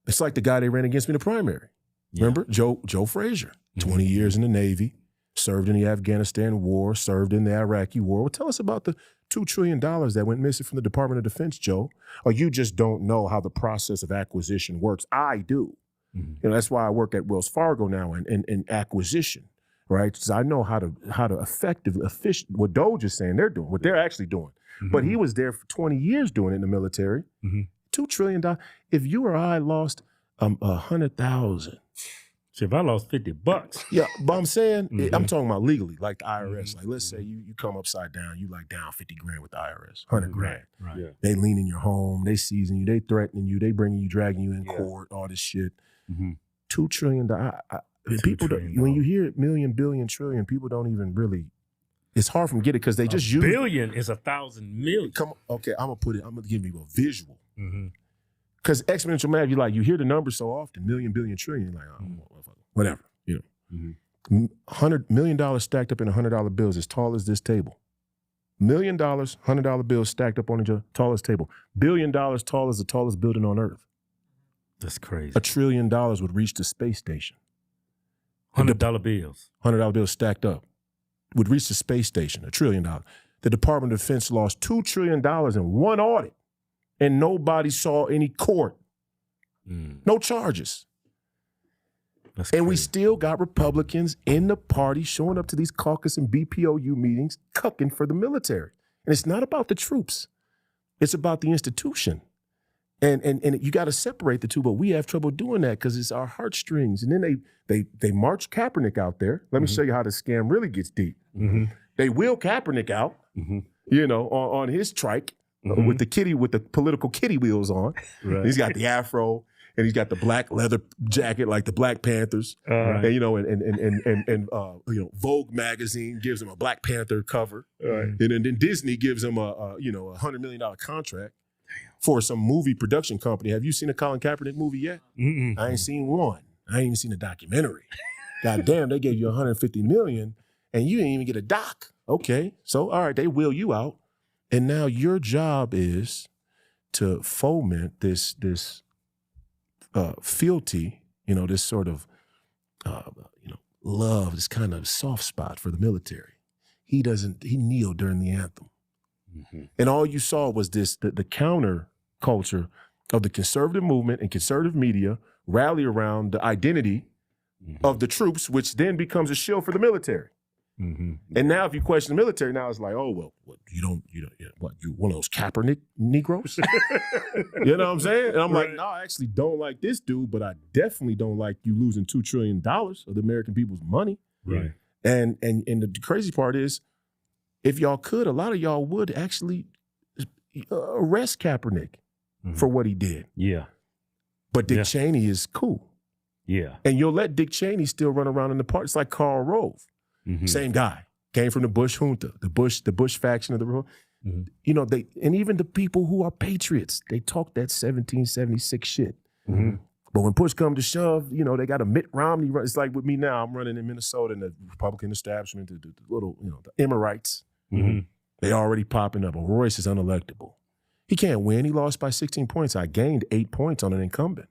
It's like the guy they ran against me in the primary. Remember? Joe Frazier, 20 years in the Navy, served in the Afghanistan war, served in the Iraqi war. Well, tell us about the $2 trillion that went missing from the Department of Defense, Joe. Or you just don't know how the process of acquisition works. I do. That's why I work at Wells Fargo now in acquisition, right? Because I know how to effectively, what Doge is saying they're doing, what they're actually doing. But he was there for 20 years doing it in the military. $2 trillion. If you or I lost 100,000. So if I lost $50. Yeah, but I'm saying, I'm talking about legally, like the IRS. Like, let's say you come upside down, you like down 50 grand with the IRS, 100 grand. Right. Yeah. They lean in your home, they season you, they threatening you, they bringing you, dragging you in court, all this shit. $2 trillion. People, when you hear million, billion, trillion, people don't even really. It's hard for them to get it because they just use. Billion is 1,000 million. Come on, okay, I'm gonna give you a visual. Because exponential math, you hear the numbers so often, million, billion, trillion, you're like, whatever, $100 million stacked up in $100 bills as tall as this table. $1 million, $100 bills stacked up on the tallest table. $1 billion tall as the tallest building on earth. That's crazy. $1 trillion would reach the space station. $100 bills. $100 bills stacked up would reach the space station, $1 trillion. The Department of Defense lost $2 trillion in one audit, and nobody saw any court. No charges. And we still got Republicans in the party showing up to these caucus and BPOU meetings cucking for the military. And it's not about the troops. It's about the institution. And you got to separate the two, but we have trouble doing that because it's our heartstrings. And then they march Kaepernick out there. Let me show you how the scam really gets deep. They wheel Kaepernick out, on his trike with the political kitty wheels on. Right. He's got the afro and he's got the black leather jacket like the Black Panthers. And Vogue magazine gives him a Black Panther cover. And then Disney gives him a $100 million contract for some movie production company. Have you seen a Colin Kaepernick movie yet? I ain't seen one. I ain't even seen a documentary. God damn, they gave you $150 million and you didn't even get a doc. Okay, so all right, they wheel you out. And now your job is to foment this fealty, this sort of, love, this kind of soft spot for the military. He kneeled during the anthem. And all you saw was the counter culture of the conservative movement and conservative media rally around the identity of the troops, which then becomes a shield for the military. And now if you question the military, now it's like, oh, well, what, you one of those Kaepernick Negroes? You know what I'm saying? And I'm like, no, I actually don't like this dude, but I definitely don't like you losing $2 trillion of the American people's money. Right. And the crazy part is, if y'all could, a lot of y'all would actually arrest Kaepernick for what he did. Yeah. But Dick Cheney is cool. Yeah. And you'll let Dick Cheney still run around in the park. It's like Karl Rove. Same guy. Came from the Bush junta, the Bush faction of the world. And even the people who are patriots, they talk that 1776 shit. But when push comes to shove, they got a Mitt Romney. It's like with me now, I'm running in Minnesota in the Republican establishment, the little, the Emirites. They already popping up. Royce is unelectable. He can't win. He lost by 16 points. I gained 8 points on an incumbent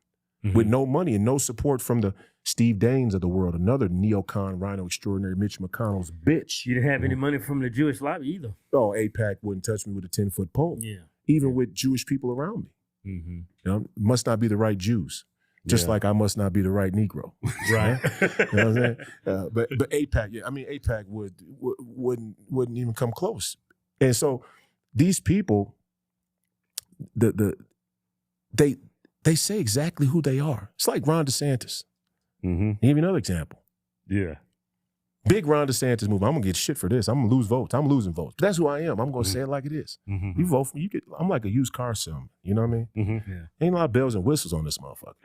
with no money and no support from the Steve Daines of the world, another neocon rhino extraordinary, Mitch McConnell's bitch. You didn't have any money from the Jewish lobby either. Oh, AIPAC wouldn't touch me with a 10-foot pole. Yeah. Even with Jewish people around me. Must not be the right Jews. Just like I must not be the right Negro. Right. You know what I'm saying? But AIPAC, AIPAC wouldn't even come close. And so these people, they say exactly who they are. It's like Ron DeSantis. I'll give you another example. Yeah. Big Ron DeSantis move. I'm gonna get shit for this. I'm gonna lose votes. I'm losing votes. But that's who I am. I'm gonna say it like it is. You vote for me. I'm like a used car salesman. You know what I mean? Yeah. Ain't a lot of bells and whistles on this motherfucker.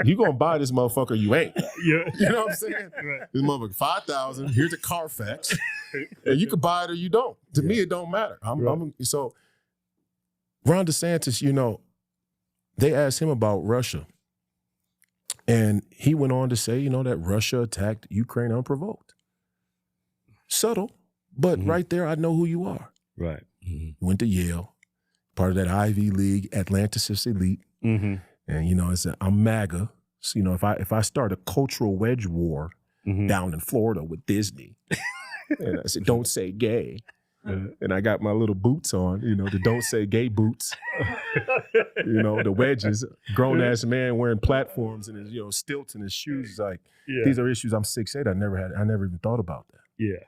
You gonna buy this motherfucker, you ain't. Yeah. You know what I'm saying? Right. This motherfucker, 5,000. Here's a Carfax. And you can buy it or you don't. To me, it don't matter. So Ron DeSantis, they asked him about Russia. And he went on to say, that Russia attacked Ukraine unprovoked. Subtle, but right there, I know who you are. Right. Went to Yale, part of that Ivy League Atlanticist elite. And, I'm MAGA. So, if I start a cultural wedge war down in Florida with Disney, and I said, don't say gay. And I got my little boots on, the don't say gay boots. The wedges, grown-ass man wearing platforms and his, stilts in his shoes. Like, these are issues I'm 6'8". I never even thought about that. Yeah.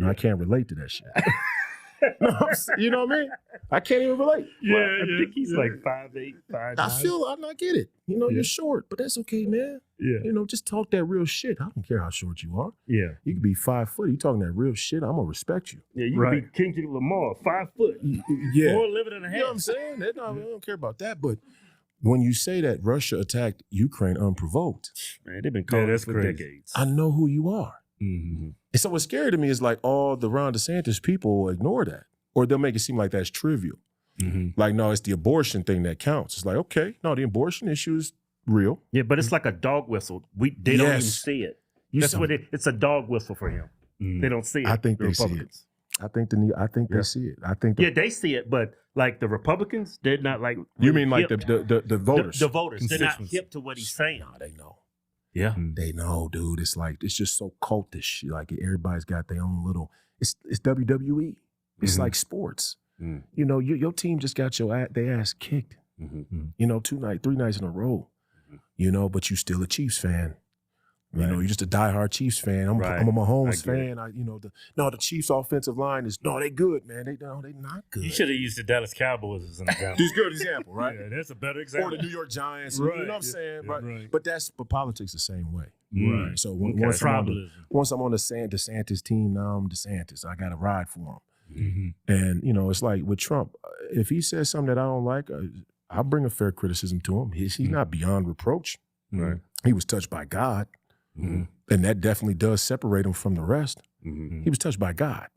I can't relate to that shit. You know what I mean? I can't even relate. I think he's like 5'8", 5'9". I get it. You know, you're short, but that's okay, man. Yeah. You know, just talk that real shit. I don't care how short you are. Yeah. You can be 5 foot. You talking that real shit, I'm gonna respect you. Yeah, you can be Kendrick Lamar, 5 foot. Yeah. 4'11" and a half. You know what I'm saying? I don't care about that. But when you say that Russia attacked Ukraine unprovoked, man, they've been calling us for decades. I know who you are. Mm-hmm. And so what's scary to me is like all the Ron DeSantis people will ignore that. Or they'll make it seem like that's trivial. Mm-hmm. Like, no, it's the abortion thing that counts. It's like, okay, no, the abortion issue is real. Yeah, but it's like a dog whistle. They don't even see it. That's what it's a dog whistle for him. Mm-hmm. They don't see it. I think the they see it. I think they see it. I think they see it, but like the Republicans, they're not like really you mean like hip. the voters. The voters. They're not hip to what he's saying. No, they know. Yeah. They know, dude. It's like it's just so cultish. Like everybody's got their own little it's WWE. It's like sports. Mm. You know, your team just got their ass kicked. Mm-hmm. You know, 3 nights in a row. You know, but you still a Chiefs fan. You know, you're just a diehard Chiefs fan. I'm a Mahomes fan. The Chiefs' offensive line is they good, man. They not good. You should have used the Dallas Cowboys as an example. It's a good example, right? Yeah, that's a better example. Or the New York Giants. Right. You know what I'm saying? Yeah, right. But politics the same way. Right. So once I'm on the DeSantis team, now I'm DeSantis. I got to ride for him. Mm-hmm. And, you know, it's like with Trump, if he says something that I don't like, I'll bring a fair criticism to him. He's not beyond reproach. Right. He was touched by God. Mm-hmm. And that definitely does separate him from the rest. Mm-hmm. He was touched by God.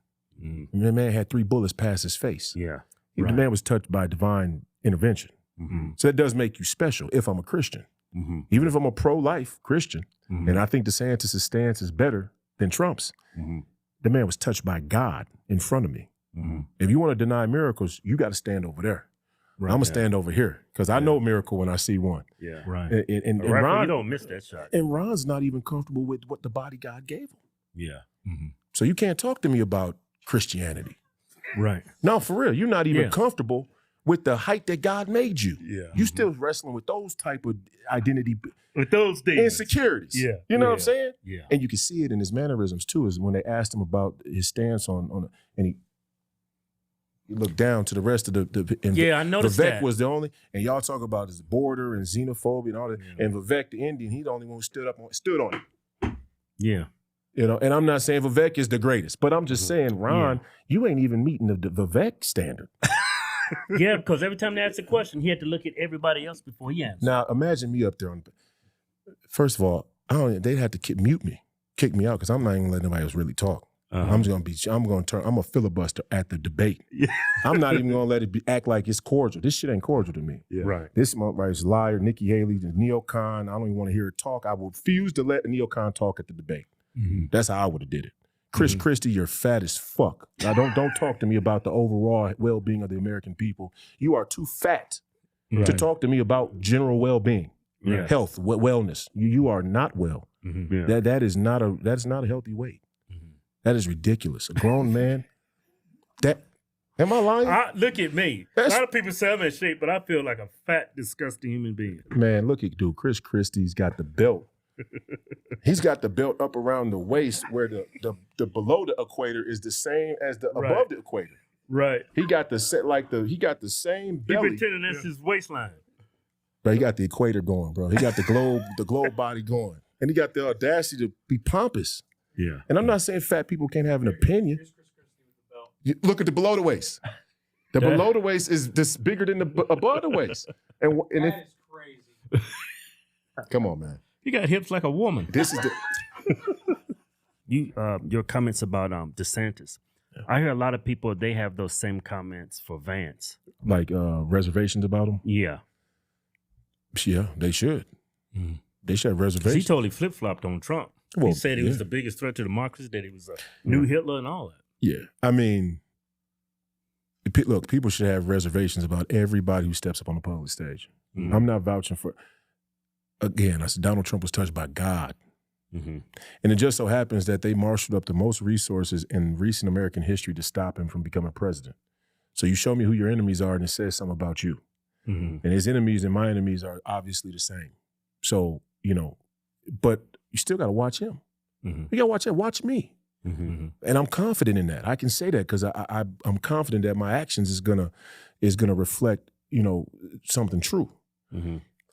Mm-hmm. And the man had 3 bullets past his face. Yeah. The man was touched by divine intervention. Mm-hmm. So that does make you special if I'm a Christian. Mm-hmm. Even if I'm a pro-life Christian, Mm-hmm. and I think DeSantis' stance is better than Trump's, Mm-hmm. the man was touched by God in front of me. Mm-hmm. If you want to deny miracles, you got to stand over there. Right, I'm going to stand over here because I know a miracle when I see one. Yeah. Right. And Ron, you don't miss that shot. And Ron's not even comfortable with what the body God gave him. Yeah. Mm-hmm. So you can't talk to me about Christianity. Right. No, for real. You're not even comfortable with the height that God made you. Yeah. You still wrestling with those type of identity. With those things. Insecurities. Yeah. You know what I'm saying? Yeah. And you can see it in his mannerisms too, is when they asked him about his stance on and he looked down to the rest of I noticed Vivek that. was the only, and y'all talk about his border and xenophobia and all that. And Vivek, the Indian, he the only one who stood on it. Yeah. You know, and I'm not saying Vivek is the greatest, but I'm just saying, Ron, you ain't even meeting the Vivek standard. Yeah, because every time they asked a question, he had to look at everybody else before he answered. Now, imagine me up there on. First of all, they'd have to kick me out because I'm not even letting nobody else really talk. Uh-huh. I'm a filibuster at the debate. Yeah. I'm not even gonna let it act like it's cordial. This shit ain't cordial to me. Yeah. Right. This motherfucker is liar, Nikki Haley, the neocon. I don't even want to hear her talk. I would refuse to let a neocon talk at the debate. Mm-hmm. That's how I would have did it. Chris Christie, you're fat as fuck. Now don't talk to me about the overall well-being of the American people. You are too fat to talk to me about general well-being, health, wellness. You are not well. Mm-hmm. Yeah. That is not a healthy weight. That is ridiculous. A grown man. Am I lying? Look at me. A lot of people say I'm in shape, but I feel like a fat, disgusting human being. Man, look at dude. Chris Christie's got the belt. He's got the belt up around the waist where the below the equator is the same as the above the equator. Right. He got the same belly. He pretending that's his waistline. But he got the equator going, bro. He got the globe body going. And he got the audacity to be pompous. Yeah. And I'm not saying fat people can't have an opinion. You look at the below the waist. The below the waist is this bigger than the above the waist. And that is crazy. Come on, man. He got hips like a woman. This is your comments about DeSantis. I hear a lot of people, they have those same comments for Vance. Like reservations about him? Yeah. Yeah, they should. Mm. They should have reservations. He totally flip-flopped on Trump. He said he was the biggest threat to democracy, that he was a new Hitler and all that. Yeah. I mean, look, people should have reservations about everybody who steps up on the public stage. Mm-hmm. I'm not vouching for, again, I said Donald Trump was touched by God. Mm-hmm. And it just so happens that they marshaled up the most resources in recent American history to stop him from becoming president. So you show me who your enemies are and it says something about you. Mm-hmm. And his enemies and my enemies are obviously the same. So, but you still got to watch him. Mm-hmm. You got to watch him. Watch me. And I'm confident in that. I can say that because I'm confident that my actions is gonna reflect, something true.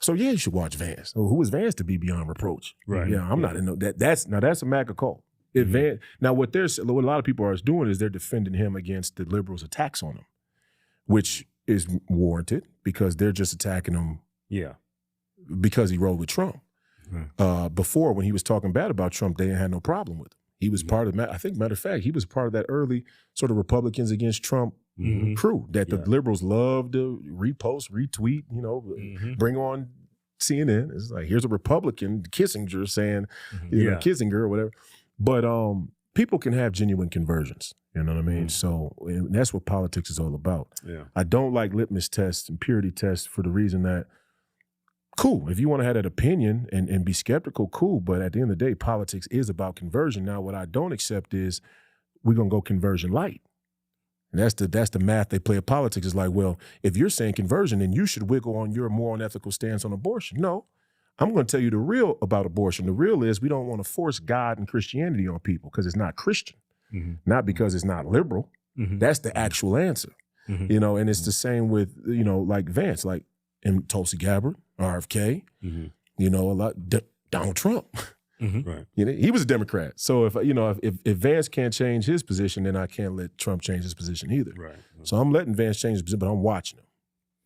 So yeah, you should watch Vance. Oh, who is Vance to be beyond reproach? Right. Yeah, I'm not in that. That's a MAGA cult. Vance, now what a lot of people are doing is they're defending him against the liberals' attacks on him, which is warranted because they're just attacking him. Yeah. Because he rolled with Trump. Before, when he was talking bad about Trump, they had no problem with him. He was part of, I think, matter of fact, he was part of that early sort of Republicans against Trump crew that the liberals love to repost, retweet, bring on CNN. It's like, here's a Republican, Kissinger, saying, Kissinger or whatever. But people can have genuine conversions. You know what I mean? So that's what politics is all about. Yeah. I don't like litmus tests and purity tests for the reason that, cool, if you want to have that opinion and be skeptical, cool. But at the end of the day, politics is about conversion. Now, what I don't accept is we're going to go conversion light. And that's the math they play of politics. Is like, well, if you're saying conversion, then you should wiggle on your moral and ethical stance on abortion. No, I'm going to tell you the real about abortion. The real is we don't want to force God and Christianity on people because it's not Christian, not because it's not liberal. That's the actual answer. And it's the same with, like Vance, like in Tulsi Gabbard, RFK, a lot, Donald Trump. Right. He was a Democrat. So if Vance can't change his position, then I can't let Trump change his position either. Right. So I'm letting Vance change his position, but I'm watching him.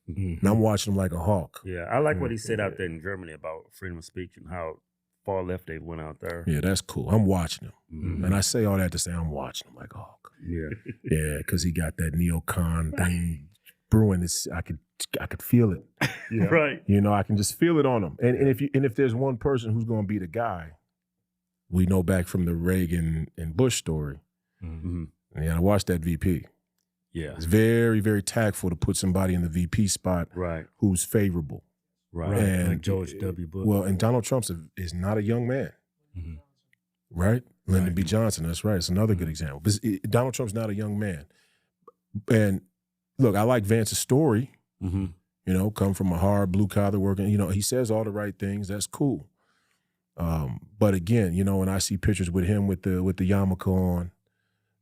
And I'm watching him like a hawk. Yeah, I like what he said out there in Germany about freedom of speech and how far left they went out there. Yeah, that's cool. I'm watching him. And I say all that to say I'm watching him like a hawk. Yeah. Yeah, because he got that neocon thing brewing. I could feel it. Yeah. Right. I can just feel it on him. And if there's one person who's going to be the guy, we know back from the Reagan and Bush story. Yeah, I watched that VP. Yeah. It's very, very tactful to put somebody in the VP spot who's favorable. Right. And, like George W. Bush. Well, and Donald Trump is not a young man. Right? Lyndon B. Johnson, that's right. It's another good example. But Donald Trump's not a young man. And look, I like Vance's story. Come from a hard blue-collar working, he says all the right things. That's cool. But again, when I see pictures with him with the yarmulke on,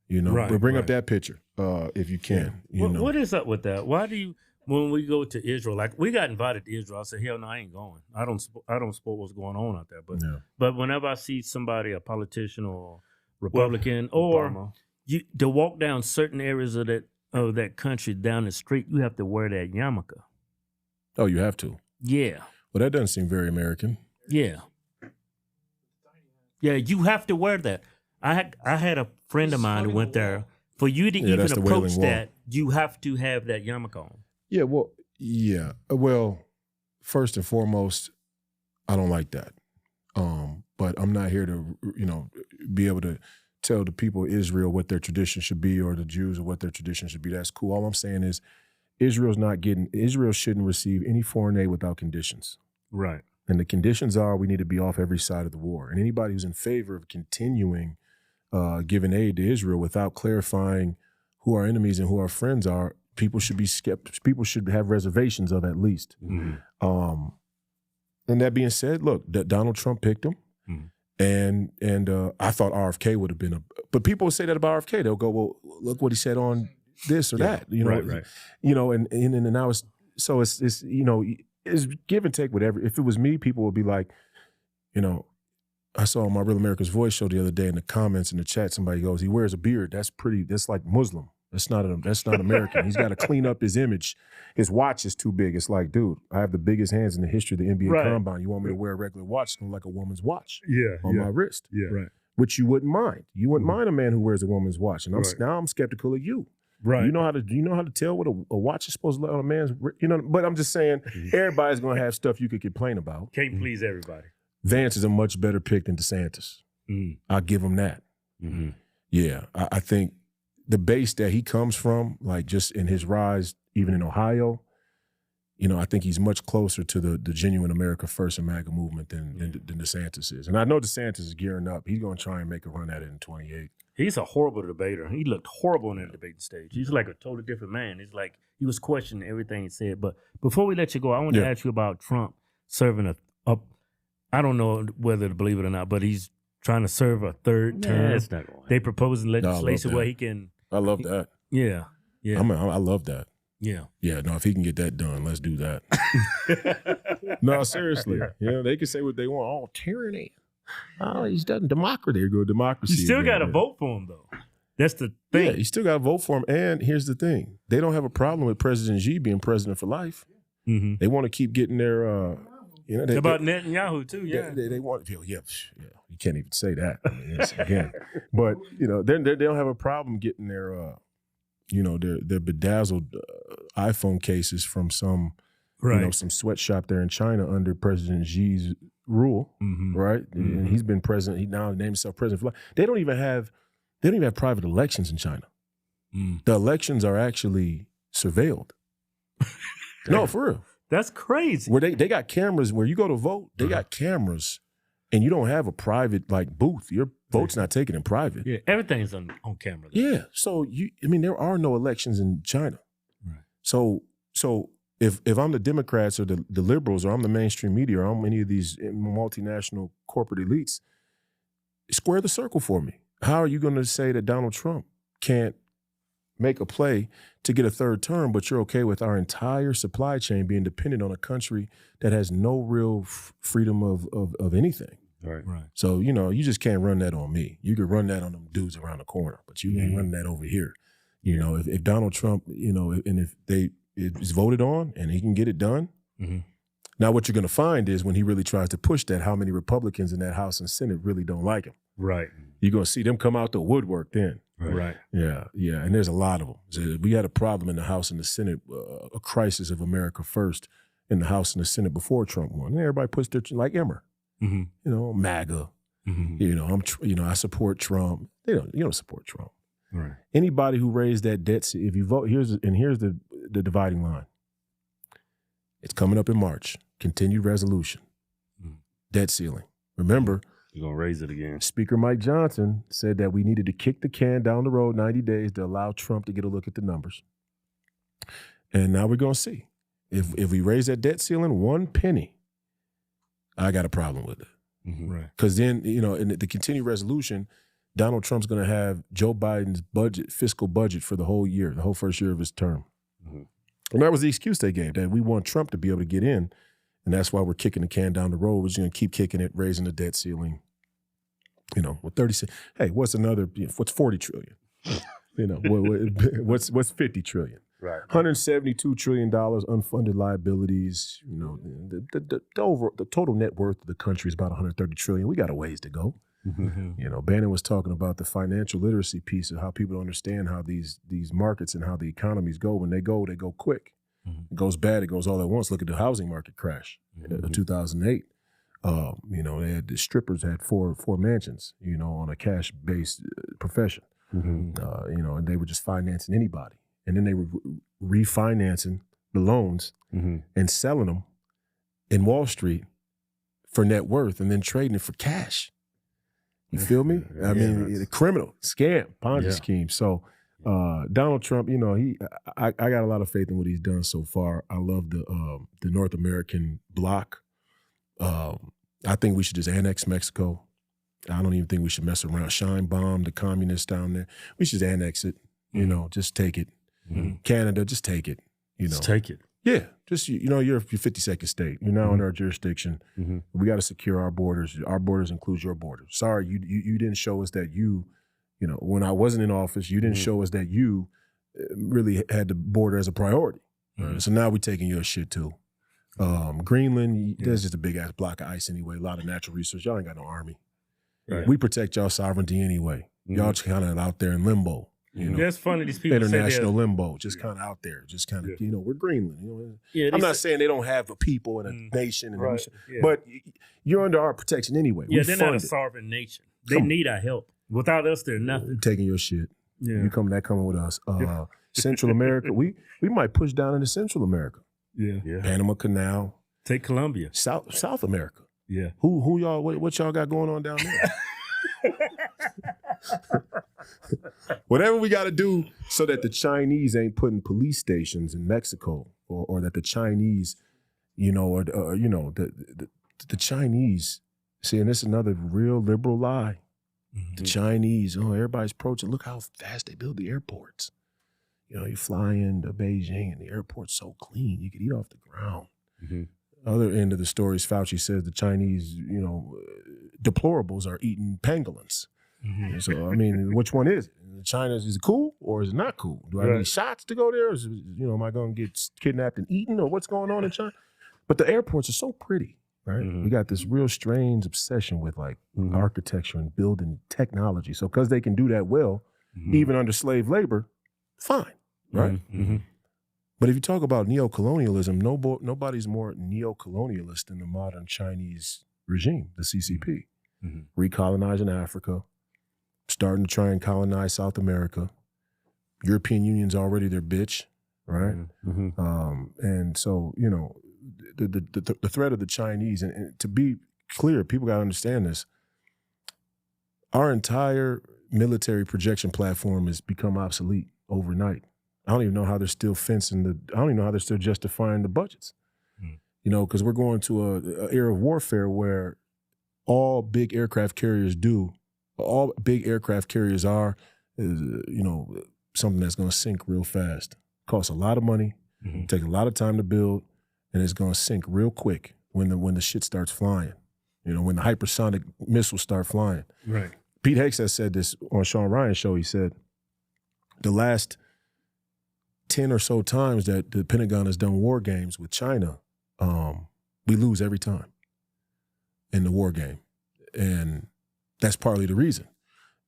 but bring up that picture if you can. What is up with that? Why do you, when we go to Israel, like we got invited to Israel, I said, hell no, I ain't going. I don't support what's going on out there. But whenever I see somebody, a politician or Republican, or to walk down certain areas of that country down the street, you have to wear that yarmulke. Oh, you have to? Yeah. Well, that doesn't seem very American. Yeah. Yeah, you have to wear that. I had a friend of mine who went there. For you to even approach that, you have to have that yarmulke on. Yeah, well, first and foremost, I don't like that. But I'm not here to, be able to tell the people of Israel what their tradition should be or the Jews or what their tradition should be. That's cool. All I'm saying is Israel shouldn't receive any foreign aid without conditions. Right. And the conditions are we need to be off every side of the war. And anybody who's in favor of continuing giving aid to Israel without clarifying who our enemies and who our friends are, people should be skeptical. People should have reservations of at least. And that being said, look, Donald Trump picked him. And I thought RFK would have been but people would say that about RFK. They'll go, well, look what he said on this or that, Right. And now it's give and take with if it was me, people would be like, I saw on my Real America's Voice show the other day in the comments in the chat, somebody goes, he wears a beard. That's like Muslim. That's not American. He's got to clean up his image. His watch is too big. It's like, dude, I have the biggest hands in the history of the NBA Combine. You want me to wear a regular watch? It's going to look like a woman's watch on my wrist. Yeah. Right. Which you wouldn't mind. You wouldn't mind a man who wears a woman's watch. And now I'm skeptical of you. Right. You know how to tell what a watch is supposed to look on a man's, but I'm just saying everybody's going to have stuff you could complain about. Can't please everybody. Vance is a much better pick than DeSantis. I'll give him that. Yeah. I think the base that he comes from, like just in his rise, even in Ohio, I think he's much closer to the genuine America First and MAGA movement than DeSantis is. And I know DeSantis is gearing up. He's going to try and make a run at it in 28. He's a horrible debater. He looked horrible on that debating stage. He's like a totally different man. It's like he was questioning everything he said. But before we let you go, I want to ask you about Trump serving I don't know whether to believe it or not, but he's trying to serve a third term. it's not going. They proposing legislation where he can. I love that. Yeah. I love that. Yeah. Yeah, no, if he can get that done, let's do that. No, seriously. They can say what they want. Oh, tyranny. Oh, he's done democracy. There you go, democracy. You still got to vote for him, though. That's the thing. Yeah, you still got to vote for him. And here's the thing. They don't have a problem with President Xi being president for life. Mm-hmm. They want to keep getting their, about Netanyahu, too, yeah. They want, you can't even say that. I mean, again. But, they don't have a problem getting their, their bedazzled iPhone cases from some, some sweatshop there in China under President Xi's rule, right? Mm-hmm. And he's been president. He now named himself president for life. They don't even have private elections in China. The elections are actually surveilled. No, for real. That's crazy. Where they got cameras where you go to vote, they got cameras, and you don't have a private booth. Your vote's not taken in private. Yeah, everything's on camera. Yeah. So there are no elections in China. Right. So if I'm the Democrats or the liberals or I'm the mainstream media or I'm any of these multinational corporate elites, square the circle for me. How are you going to say that Donald Trump can't make a play to get a third term, but you're okay with our entire supply chain being dependent on a country that has no real freedom of anything? Right. So, you just can't run that on me. You could run that on them dudes around the corner, but you ain't running that over here. If Donald Trump, and if it's voted on and he can get it done. Mm-hmm. Now, what you're going to find is when he really tries to push that, how many Republicans in that House and Senate really don't like him. Right. You're going to see them come out the woodwork then. Right. Yeah. And there's a lot of them. So we had a problem in the House and the Senate, a crisis of America first in the House and the Senate before Trump won. And everybody puts their, like Emmer, MAGA. Mm-hmm. I support Trump. You don't support Trump. Right. Anybody who raised that debt, if you vote, here's the dividing line. It's coming up in March. Continued resolution. Debt ceiling. Remember, you're going to raise it again. Speaker Mike Johnson said that we needed to kick the can down the road 90 days to allow Trump to get a look at the numbers. And now we're going to see. If we raise that debt ceiling 1 penny, I got a problem with it. Mm-hmm. Right. Because then, in the continued resolution, Donald Trump's going to have Joe Biden's fiscal budget for the whole year, the whole first year of his term. Mm-hmm. And that was the excuse they gave, that we want Trump to be able to get in. And that's why we're kicking the can down the road. We're just going to keep kicking it, raising the debt ceiling. With 36. Hey, what's 40 trillion? What's 50 trillion? Right. $172 trillion unfunded liabilities. The total net worth of the country is about 130 trillion. We got a ways to go. Mm-hmm. Bannon was talking about the financial literacy piece of how people don't understand how these markets and how the economies go. When they go quick. Mm-hmm. It goes bad, it goes all at once. Look at the housing market crash in 2008. They had the strippers had four mansions, on a cash-based profession. Mm-hmm. And they were just financing anybody. And then they were refinancing the loans and selling them in Wall Street for net worth and then trading it for cash. You feel me? I mean, the criminal scam, Ponzi scheme. So Donald Trump, I got a lot of faith in what he's done so far. I love the North American bloc. I think we should just annex Mexico. I don't even think we should mess around. Shine bomb the communists down there. We should annex it. Just take it. Mm-hmm. Canada, just take it. Just take it. Yeah, just you're your 52nd state. You're now in our jurisdiction. Mm-hmm. We got to secure our borders. Our borders includes your borders. Sorry, you didn't show us that when I wasn't in office, you didn't show us that you really had the border as a priority. Mm-hmm. So now we're taking your shit too. Greenland, there's just a big ass block of ice anyway. A lot of natural resources. Y'all ain't got no army. Right. We protect y'all sovereignty anyway. Y'all just kind of out there in limbo. That's funny. These people international say limbo, just kind of out there, just kind of we're Greenland. I'm not say, saying they don't have a people and a nation, and right. but you're under our protection anyway. Yeah, they're not a sovereign nation. They need our help. Without us, they're nothing. We're taking your shit. Yeah, you coming with us. Central America, we might push down into Central America. Yeah. Panama Canal. Take Colombia. South America. Yeah. Who y'all? What y'all got going on down there? Whatever we got to do so that the Chinese ain't putting police stations in Mexico, or that the Chinese, the Chinese See, and this is another real liberal lie. The Chinese, everybody's approaching. Look how fast they build the airports. You fly into Beijing and the airport's so clean, you could eat off the ground. Other end of the story is Fauci says the Chinese, deplorables are eating pangolins. So, I mean, which one is it? China's, is it cool or is it not cool? Do I need shots to go there? Or is it, am I going to get kidnapped and eaten or what's going on in China? But the airports are so pretty. Right, we got this real strange obsession with like architecture and building technology. So because they can do that well, even under slave labor, fine, right? But if you talk about neocolonialism, nobody's more neocolonialist than the modern Chinese regime, the CCP, recolonizing Africa, starting to try and colonize South America. European Union's already their bitch, right? And so the threat of the Chinese, and to be clear, people got to understand this. Our entire military projection platform has become obsolete overnight. I don't even know how they're still I don't even know how they're still justifying the budgets. Because we're going to an era of warfare where all big aircraft carriers are, something that's going to sink real fast. Costs a lot of money, take a lot of time to build, and it's going to sink real quick when the shit starts flying. When the hypersonic missiles start flying. Right. Pete Hicks has said this on Sean Ryan's show. He said the last 10 or so times that the Pentagon has done war games with China, we lose every time in the war game. And that's partly the reason,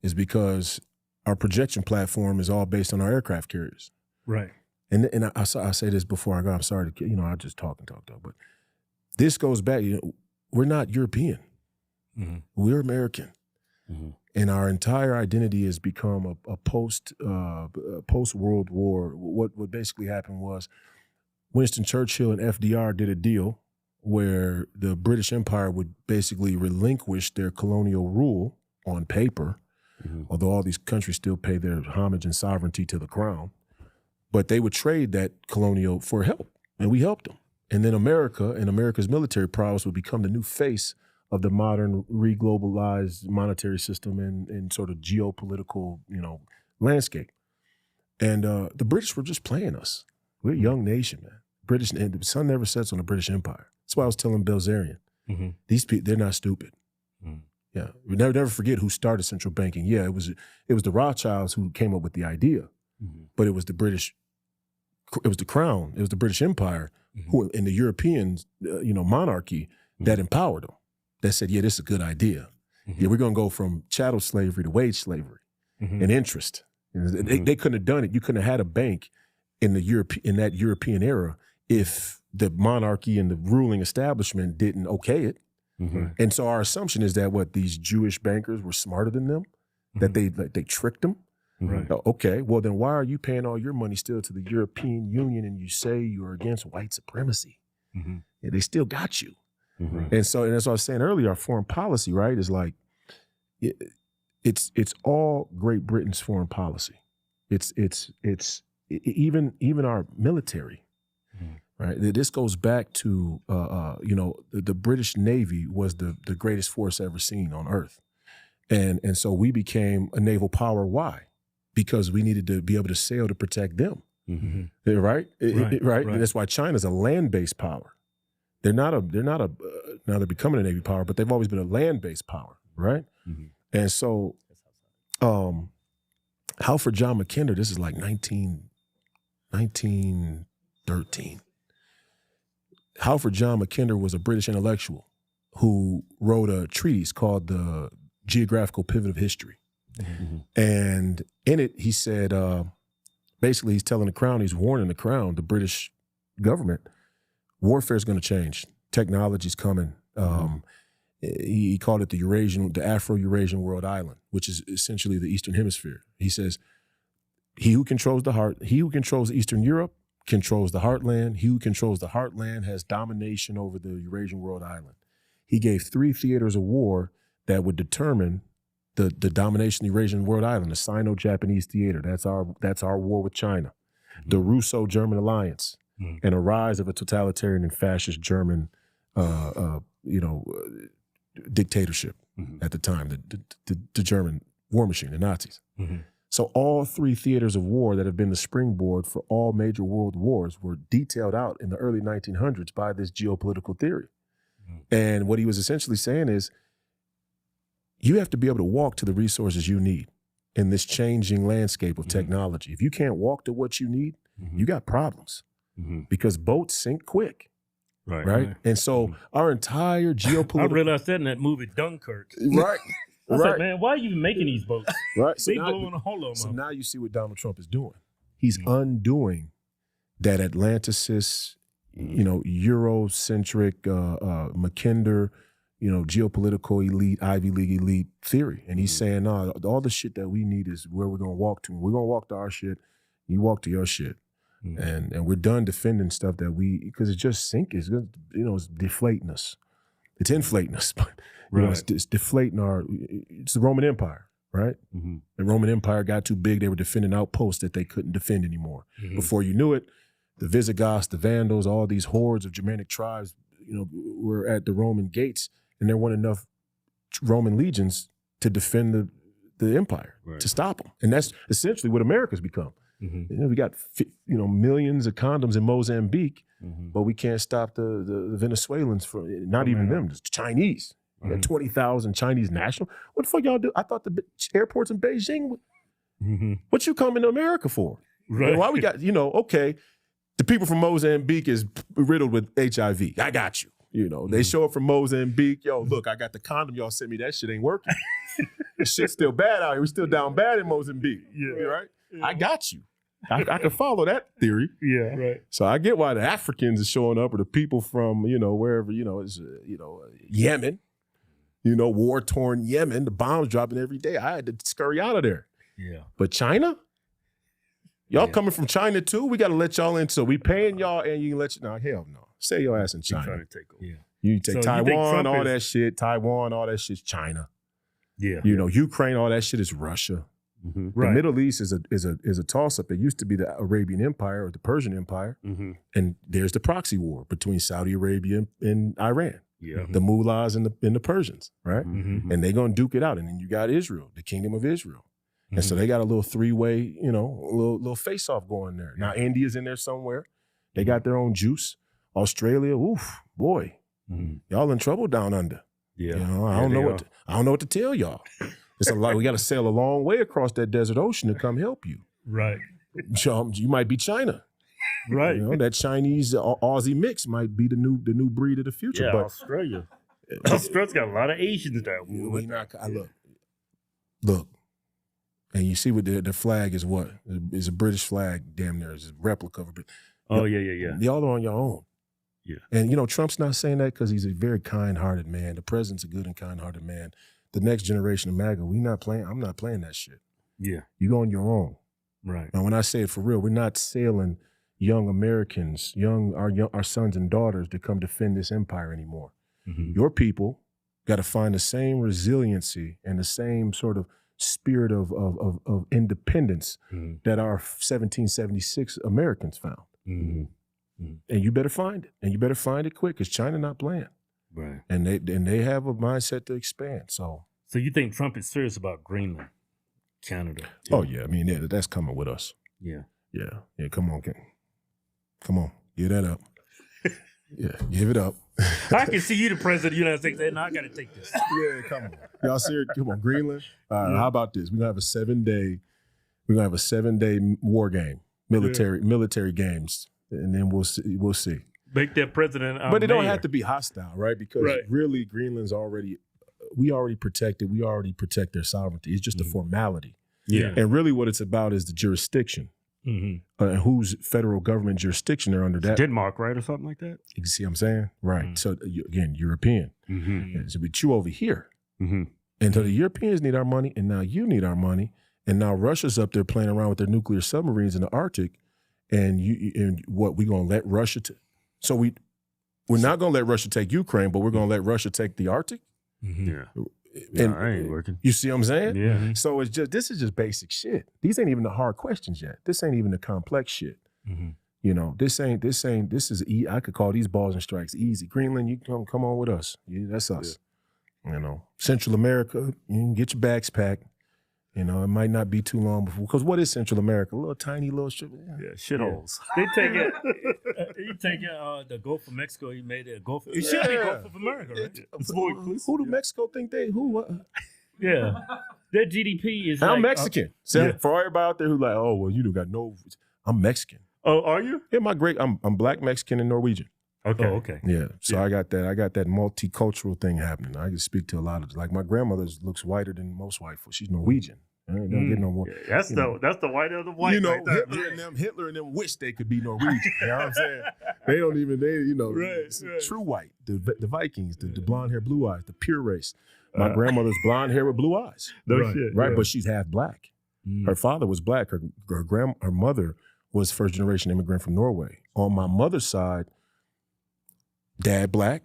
is because our projection platform is all based on our aircraft carriers. Right. And I say this before I go, I'm sorry to, I just talk, but this goes back, we're not European. We're American. And our entire identity has become a post-World War. What basically happened was Winston Churchill and FDR did a deal where the British Empire would basically relinquish their colonial rule on paper, although all these countries still pay their homage and sovereignty to the crown. But they would trade that colonial for help, and we helped them. And then America and America's military prowess would become the new face of the modern re-globalized monetary system and sort of geopolitical, landscape. And the British were just playing us. We're a young nation, man. British, and the sun never sets on the British Empire. That's why I was telling Belzerian. These people, they're not stupid. Yeah, we never forget who started central banking. Yeah, it was the Rothschilds who came up with the idea, but it was the British. It was the crown. It was the British Empire who, in the European, monarchy that empowered them. That said, yeah, this is a good idea. Yeah, we're going to go from chattel slavery to wage slavery and interest. They couldn't have done it. You couldn't have had a bank in that European era if the monarchy and the ruling establishment didn't okay it. And so our assumption is that these Jewish bankers were smarter than them, that they tricked them. Right. Okay, well then why are you paying all your money still to the European Union and you say you're against white supremacy? Yeah, they still got you. And so, and as I was saying earlier, our foreign policy, right, is like, it's all Great Britain's foreign policy. It's even our military, right? This goes back to, the British Navy was the greatest force ever seen on Earth. And so we became a naval power. Why? Because we needed to be able to sail to protect them, right? Right. And that's why China's a land-based power. They're not a now they're becoming a Navy power, but they've always been a land-based power, right? And so, Halford John Mackinder, this is like 1913. Halford John Mackinder was a British intellectual who wrote a treatise called The Geographical Pivot of History. And in it, he said, basically he's telling the crown, he's warning the crown, the British government, warfare is going to change. Technology's coming. He called it the Afro-Eurasian world island, which is essentially the Eastern Hemisphere. He says, he who controls Eastern Europe controls the heartland. He who controls the heartland has domination over the Eurasian world island. He gave 3 theaters of war that would determine the domination of the Eurasian world island: the Sino-Japanese theater. That's our war with China. The Russo-German alliance, and a rise of a totalitarian and fascist German, dictatorship at the time, the German war machine, the Nazis. So all three theaters of war that have been the springboard for all major world wars were detailed out in the early 1900s by this geopolitical theory. And what he was essentially saying is, you have to be able to walk to the resources you need in this changing landscape of technology. If you can't walk to what you need, you got problems because boats sink quick. Right. And so our entire geopolitical... I realized that in that movie Dunkirk. Right. I said, man, why are you even making these boats? Right. So they blowing a hole of them. So now you see what Donald Trump is doing. He's undoing that Atlanticist, Eurocentric, McKinder, geopolitical elite, Ivy League elite theory. And he's saying, no, all the shit that we need is where we're going to walk to. We're going to walk to our shit. You walk to your shit. And we're done defending stuff that because it's just sinking. It's deflating us. It's inflating us, but it's deflating it's the Roman Empire, right? The Roman Empire got too big. They were defending outposts that they couldn't defend anymore. Before you knew it, the Visigoths, the Vandals, all these hordes of Germanic tribes, were at the Roman gates, and there weren't enough Roman legions to defend the empire, to stop them. And that's essentially what America's become. We got millions of condoms in Mozambique, but we can't stop the Venezuelans from, not even them, the Chinese. We got 20,000 Chinese national. What the fuck y'all do? I thought the airports in Beijing, what you coming to America for? Right. Why we got, okay, the people from Mozambique is riddled with HIV. I got you. They show up from Mozambique. Yo, look, I got the condom y'all sent me. That shit ain't working. This shit's still bad out here. We still down bad in Mozambique. Yeah. Right? Yeah. I got you. I can follow that theory. Yeah. Right. So I get why the Africans are showing up, or the people from, wherever, it's, Yemen, war-torn Yemen, the bombs dropping every day. I had to scurry out of there. Yeah. But China? Y'all coming from China too? We got to let y'all in. So we paying y'all and you can let you, no, hell no. Stay your ass in China. Trying to take over. Yeah. You take Taiwan, all that shit. Taiwan, all that shit's China. Yeah. Ukraine, all that shit is Russia. The Middle East is a toss-up. It used to be the Arabian Empire or the Persian Empire, and there's the proxy war between Saudi Arabia and Iran. Yeah. The mullahs and the Persians, right? And they're gonna duke it out. And then you got Israel, the Kingdom of Israel, and so they got a little three-way, a little face-off going there. Now India's in there somewhere. They got their own juice. Australia, oof, boy, y'all in trouble down under. Yeah, I don't know what to tell y'all. It's a lot. We got to sail a long way across that desert ocean to come help you. Right. You might be China. Right. That Chinese Aussie mix might be the new breed of the future. Yeah, but Australia. Australia's got a lot of Asians there. Look, and you see what the flag is. What is a British flag? Damn near, it's a replica of a British. Oh yeah. Y'all are on your own. Yeah. And Trump's not saying that because he's a very kind-hearted man. The president's a good and kind-hearted man. The next generation of MAGA, I'm not playing that shit. Yeah. You go on your own. Right. Now, when I say it for real, we're not sailing young Americans, our sons and daughters to come defend this empire anymore. Your people got to find the same resiliency and the same sort of spirit of independence that our 1776 Americans found. And you better find it. And you better find it quick, because China not playing. Right. And they have a mindset to expand. So you think Trump is serious about Greenland, Canada? Oh yeah, I mean that's coming with us. Yeah. Yeah. Come on, give that up. Yeah, give it up. I can see you, the president of the United States, saying, "No, I got to take this." Yeah, come on, y'all serious? Come on, Greenland. How about this? We're gonna have a 7-day. We're gonna have a 7-day war game, military games, and then we'll see. Make that president. But it don't have to be hostile, right? Because really, Greenland's we already protect their sovereignty. It's just a formality. Yeah. And really what it's about is the jurisdiction. Whose federal government jurisdiction they're under. That Denmark, right? Or something like that? You see what I'm saying? Right. So again, European. So we chew over here. And so the Europeans need our money, and now you need our money. And now Russia's up there playing around with their nuclear submarines in the Arctic. And what, we gonna let Russia so we're not going to let Russia take Ukraine, but we're going to let Russia take the Arctic? Yeah. And I ain't working. You see what I'm saying? Yeah. So this is just basic shit. These ain't even the hard questions yet. This ain't even the complex shit. This is I could call these balls and strikes easy. Greenland, you come on with us. That's us. You know, Central America, you can get your bags packed. You know, it might not be too long before. Because what is Central America? A little tiny little strip. Yeah, shitholes. They take it. You take it. The Gulf of Mexico. He made it a Gulf. It should be Gulf of America, right? Who do Mexico think they? Who? What? Yeah, their GDP is. I'm like, Mexican. So for everybody out there who's like, oh well, you don't got no. I'm Mexican. Oh, are you? Yeah, I'm Black, Mexican, and Norwegian. Okay. Oh, okay. Yeah. So I got that multicultural thing happening. I can speak to a lot of, like, my grandmother looks whiter than most white folks. She's Norwegian. I don't get no more. Yeah, that's the white of the white. You know, right there. Hitler and them wish they could be Norwegian. You know what I'm saying? Right. True white. The Vikings, the blonde hair, blue eyes, the pure race. My grandmother's blonde hair with blue eyes. No shit. Right, Yeah. but she's half black. Her father was black. Her mother was first generation immigrant from Norway. On my mother's side, dad black,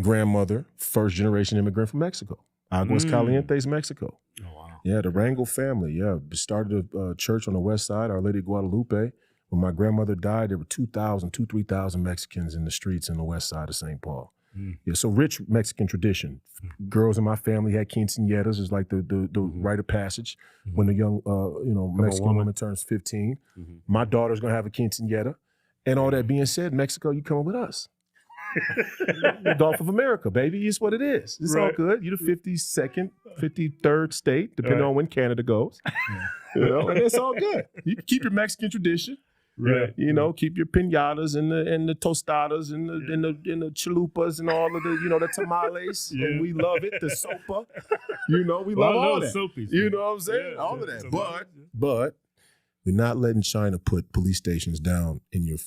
grandmother first generation immigrant from Mexico. Aguas Calientes, Mexico. Oh wow. Yeah, the Rangel family. Yeah, started a church on the west side, Our Lady of Guadalupe. When my grandmother died, there were 3,000 Mexicans in the streets in the west side of St. Paul. Yeah, so rich Mexican tradition. Girls in my family had quinceañeras. It's like the rite of passage when a young Mexican woman turns 15. My daughter's gonna have a quinceañera. And all that being said, Mexico, you coming with us. The Gulf of America, baby. It's what it is. It's all good. You're the 52nd, 53rd state, depending on when Canada goes. You know, and it's all good. You can keep your Mexican tradition. Right. You know, keep your piñatas and the tostadas and the chalupas and all of the tamales. Yeah. And we love it. The sopa. You know, we love all that. Soapies, you know what I'm saying? Yeah, all of that. But we're not letting China put police stations down in your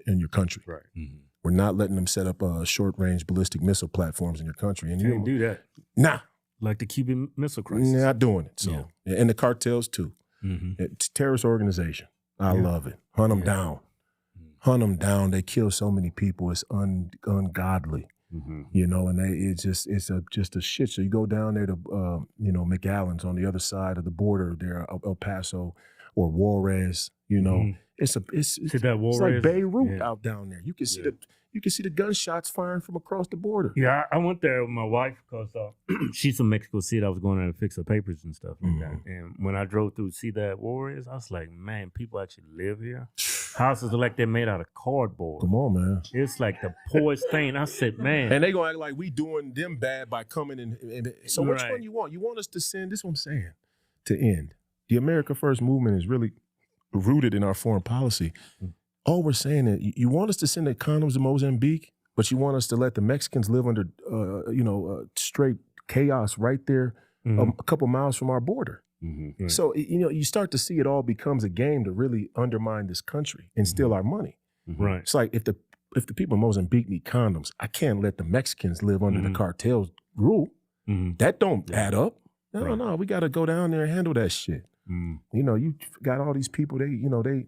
in your country. Right. Mm-hmm. We're not letting them set up short-range ballistic missile platforms in your country. And You can't do that. Nah. Like the Cuban Missile Crisis. Not doing it. So, and the cartels too. It's a terrorist organization. I love it. Hunt them down. Hunt them down. They kill so many people. It's ungodly. You know, and it's just a shit. So you go down there to McAllen's on the other side of the border there, El Paso or Juarez. You know, it's like Beirut out down there. You can see the gunshots firing from across the border. Yeah, I went there with my wife because she's from Mexico City. I was going there to fix her papers and stuff like that. And when I drove through Ciudad Juarez, I was like, man, people actually live here. Houses are like they're made out of cardboard. Come on, man. It's like the poorest thing. I said, man. And they gonna act like we doing them bad by coming in. So which one you want? You want us to send, this is what I'm saying, to end. The America First movement is really rooted in our foreign policy. All we're saying is you want us to send the condoms to Mozambique, but you want us to let the Mexicans live under, straight chaos right there, a couple miles from our border. Right. So, you start to see it all becomes a game to really undermine this country and steal our money. Right. It's like if the people in Mozambique need condoms, I can't let the Mexicans live under the cartel's rule. That don't add up. No, we got to go down there and handle that shit. You know, you got all these people, the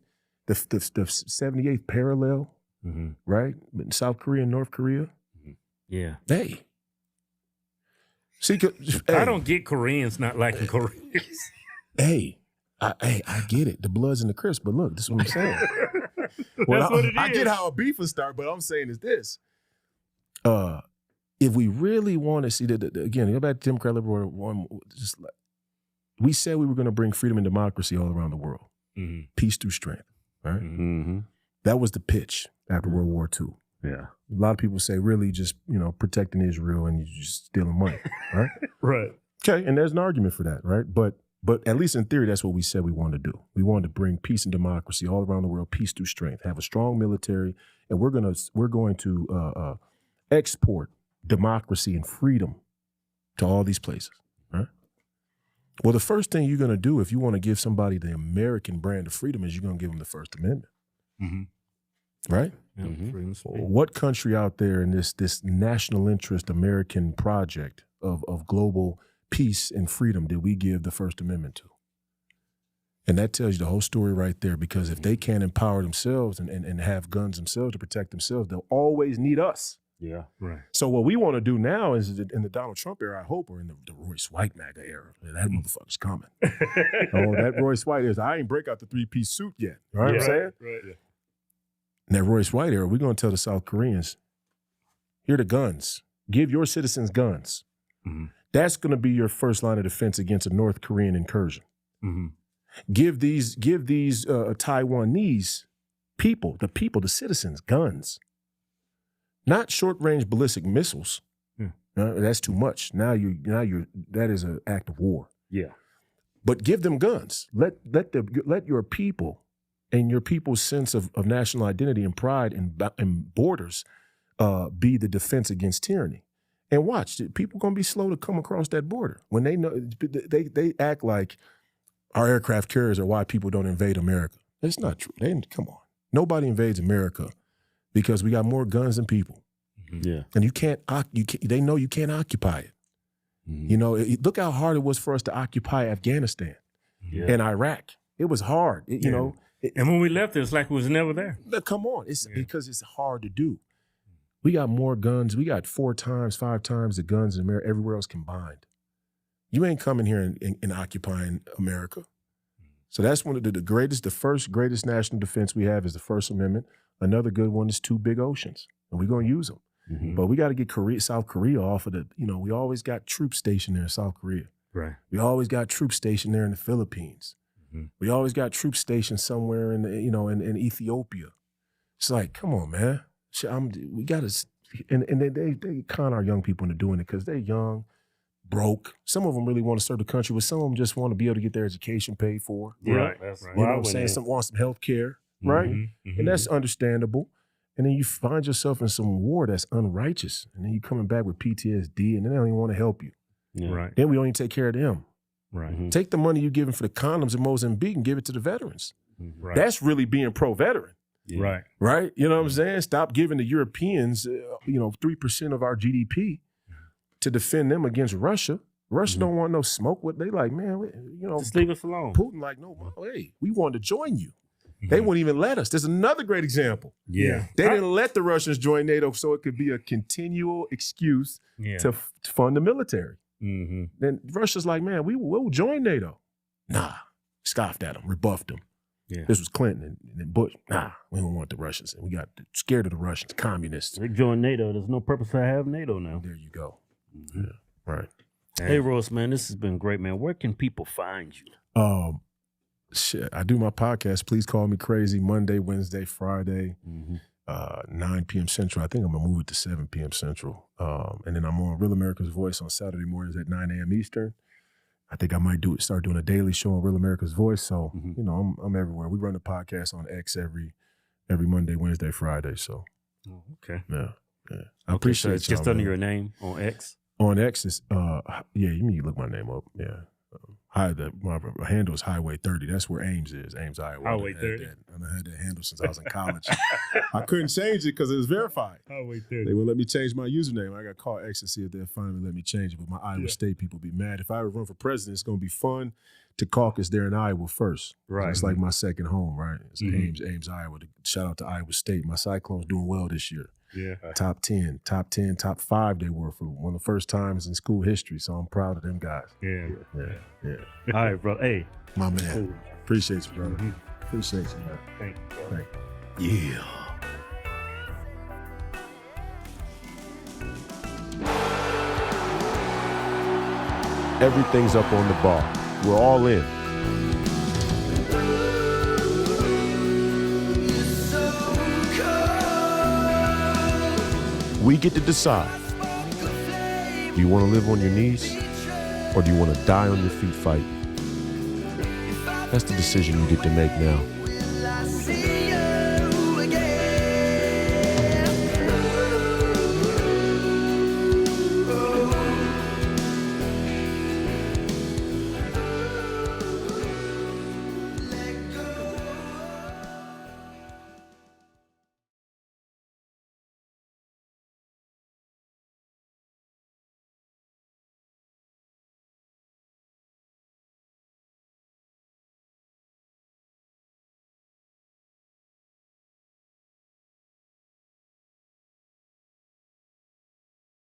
78th parallel, right? In South Korea and North Korea. Yeah. Hey. See, I don't get Koreans not liking Koreans. Hey, I get it. The Bloods and the Crips, but look, this is what I'm saying. That's what it is. I get how a beef would start, but I'm saying is this. If we really want to see again, go back to Democrat Liberal one, just like, we said we were going to bring freedom and democracy all around the world. Peace through strength, right? That was the pitch after World War II. Yeah. A lot of people say really just, protecting Israel and you're just stealing money, right? Right. Okay, and there's an argument for that, right? But at least in theory, that's what we said we wanted to do. We wanted to bring peace and democracy all around the world, peace through strength, have a strong military, and we're going to export democracy and freedom to all these places, right? Well, the first thing you're going to do if you want to give somebody the American brand of freedom is you're going to give them the First Amendment, right? What country out there in this national interest American project of global peace and freedom did we give the First Amendment to? And that tells you the whole story right there, because if they can't empower themselves and have guns themselves to protect themselves, they'll always need us. Yeah, right. So what we want to do now is in the Donald Trump era, I hope, or in the Royce White MAGA era, that motherfucker's coming. That Royce White is, I ain't break out the three-piece suit yet. You know what I'm saying? Right. Yeah. In that Royce White era, we're going to tell the South Koreans, here are the guns. Give your citizens guns. Mm-hmm. That's going to be your first line of defense against a North Korean incursion. Mm-hmm. Give these Taiwanese people, the citizens, guns. Not short-range ballistic missiles. That's too much. Now that is an act of war. Yeah. But give them guns. Let your people and your people's sense of national identity and pride and borders be the defense against tyranny. And watch, people gonna be slow to come across that border when they know they act like our aircraft carriers are why people don't invade America. That's not true. Come on, nobody invades America because we got more guns than people. Yeah, and you can't. They know you can't occupy it. Mm-hmm. You know, look how hard it was for us to occupy Afghanistan and Iraq. It was hard. You know, and when we left, it's like it was never there. Come on, it's because it's hard to do. We got more guns. We got 4 times, 5 times the guns in America everywhere else combined. You ain't coming here and occupying America. So that's one of the first greatest national defense we have is the First Amendment. Another good one is 2 big oceans, and we're gonna use them. Mm-hmm. But we got to get South Korea off of we always got troops stationed there in South Korea. Right. We always got troops stationed there in the Philippines. Mm-hmm. We always got troops stationed somewhere in Ethiopia. It's like, come on, man. We got to, and they con our young people into doing it because they're young, broke. Some of them really want to serve the country, but some of them just want to be able to get their education paid for. Yeah, right. That's right. You know what I'm saying? Some want some health care, right? Mm-hmm. And that's understandable. And then you find yourself in some war that's unrighteous. And then you're coming back with PTSD and then they don't even want to help you. Yeah. Right. Then we don't even take care of them. Right. Mm-hmm. Take the money you're giving for the condoms in Mozambique and give it to the veterans. Right. That's really being pro-veteran. Yeah. Right. Right? You know what I'm saying? Stop giving the Europeans, 3% of our GDP to defend them against Russia. Russia don't want no smoke. What they like, man, just leave us alone. Putin like, no, hey, we want to join you. They wouldn't even let us. There's another great example. Yeah. They didn't let the Russians join NATO so it could be a continual excuse to fund the military. Mm-hmm. Then Russia's like, man, we'll join NATO. Nah. Scoffed at them, rebuffed them. Yeah. This was Clinton and then Bush. Nah, we don't want the Russians. And we got scared of the Russians, communists. They joined NATO. There's no purpose to have NATO now. There you go. Mm-hmm. Yeah. Right. Hey, Royce, man, this has been great, man. Where can people find you? Shit, I do my podcast. Please call me crazy. Monday, Wednesday, Friday, 9 p.m. Central. I think I'm gonna move it to 7 p.m. Central. And then I'm on Real America's Voice on Saturday mornings at 9 a.m. Eastern. I think I might start doing a daily show on Real America's Voice. So I'm everywhere. We run the podcast on X every Monday, Wednesday, Friday. So okay, yeah. I appreciate so it's just under your name on X. On X is you mean you look my name up, yeah. My handle is Highway 30. That's where Ames is. Ames, Iowa. Highway 30. I had that handle since I was in college. I couldn't change it because it was verified. Highway 30. They wouldn't let me change my username. I got to call X and see if they'll finally let me change it. But my Iowa State people be mad. If I ever run for president, it's going to be fun to caucus there in Iowa first. Right. It's like my second home, right? It's Ames, Iowa. Shout out to Iowa State. My Cyclones doing well this year. Yeah. Top 10, top 5 they were for one of the first times in school history. So I'm proud of them guys. Yeah. Yeah. All right, bro. Hey. My man. Cool. Appreciate you, brother. Appreciate you, man. Thank you, bro. Yeah. Everything's up on the bar. We're all in. We get to decide. Do you want to live on your knees or do you want to die on your feet fighting? That's the decision you get to make now.